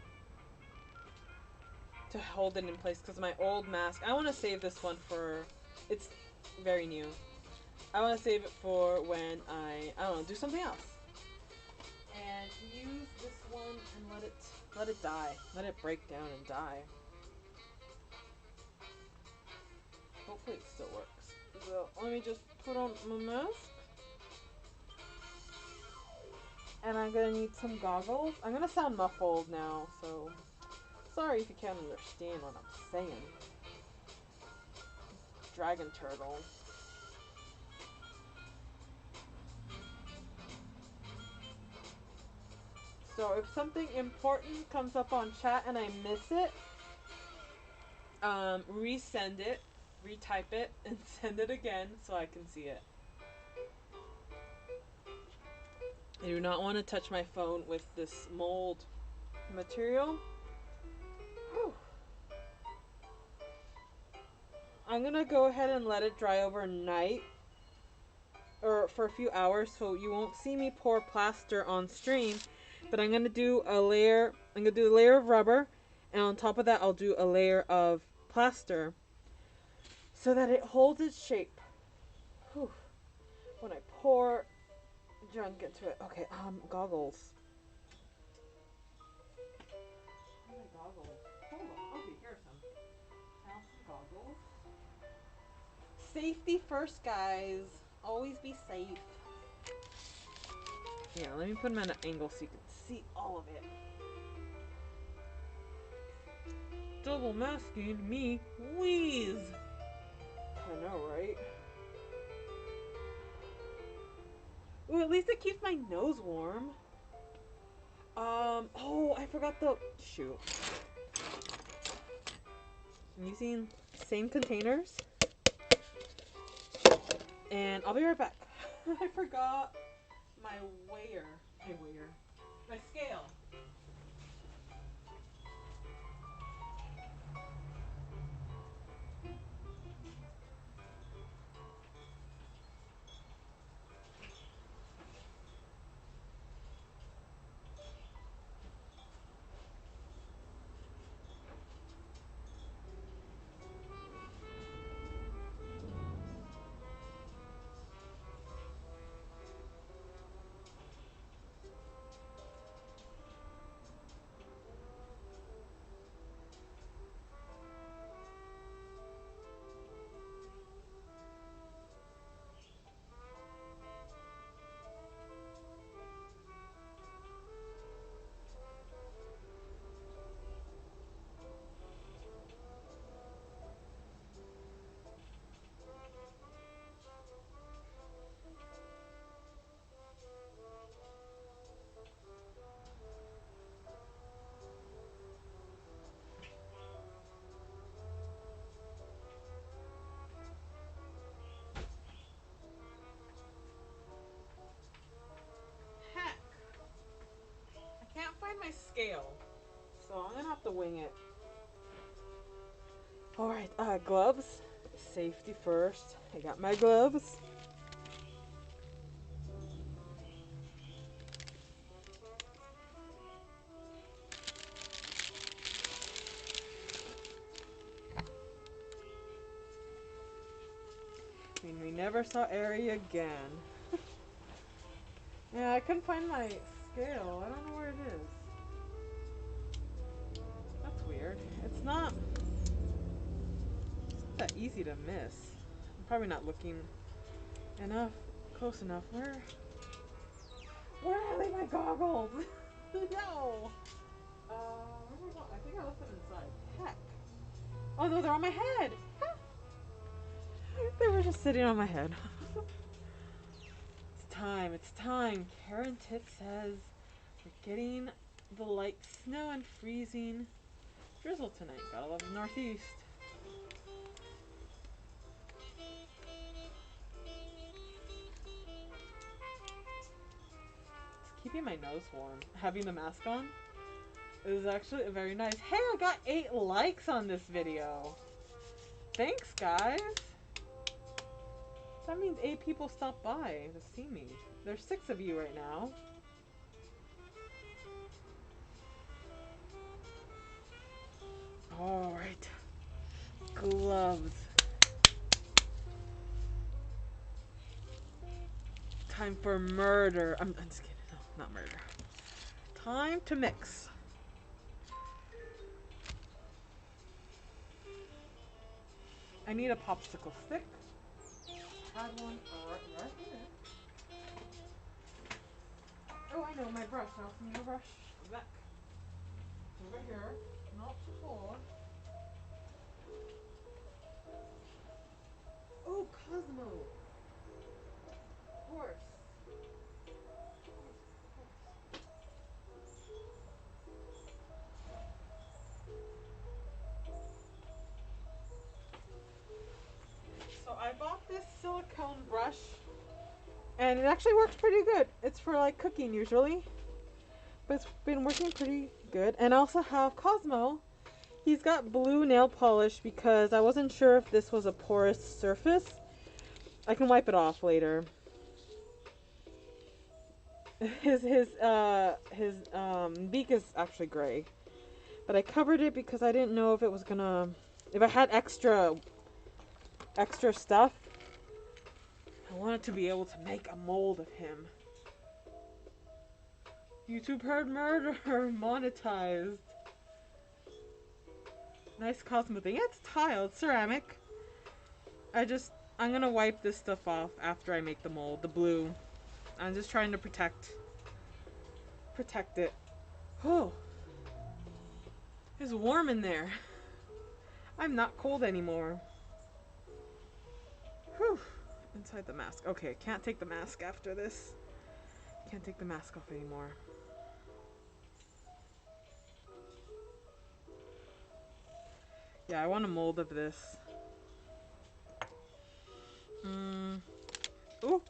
to hold it in place because my old mask. I want to save this one for. It's very new. I want to save it for when I don't know, do something else. And use this one and let it die. Let it break down and die. Hopefully it still works. So let me just put on my mask. And I'm gonna need some goggles. I'm gonna sound muffled now, so sorry if you can't understand what I'm saying. Dragon turtle. So if something important comes up on chat and I miss it, resend it, retype it, and send it again so I can see it. I do not want to touch my phone with this mold material. Whew. I'm gonna go ahead and let it dry overnight or for a few hours so you won't see me pour plaster on stream, but I'm gonna do a layer. I'm gonna do a layer of rubber, and on top of that I'll do a layer of plaster so that it holds its shape. Whew. When I pour junk into it. Okay, goggles. Where are my goggles? Hold on. Okay, here are some. Found some goggles. Safety first, guys. Always be safe. Yeah, let me put them at an angle so you can see all of it. Double masking me, wheeze. I know, right? Ooh, at least it keeps my nose warm. Oh, I forgot the shoot. I'm using same containers. And I'll be right back. I forgot my weigher. My scale. Heck. I can't find my scale. So I'm gonna have to wing it. Alright, gloves. Safety first. I got my gloves. mean we never saw Ari again. Yeah, I couldn't find my scale. I don't know where it is. That's weird. It's not that easy to miss. I'm probably not looking enough, close enough. Where did I leave my goggles? No. Where did I go? I think I left them inside. Heck. Oh no, they're on my head. They were just sitting on my head. It's time. It's time. Karen Tit says we're getting the light snow and freezing drizzle tonight. Gotta love the Northeast. It's keeping my nose warm. Having the mask on is actually very nice. Hey, I got 8 likes on this video. Thanks, guys. That means 8 people stopped by to see me. There's 6 of you right now. All right. Gloves. Time for murder. I'm just kidding. No, not murder. Time to mix. I need a popsicle stick. Had one right here. Oh, I know, my brush. I also need a brush. Back. Over here. Not too far. Oh, Cosmo. Horse. So I bought this silicone brush and it actually works pretty good. It's for like cooking usually, but it's been working pretty good. And I also have Cosmo. He's got blue nail polish because I wasn't sure if this was a porous surface. I can wipe it off later. His beak is actually gray, but I covered it because I didn't know if it was gonna, if I had extra stuff. I wanted to be able to make a mold of him. YouTube heard murder monetized. Nice Cosmo thing. Yeah, it's tile, it's ceramic. I'm gonna wipe this stuff off after I make the mold, the blue. I'm just trying to protect it. Oh, it's warm in there. I'm not cold anymore. Whew. Inside the mask. Okay, can't take the mask after this. Can't take the mask off anymore. Yeah, I want a mold of this. Oh,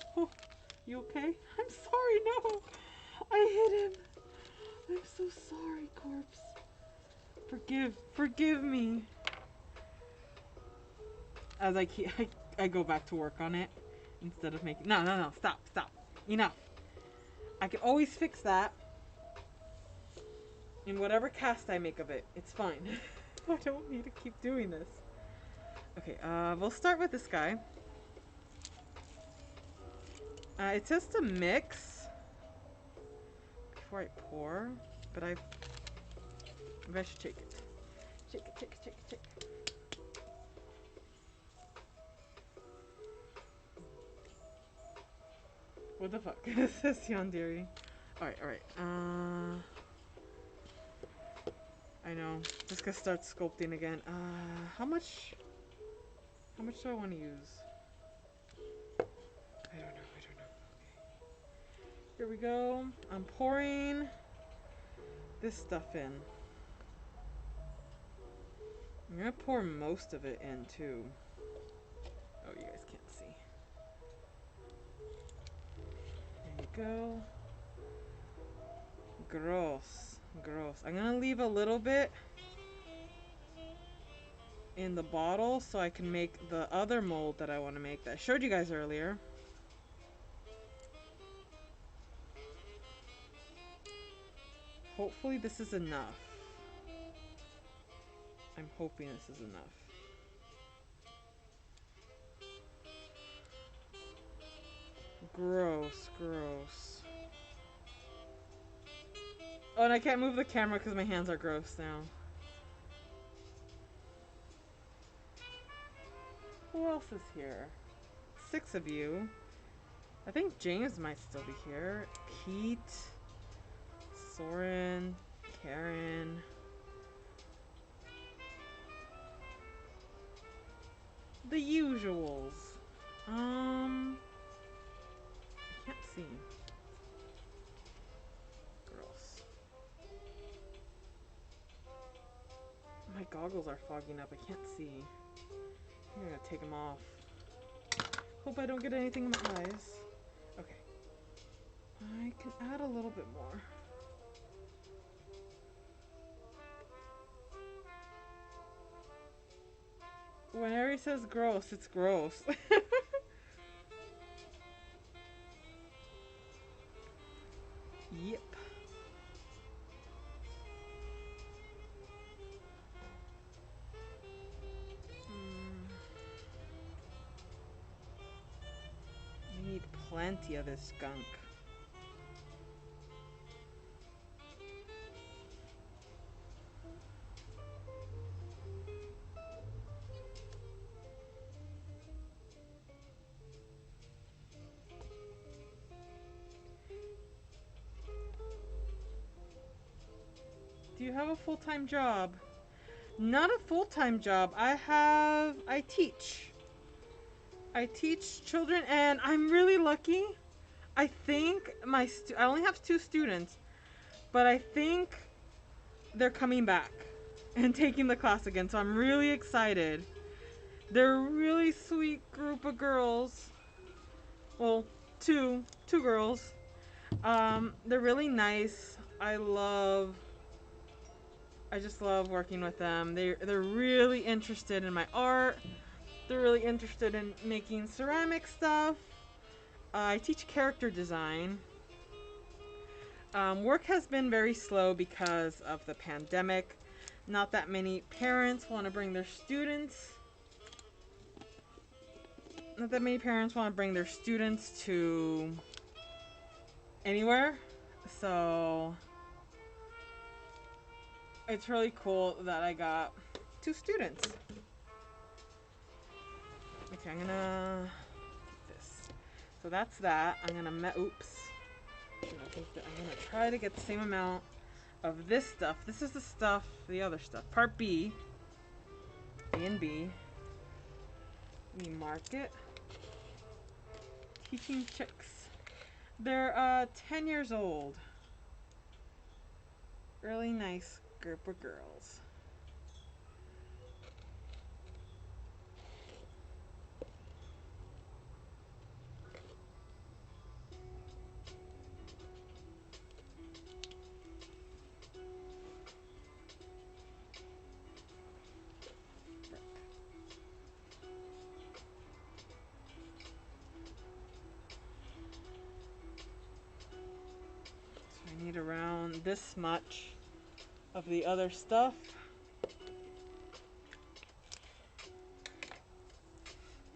you okay? I'm sorry, no. I hit him. I'm so sorry, corpse. Forgive me. As I go back to work on it instead of making. No, stop. Enough. I can always fix that in whatever cast I make of it. It's fine. I don't need to keep doing this. Okay, we'll start with this guy. It says to mix before I pour, but maybe I should shake it. Shake it. What the fuck? This is Yandere. Alright. I know. Just gonna start sculpting again. How much do I want to use? I don't know. Okay. Here we go. I'm pouring this stuff in. I'm gonna pour most of it in too. Oh, you guys can't see. There you go. Gross. I'm gonna leave a little bit in the bottle so I can make the other mold that I want to make that I showed you guys earlier. Hopefully this is enough. I'm hoping this is enough. Gross, gross. Oh, and I can't move the camera because my hands are gross now. Who else is here? 6 of you. I think James might still be here. Pete, Soren, Karen. The usuals. I can't see. Gross. My goggles are fogging up. I can't see. I'm gonna take them off. Hope I don't get anything in my eyes. Okay. I can add a little bit more. Whenever he says gross, it's gross. Yep. We need plenty of this skunk. Do you have a full-time job? Not a full-time job. I teach. I teach children and I'm really lucky. I think I only have 2 students, but I think they're coming back and taking the class again. So I'm really excited. They're a really sweet group of girls. Well, two girls. They're really nice. I just love working with them. They're really interested in my art. They're really interested in making ceramic stuff. I teach character design. Work has been very slow because of the pandemic. Not that many parents want to bring their students. Not that many parents want to bring their students to anywhere. So it's really cool that I got 2 students. Okay, I'm gonna take this. So that's that. I'm gonna oops. I'm gonna try to get the same amount of this stuff. This is the stuff, the other stuff. Part B. A and B. Let me mark it. Teaching chicks. They're 10 years old. Really nice group of girls. I need around this much of the other stuff.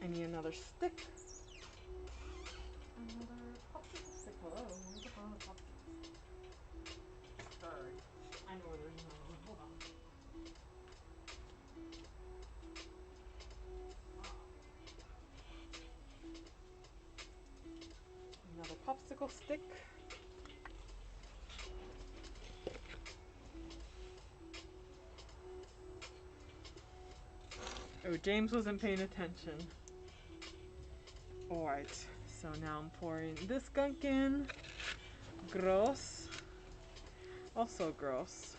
I need another stick. Another popsicle stick. Hello, where's the popsicle stick? Sorry. I know where there's another one. Hold on. Another popsicle stick. Oh, James wasn't paying attention. Alright, so now I'm pouring this gunk in. Gross. Also gross.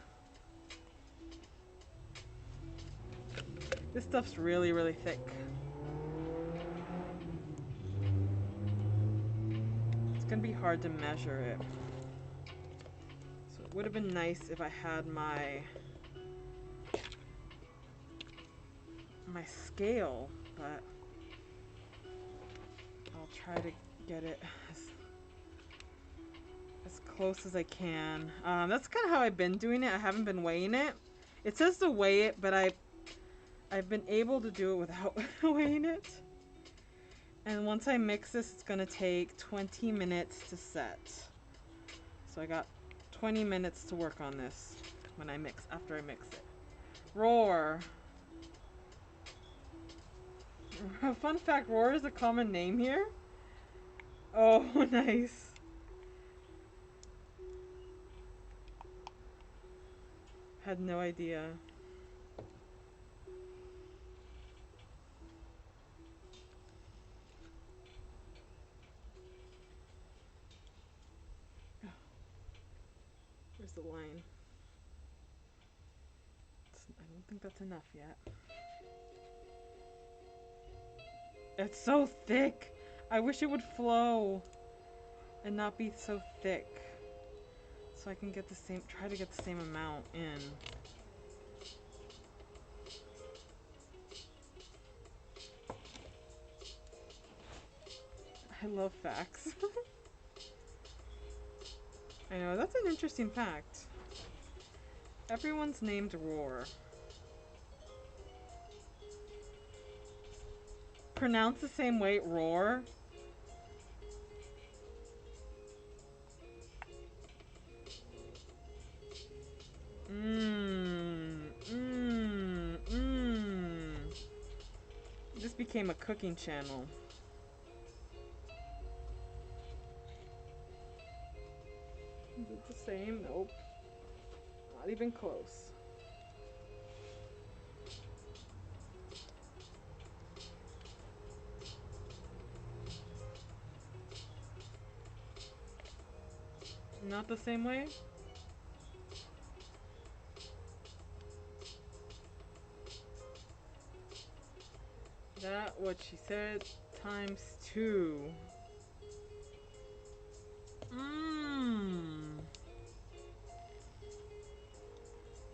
This stuff's really, really thick. It's gonna be hard to measure it. So it would have been nice if I had my scale, but I'll try to get it as close as I can. That's kind of how I've been doing it. I haven't been weighing it. It says to weigh it, but I've been able to do it without weighing it. And once I mix this, it's gonna take 20 minutes to set. So I got 20 minutes to work on this after I mix it. Roar. Fun fact, roar is a common name here. Oh, nice. Had no idea. Where's the line? I don't think that's enough yet. It's so thick. I wish it would flow and not be so thick. So I can get the same, try to get the same amount in. I love facts. I know, that's an interesting fact. Everyone's named Roar. Pronounced the same way, Roar. This became a cooking channel. Is it the same? Nope. Not even close. Not the same way? That what she said times 2.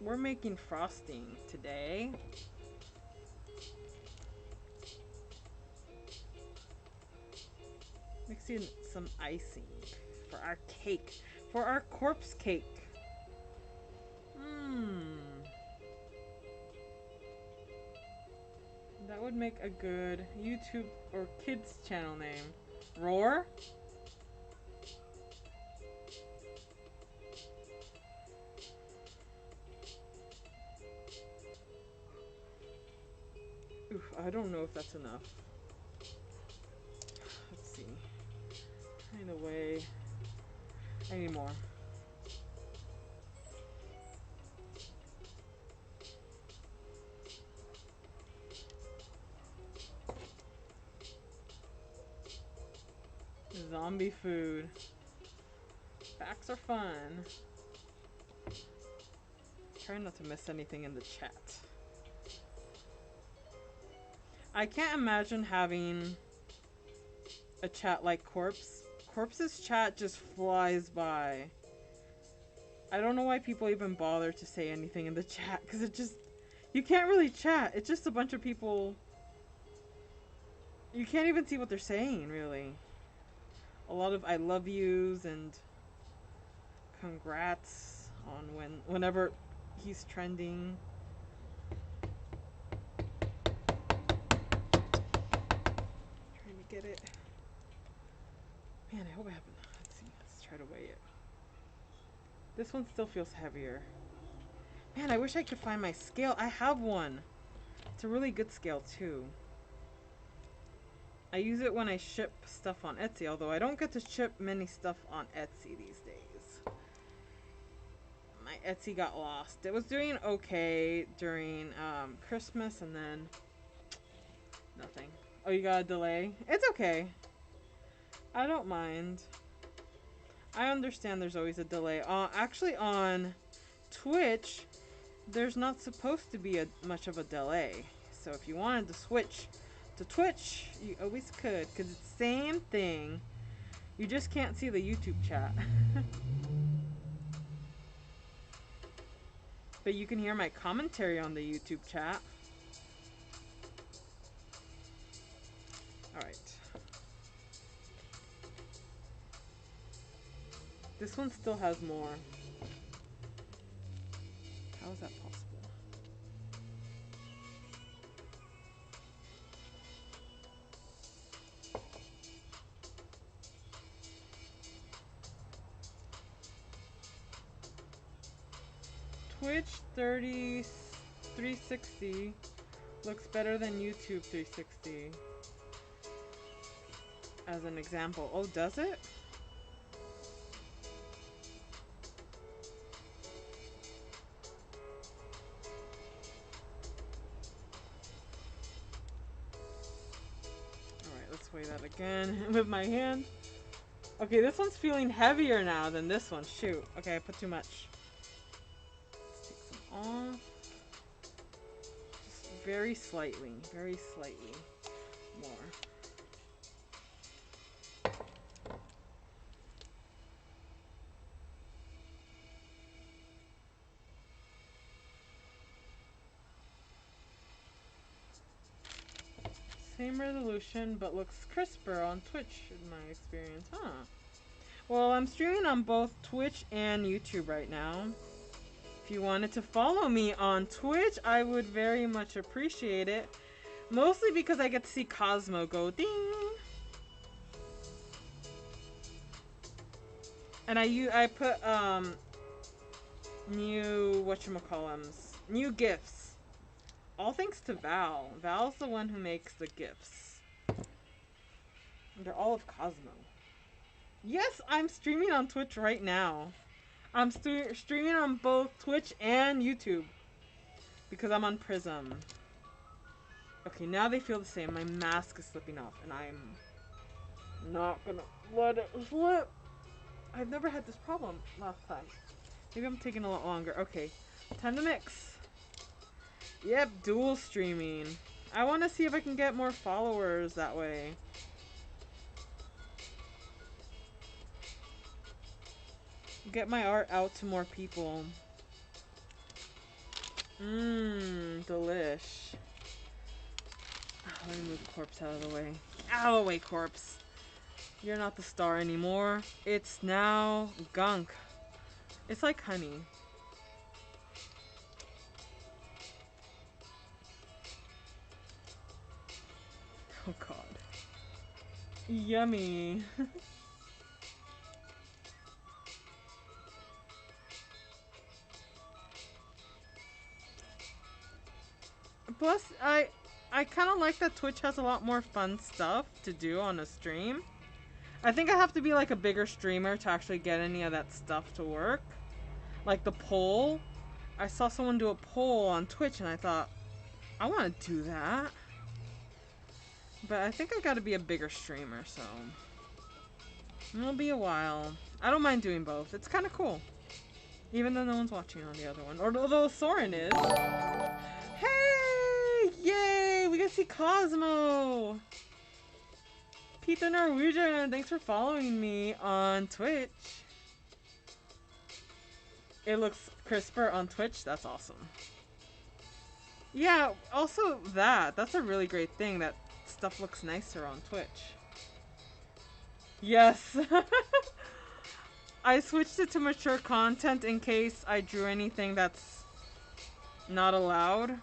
We're making frosting today. Mixing some icing for our cake. For our corpse cake. That would make a good YouTube or kids channel name. Roar? Oof, I don't know if that's enough. Let's see. Find a way. I need more. Zombie food. Facts are fun. Try not to miss anything in the chat. I can't imagine having a chat like Corpse. Corpse's chat just flies by. I don't know why people even bother to say anything in the chat, because it just... You can't really chat. It's just a bunch of people... You can't even see what they're saying, really. A lot of I love yous and congrats on whenever he's trending. Trying to get it. Man, I hope I haven't. Let's see. Let's try to weigh it. This one still feels heavier. Man, I wish I could find my scale. I have one. It's a really good scale, too. I use it when I ship stuff on Etsy, although I don't get to ship many stuff on Etsy these days. My Etsy got lost. It was doing okay during Christmas, and then nothing. Oh, you got a delay? It's okay. I don't mind. I understand there's always a delay. Actually, on Twitch, there's not supposed to be much of a delay. So if you wanted to switch to Twitch, you always could, because it's the same thing. You just can't see the YouTube chat. But you can hear my commentary on the YouTube chat. Alright. This one still has more. How is that possible? Twitch 360 looks better than YouTube 360. As an example. Oh, does it? Alright, let's weigh that again with my hand. Okay, this one's feeling heavier now than this one. Shoot. Okay, I put too much. Let's take some off. Just very slightly more. Same resolution, but looks crisper on Twitch in my experience, huh? Well, I'm streaming on both Twitch and YouTube right now. If you wanted to follow me on Twitch, I would very much appreciate it. Mostly because I get to see Cosmo go ding. And I put new whatchamacallums, new gifts. All thanks to Val. Val's the one who makes the gifts. They're all of Cosmo. Yes, I'm streaming on Twitch right now. I'm streaming on both Twitch and YouTube. Because I'm on Prism. Okay, now they feel the same. My mask is slipping off, and I'm not gonna let it slip. I've never had this problem last time. Maybe I'm taking a lot longer. Okay, time to mix. Yep, dual streaming. I want to see if I can get more followers that way. Get my art out to more people. Delish. Let me move Corpse out of the way. Out of the way, Corpse. You're not the star anymore. It's now gunk. It's like honey. Oh god. Yummy. Plus, I kind of like that Twitch has a lot more fun stuff to do on a stream. I think I have to be like a bigger streamer to actually get any of that stuff to work. Like the poll. I saw someone do a poll on Twitch and I thought, I want to do that. But I think I gotta be a bigger streamer, so it'll be a while. I don't mind doing both. It's kind of cool. Even though no one's watching on the other one. Or although Soren is. Hey! Yay! We get to see Cosmo! Pete the Norwegian, thanks for following me on Twitch. It looks crisper on Twitch. That's awesome. Yeah, also that's a really great thing, that stuff looks nicer on Twitch. Yes. I switched it to mature content in case I drew anything that's not allowed.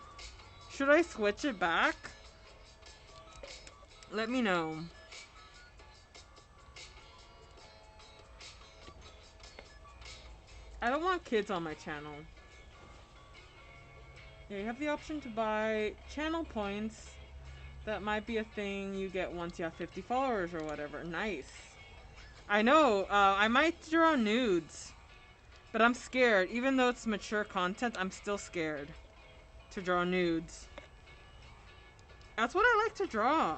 Should I switch it back? Let me know. I don't want kids on my channel. Yeah, you have the option to buy channel points. That might be a thing you get once you have 50 followers or whatever. Nice. I know, I might draw nudes. But I'm scared. Even though it's mature content, I'm still scared to draw nudes. That's what I like to draw.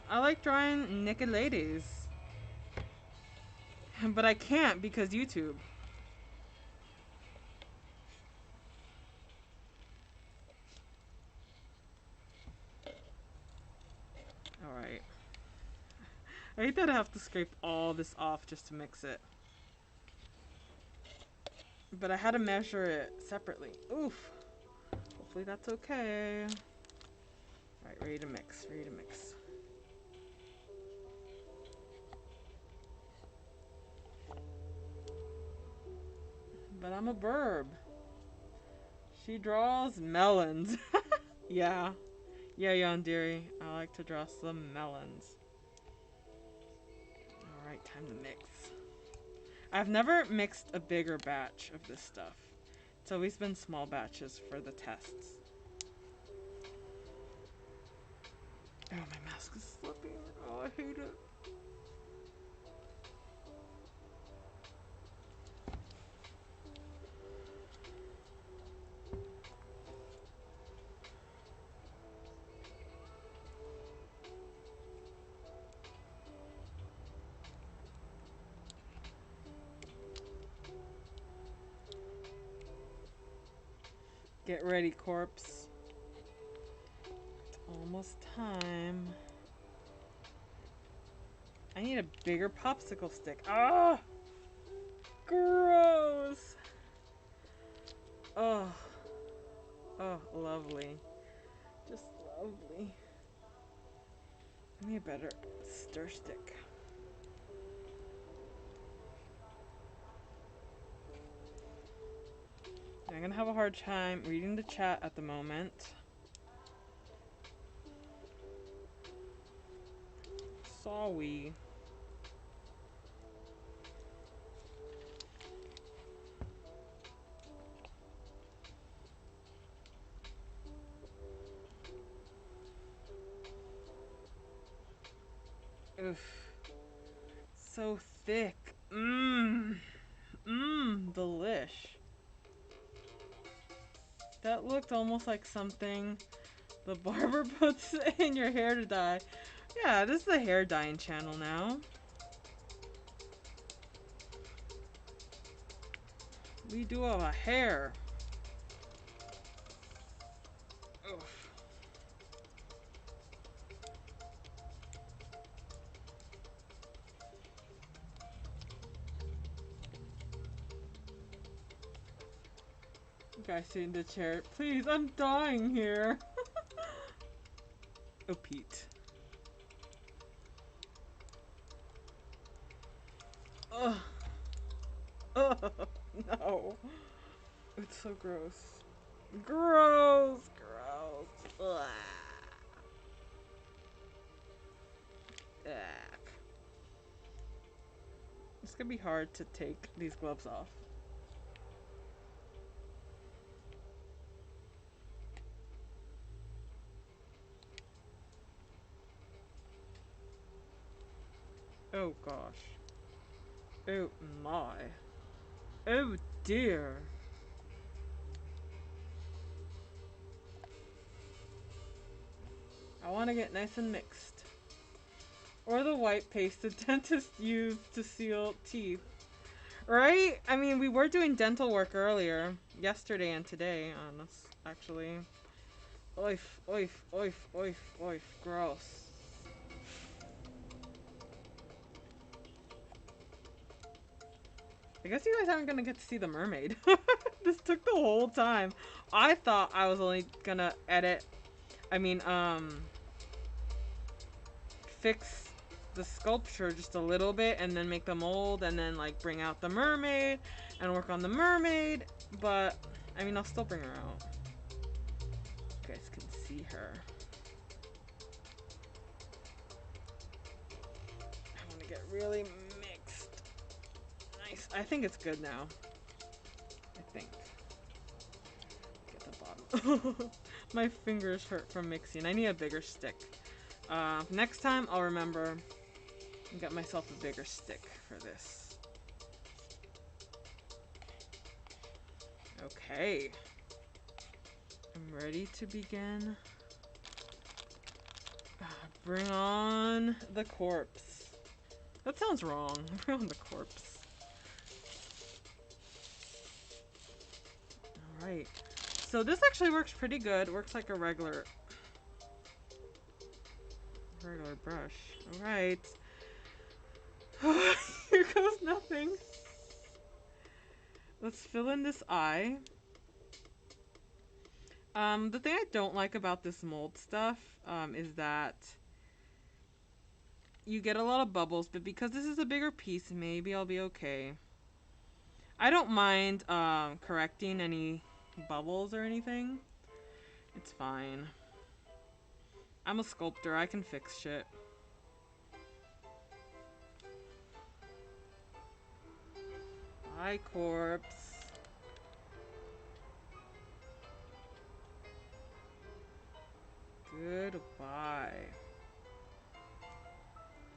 I like drawing naked ladies. But I can't because YouTube. Alright. I hate that I have to scrape all this off just to mix it. But I had to measure it separately. Oof. Hopefully that's okay. Alright, ready to mix. Ready to mix. But I'm a burb. She draws melons. Yeah. Yeah, Yandiri. I like to draw some melons. Alright, time to mix. I've never mixed a bigger batch of this stuff. It's always been small batches for the tests. Oh, my mask is slipping. Oh, I hate it. Get ready, corpse. It's almost time. I need a bigger popsicle stick. Ah! Gross! Oh. Oh, lovely. Just lovely. I need a better stir stick. I'm gonna have a hard time reading the chat at the moment. Sorry. Oof. So thick. Mmm. Mmm. Delish. That looked almost like something the barber puts in your hair to dye. Yeah, this is the hair dyeing channel now. We do all the hair. Oof. Guy sitting in the chair. Please, I'm dying here. Oh, Pete. Ugh. Ugh. No. It's so gross. Gross. Gross. Ugh. Ugh. It's gonna be hard to take these gloves off. Oh gosh. Oh my. Oh dear. I want to get nice and mixed. Or the white paste the dentist used to seal teeth. Right? I mean, we were doing dental work earlier. Yesterday and today on this, actually. Oif, oif, oif, oif, oif. Gross. I guess you guys aren't gonna get to see the mermaid. This took the whole time. I thought I was only gonna edit, fix the sculpture just a little bit and then make the mold and then like bring out the mermaid and work on the mermaid. But, I mean, I'll still bring her out. You guys can see her. I want to get really mixed. Nice. I think it's good now. I think. Get the bottom. My fingers hurt from mixing. I need a bigger stick. Next time I'll remember and get myself a bigger stick for this. Okay. I'm ready to begin. Bring on the corpse. That sounds wrong. Bring on the corpse. Alright. So this actually works pretty good. Works like a regular brush. Alright. Here goes nothing. Let's fill in this eye. The thing I don't like about this mold stuff is that you get a lot of bubbles, but because this is a bigger piece, maybe I'll be okay. I don't mind correcting any bubbles or anything. It's fine. I'm a sculptor. I can fix shit. Hi, corpse. Goodbye.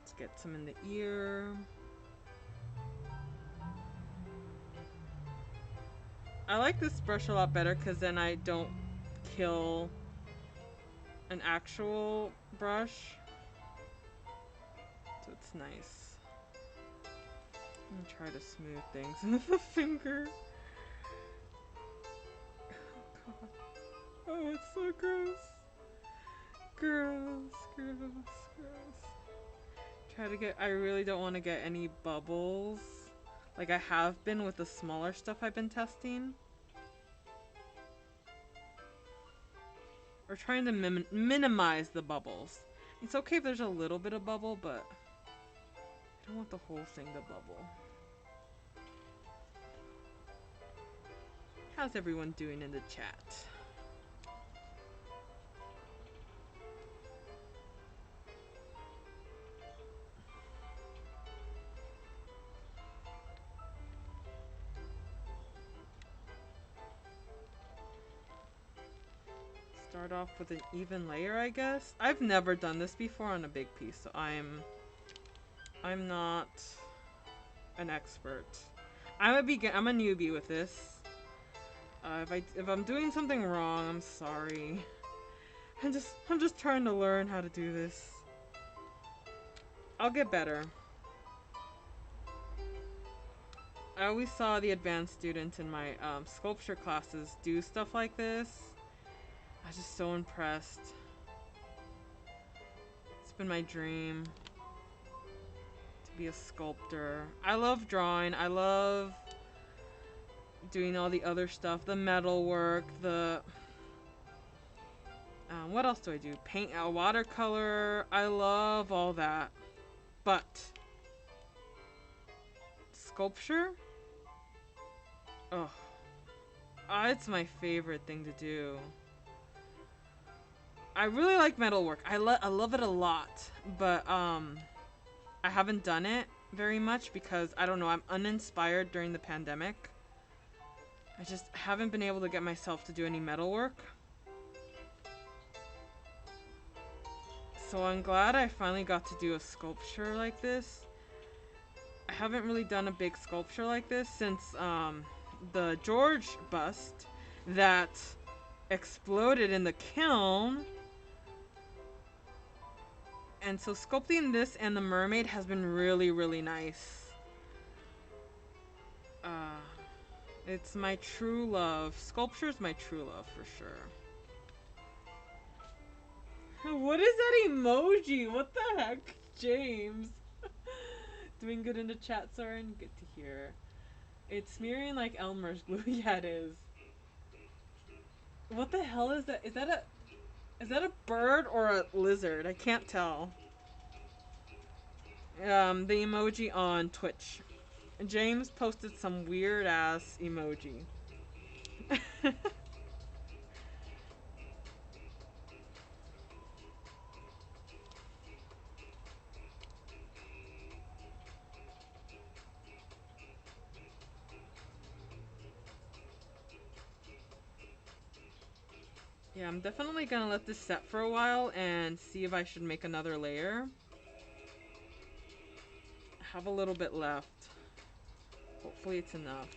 Let's get some in the ear. I like this brush a lot better because then I don't kill an actual brush. So it's nice. I'm gonna try to smooth things with a finger. Oh god. Oh, it's so gross. Gross, gross, gross. Try to get, I really don't want to get any bubbles. Like I have been with the smaller stuff I've been testing. We're trying to minimize the bubbles. It's okay if there's a little bit of bubble, but I don't want the whole thing to bubble. How's everyone doing in the chat? Start off with an even layer, I guess. I've never done this before on a big piece, so I'm not an expert. I'm a newbie with this. If I'm doing something wrong, I'm sorry. I'm just trying to learn how to do this. I'll get better. I always saw the advanced students in my sculpture classes do stuff like this. I was just so impressed. It's been my dream to be a sculptor. I love drawing. I love doing all the other stuff. The metal work, the... what else do I do? Paint watercolor. I love all that. But... sculpture? Oh. It's my favorite thing to do. I really like metalwork. I love it a lot, but I haven't done it very much because I don't know, I'm uninspired during the pandemic. I just haven't been able to get myself to do any metalwork. So I'm glad I finally got to do a sculpture like this. I haven't really done a big sculpture like this since the George bust that exploded in the kiln. And so sculpting this and the mermaid has been really, really nice. It's my true love. Sculpture is my true love for sure. What is that emoji? What the heck? James. Doing good in the chat, Soren. Good to hear. It's smearing like Elmer's glue. Yeah, it is. What the hell is that? Is that a bird or a lizard? I can't tell. The emoji on Twitch. James posted some weird ass emoji. Yeah, I'm definitely gonna let this set for a while and see if I should make another layer. I have a little bit left. Hopefully it's enough.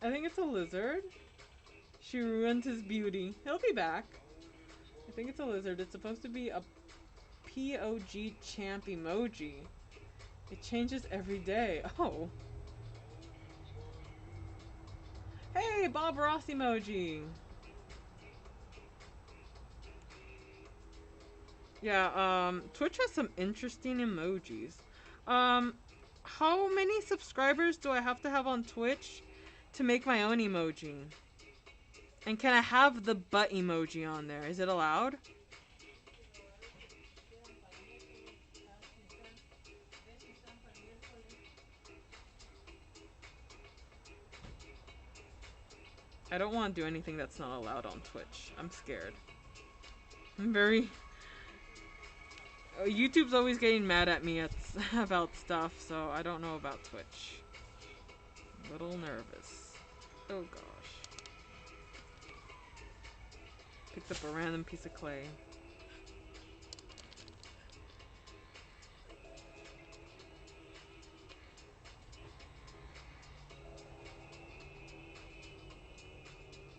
I think it's a lizard. She ruined his beauty. He'll be back. I think it's a lizard. It's supposed to be a POG champ emoji. It changes every day. Oh. Hey, Bob Ross emoji. Yeah, Twitch has some interesting emojis. How many subscribers do I have to have on Twitch to make my own emoji? And can I have the butt emoji on there? Is it allowed? I don't want to do anything that's not allowed on Twitch. I'm scared. I'm very... YouTube's always getting mad at me about stuff, so I don't know about Twitch. A little nervous. Oh gosh. Picked up a random piece of clay.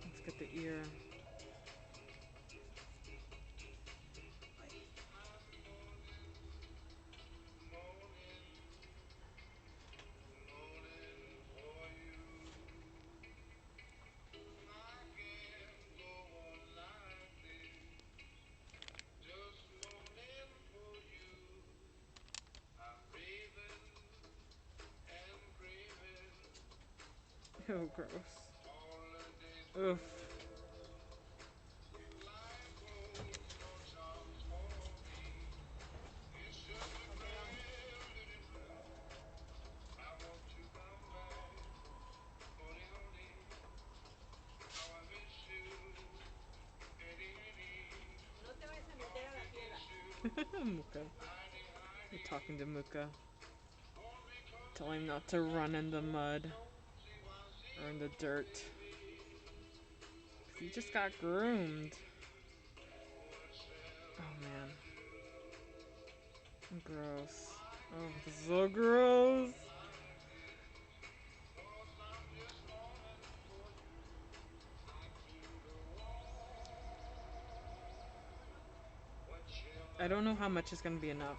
Let's get the ear. Oh, gross. Oof. Muka. You're talking to Muka. Tell him not to run in the mud or in the dirt. 'Cause he just got groomed. Oh man. Gross. Oh, this is so gross. I don't know how much is gonna be enough.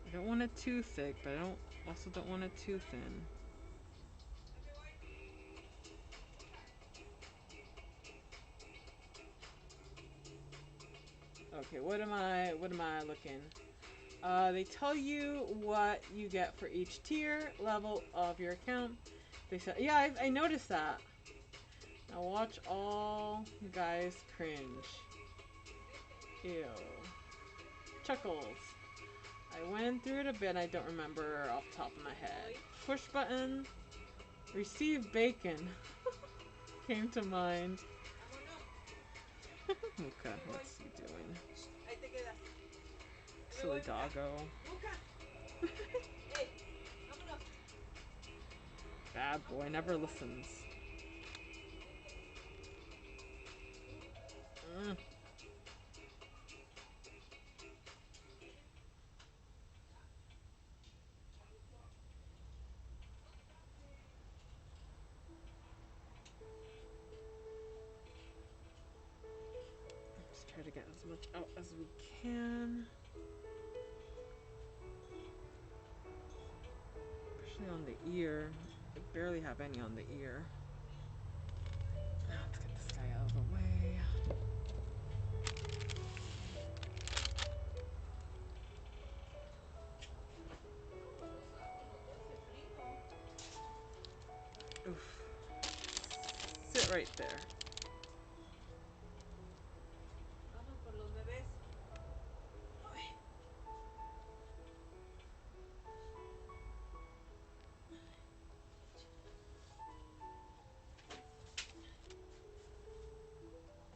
I don't want it too thick, but I also don't want it too thin. Okay, what am I looking? They tell you what you get for each tier level of your account. They said, yeah, I noticed that. Now watch all you guys cringe. Ew. Chuckles. I went through it a bit, I don't remember off the top of my head. Push button. Receive bacon. Came to mind. Okay, what's he doing? Silly doggo. Bad boy, never listens. Mm. Let's try to get as much out as we can. Especially on the ear. I barely have any on the ear. Now let's get this guy out of the way. Oof. Sit right there.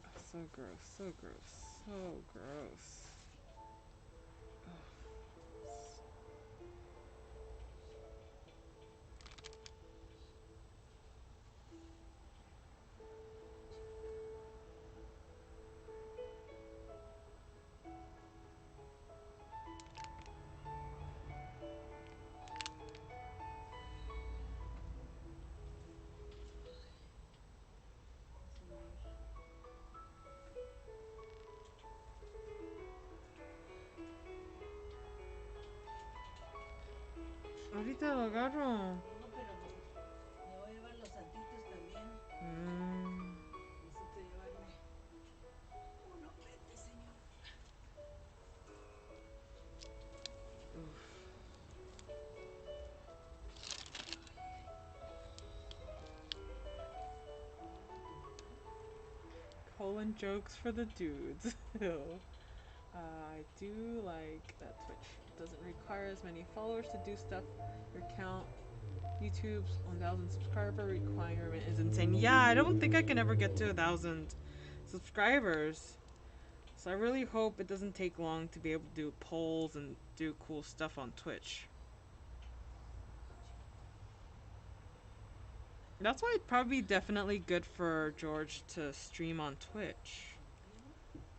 Oh, so gross, so gross, so gross. Ahorita lo agarro. Mm. Oof. Colon jokes for the dudes. Ew. I do like that Twitch doesn't require as many followers to do stuff. Your account YouTube's 1,000 subscriber requirement is insane. Yeah, I don't think I can ever get to 1,000 subscribers. So I really hope it doesn't take long to be able to do polls and do cool stuff on Twitch. That's why it'd probably be definitely good for George to stream on Twitch.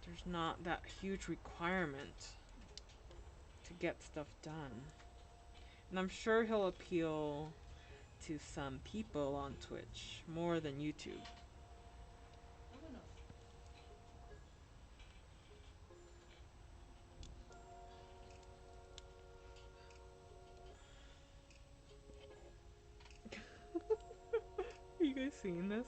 There's not that huge requirement to get stuff done. And I'm sure he'll appeal to some people on Twitch more than YouTube. Are you guys seeing this?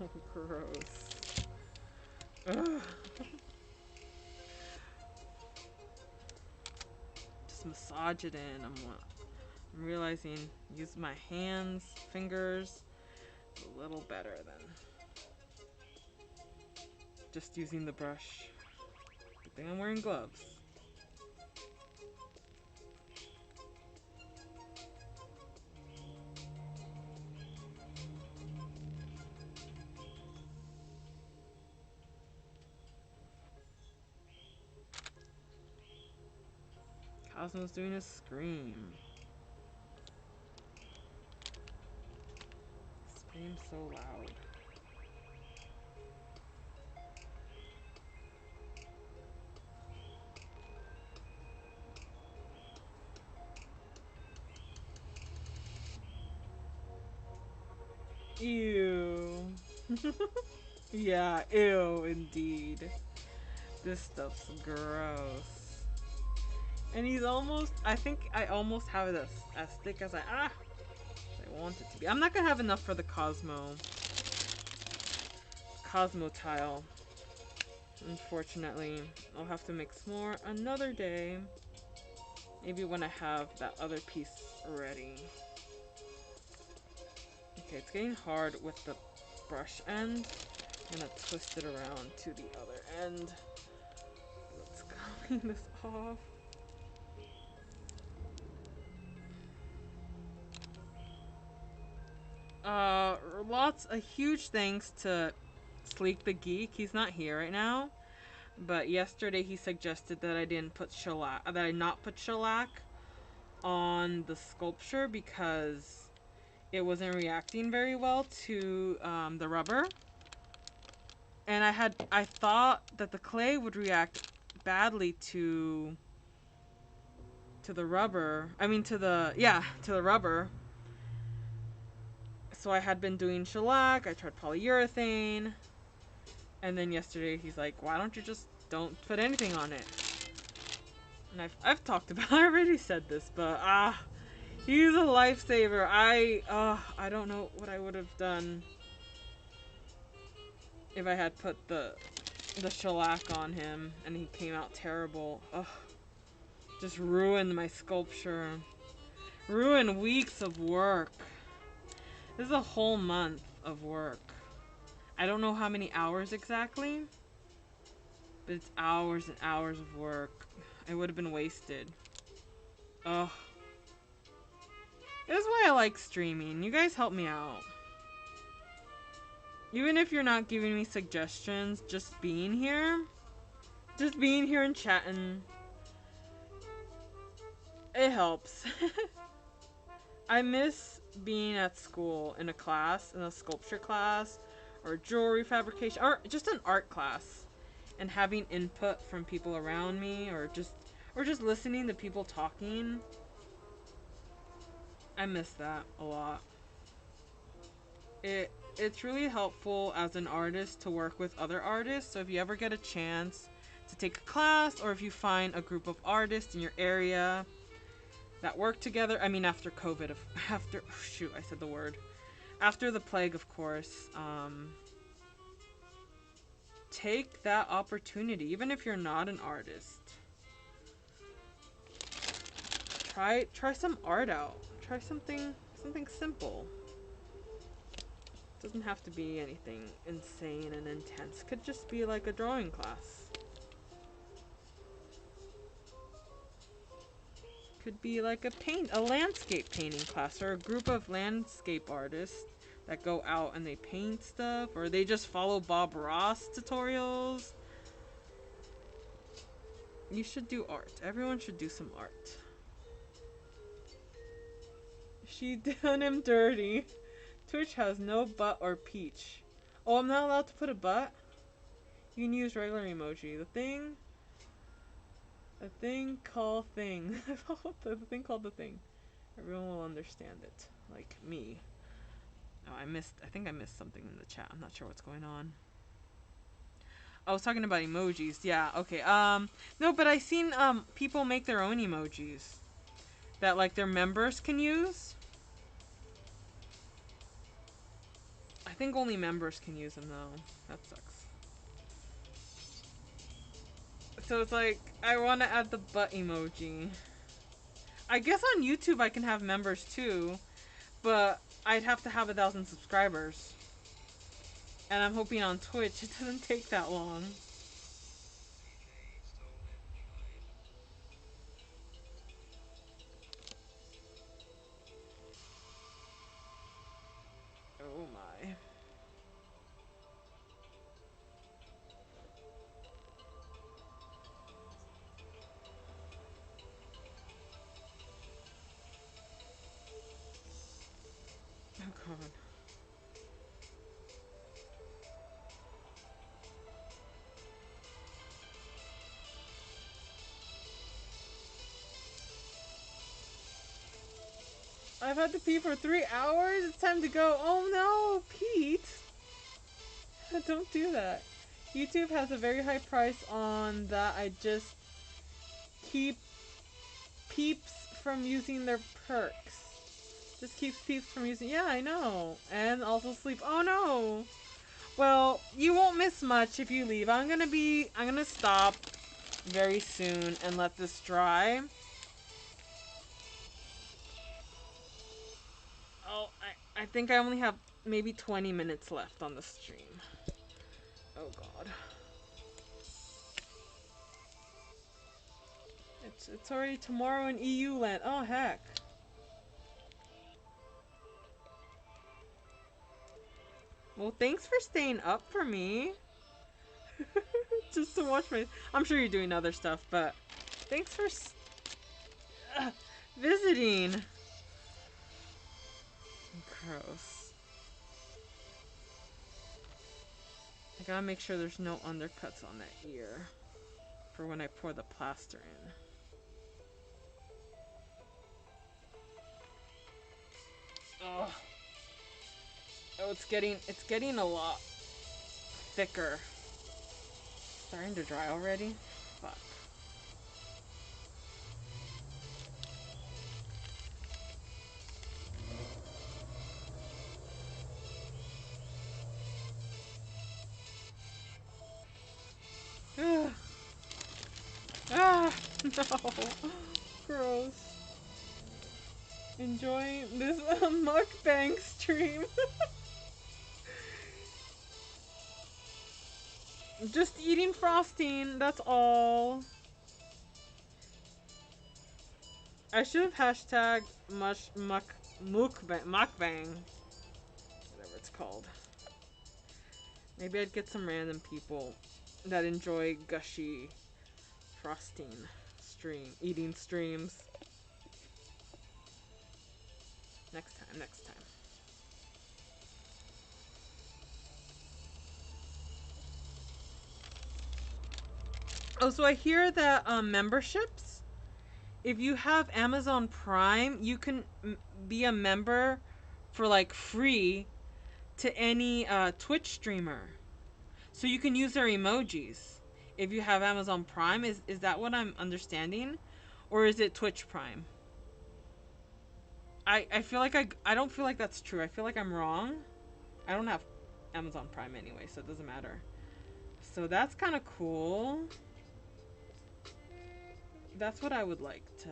Oh, gross. Ugh. Just massage it in. I'm realizing use my hands, fingers a little better than just using the brush. Good thing I'm wearing gloves. Cosmo's doing a scream. Scream so loud. Ew. Yeah, ew, indeed. This stuff's gross. And he's almost, I think I almost have it as thick as I want it to be. I'm not gonna have enough for the Cosmo tile. Unfortunately, I'll have to mix more another day. Maybe when I have that other piece ready. Okay, it's getting hard with the brush end. I'm gonna twist it around to the other end. Let's clean this off. A huge thanks to Sleek the Geek. He's not here right now, but yesterday he suggested that I didn't put shellac, that I not put shellac on the sculpture because it wasn't reacting very well to the rubber. And I thought that the clay would react badly to the rubber. I mean to the rubber. So I had been doing shellac, I tried polyurethane, and then yesterday he's like, why don't you just don't put anything on it? And I've talked about I already said this, but he's a lifesaver. I don't know what I would have done if I had put the shellac on him and he came out terrible. Ugh. Just ruined my sculpture. Ruined weeks of work. This is a whole month of work. I don't know how many hours exactly, but it's hours and hours of work. It would have been wasted. Ugh. This is why I like streaming. You guys help me out. Even if you're not giving me suggestions, just being here. Just being here and chatting. It helps. I miss being at school in a sculpture class, or jewelry fabrication, or just an art class, and having input from people around me, or just listening to people talking. I miss that a lot. It's really helpful as an artist to work with other artists. So if you ever get a chance to take a class, or if you find a group of artists in your area that work together, I mean after COVID, after the plague, of course, take that opportunity, even if you're not an artist. Try some art out. Try something simple. Doesn't have to be anything insane and intense. Could just be like a drawing class. Could be like a landscape painting class, or a group of landscape artists that go out and they paint stuff, or they just follow Bob Ross tutorials. You should do art. Everyone should do some art. She done him dirty. Twitch has no butt or peach. Oh, I'm not allowed to put a butt? You can use regular emoji. The thing called thing. The thing called the thing. Everyone will understand it. Like me. Oh, I think I missed something in the chat. I'm not sure what's going on. I was talking about emojis. Yeah, okay. No, but I seen people make their own emojis that like their members can use. I think only members can use them though. That sucks. So it's like I want to add the butt emoji. I guess on YouTube I can have members too, but I'd have to have 1,000 subscribers. And I'm hoping on Twitch it doesn't take that long. Oh my. Oh god. I've had to pee for 3 hours. It's time to go. Oh no, Pete. Don't do that. YouTube has a very high price on that. I just keep peeps from using their perks. Just keeps peeps from using. Yeah, I know. And also sleep. Oh no. Well, you won't miss much if you leave. I'm gonna stop very soon and let this dry. Oh, I think I only have maybe 20 minutes left on the stream. Oh god. It's already tomorrow in EU land. Oh heck. Well, thanks for staying up for me. Just to watch my... I'm sure you're doing other stuff, but thanks for visiting. Gross. I gotta make sure there's no undercuts on that ear for when I pour the plaster in. Oh, oh, it's getting a lot thicker. Starting to dry already? Fuck. Ah, no. Gross. Enjoying this mukbang stream. Just eating frosting, that's all. I should have hashtagged mukbang, whatever it's called. Maybe I'd get some random people that enjoy gushy frosting eating streams. Next time, next time. Oh, so I hear that memberships, if you have Amazon Prime, you can be a member for like free to any Twitch streamer. So you can use their emojis if you have Amazon Prime. Is that what I'm understanding? Or is it Twitch Prime? I feel like I don't feel like that's true. I feel like I'm wrong. I don't have Amazon Prime anyway, so it doesn't matter. So that's kind of cool. That's what I would like to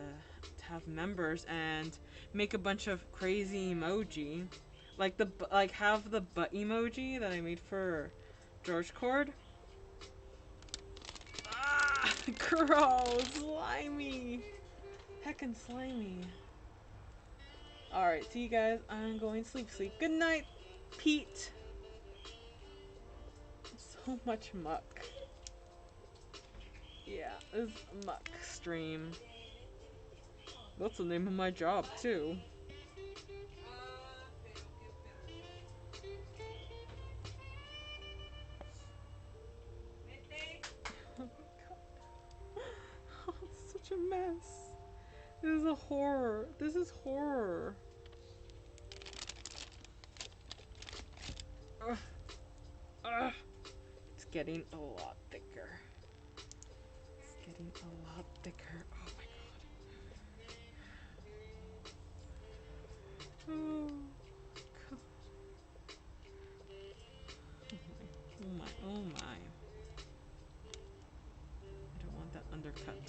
have members and make a bunch of crazy emoji. Like have the butt emoji that I made for George Cord. Ah, gross, slimy, heckin' slimy. All right, see you guys. I'm going to sleep. Sleep. Good night, Pete. So much muck. Yeah, this is a muck stream. That's the name of my job too. Oh my god. Oh, it's such a mess. This is a horror. This is horror. Ugh. Ugh. It's getting a lot thicker. It's getting a lot thicker. Oh my god. Oh god. Oh my. Oh my. I don't want that undercut.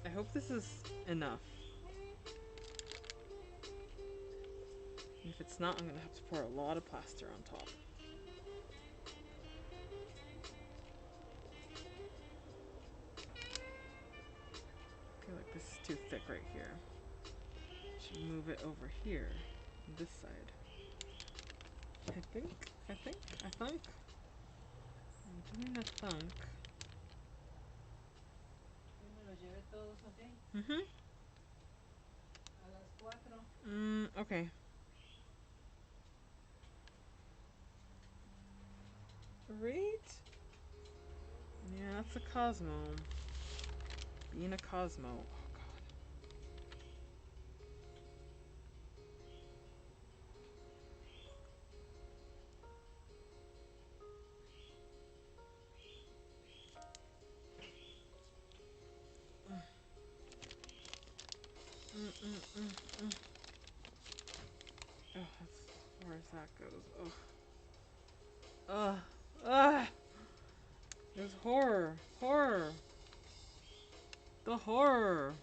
I hope this is enough. If it's not, I'm gonna have to pour a lot of plaster on top. I feel like this is too thick right here. Should move it over here, on this side. I think. I'm doing a thunk. Okay. Right? Yeah, that's a Cosmo. Being a Cosmo. Oh god. Oh, that's as far as that goes. Ugh. Ugh. There's horror. Horror. The horror.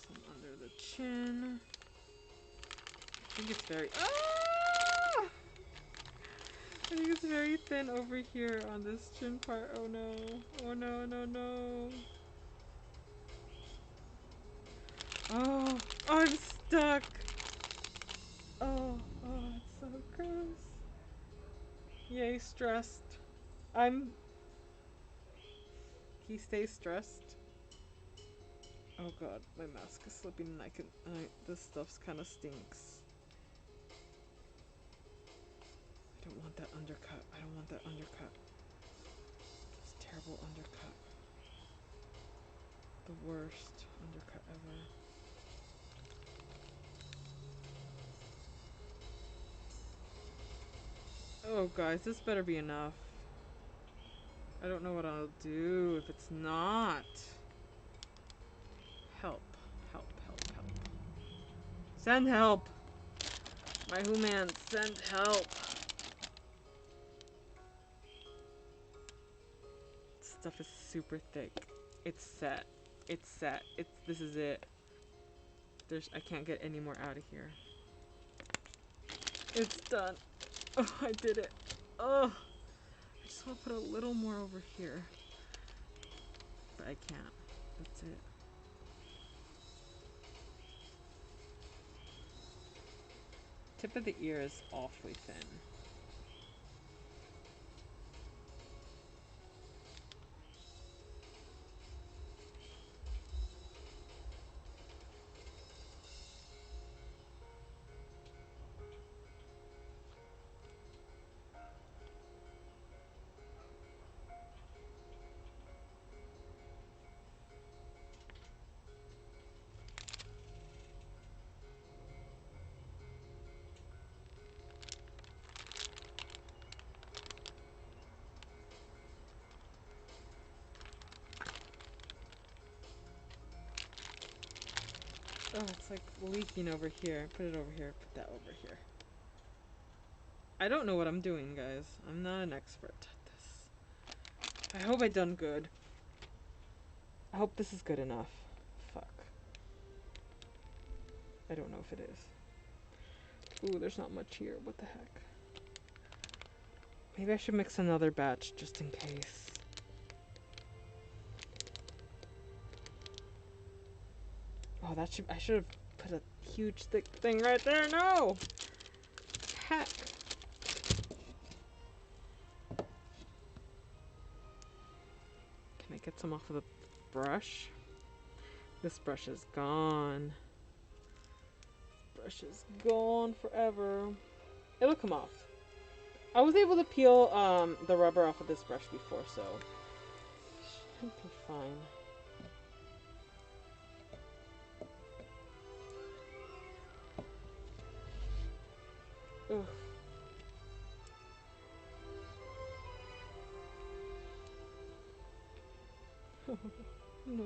Some under the chin. I think it's very. Ah! I think it's very thin over here on this chin part. Oh no. Oh no, no, no. Oh, I'm stuck. Oh, it's so gross. Yay, stressed. He stays stressed. Oh god, my mask is slipping and this stuff's kind of stinks. I don't want that undercut. I don't want that undercut. It's a terrible undercut. The worst undercut ever. Oh guys, this better be enough. I don't know what I'll do if it's not. Help. Help, help, help. Send help! My human, send help! Stuff is super thick. It's set. It's set. This is it. I can't get any more out of here. It's done. Oh, I did it. Oh, I just want to put a little more over here. But I can't. That's it. Tip of the ear is awfully thin. Oh, it's like leaking over here. Put it over here. Put that over here. I don't know what I'm doing, guys. I'm not an expert at this. I hope I done good. I hope this is good enough. Fuck. I don't know if it is. Ooh, there's not much here. What the heck? Maybe I should mix another batch just in case. Oh, I should have put a huge thick thing right there. No! Heck. Can I get some off of the brush? This brush is gone. Brush is gone forever. It'll come off. I was able to peel the rubber off of this brush before, so should be fine. Ugh. No.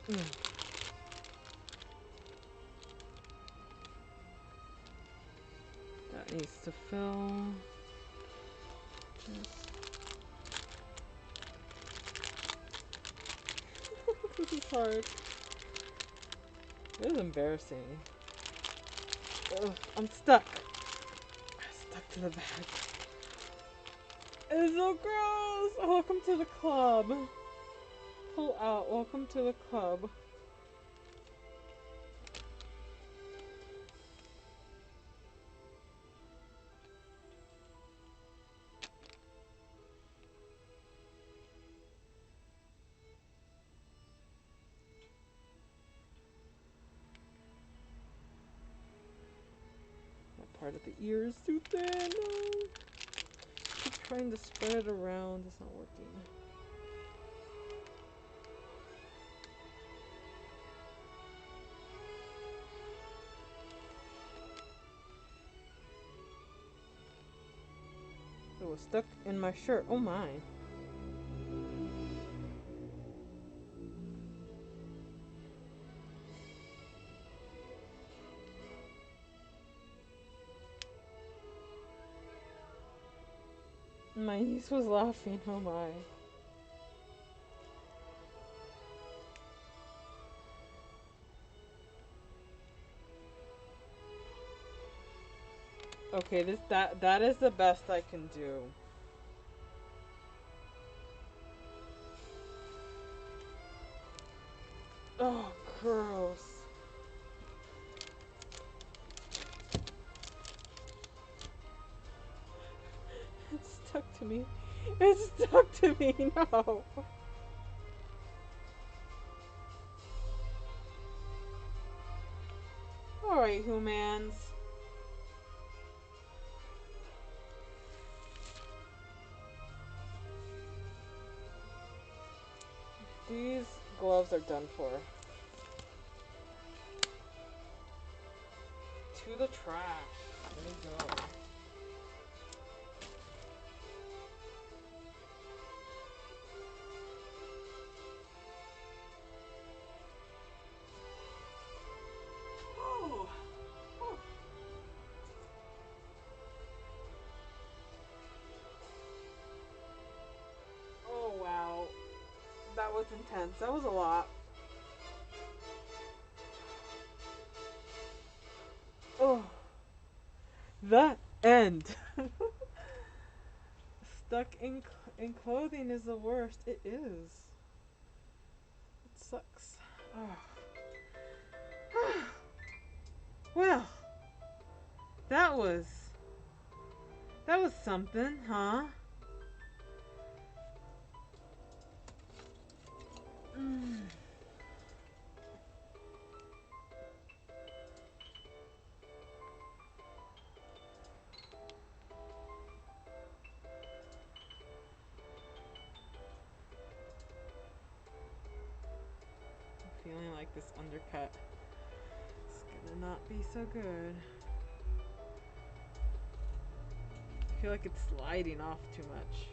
Hmm. That needs to fill. This is hard. This is embarrassing. Ugh, I'm stuck. I'm stuck to the bag. It's so gross. Welcome to the club. Pull out. Welcome to the club. That part of the ear is too thin. No. Keep trying to spread it around. It's not working. It was stuck in my shirt. Oh my. My niece was laughing. Oh my. Okay, that is the best I can do. Oh, gross. It's stuck to me. It's stuck to me. No. Alright, humans. These gloves are done for. To the trash. There we go. Oh. Oh. Oh wow. That was intense. That was a lot. Oh. That end. Stuck in clothing is the worst. It is. It sucks. Oh. Well, that was something, huh? this undercut is gonna not be so good. I feel like it's sliding off too much.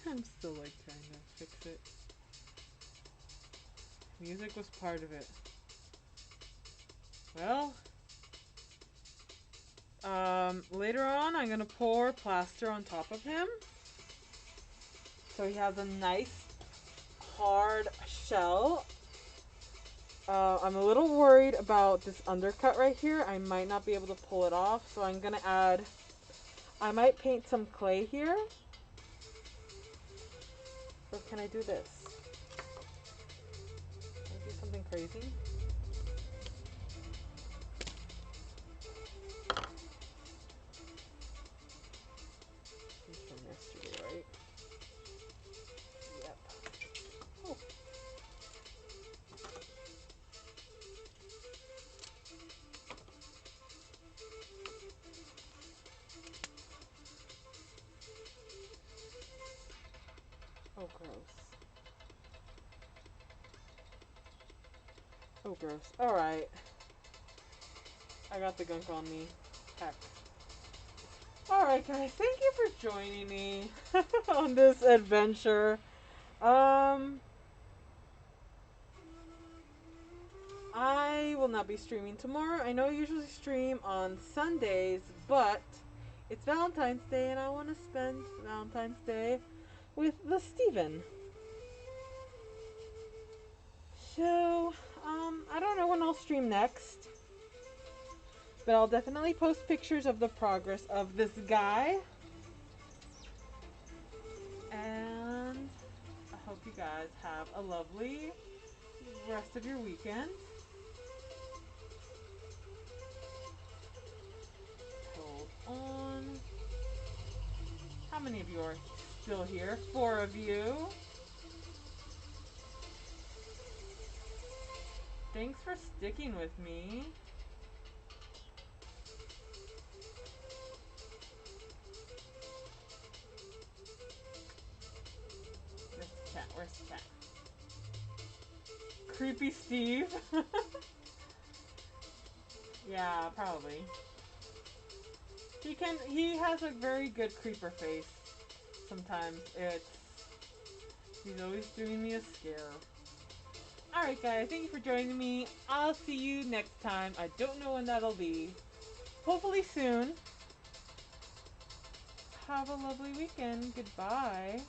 I'm still like trying to fix it. Music was part of it. Well, later on I'm gonna pour plaster on top of him, so he has a nice hard shell. I'm a little worried about this undercut right here. I might not be able to pull it off, so I'm gonna add, I might paint some clay here. Or can I do this? Can I do something crazy? This is from yesterday, right? Yep. Oh. Oh, gross. Oh, gross. Alright. I got the gunk on me. Heck. Alright, guys. Thank you for joining me on this adventure. I will not be streaming tomorrow. I know I usually stream on Sundays, but it's Valentine's Day and I want to spend Valentine's Day with the Steven. So, I don't know when I'll stream next, but I'll definitely post pictures of the progress of this guy. And I hope you guys have a lovely rest of your weekend. Hold on. How many of you are still here? 4 of you. Thanks for sticking with me. Where's the cat? Where's the cat? Creepy Steve. Yeah, probably. He has a very good creeper face. Sometimes he's always doing me a scare. Alright guys, thank you for joining me. I'll see you next time. I don't know when that'll be. Hopefully soon. Have a lovely weekend. Goodbye.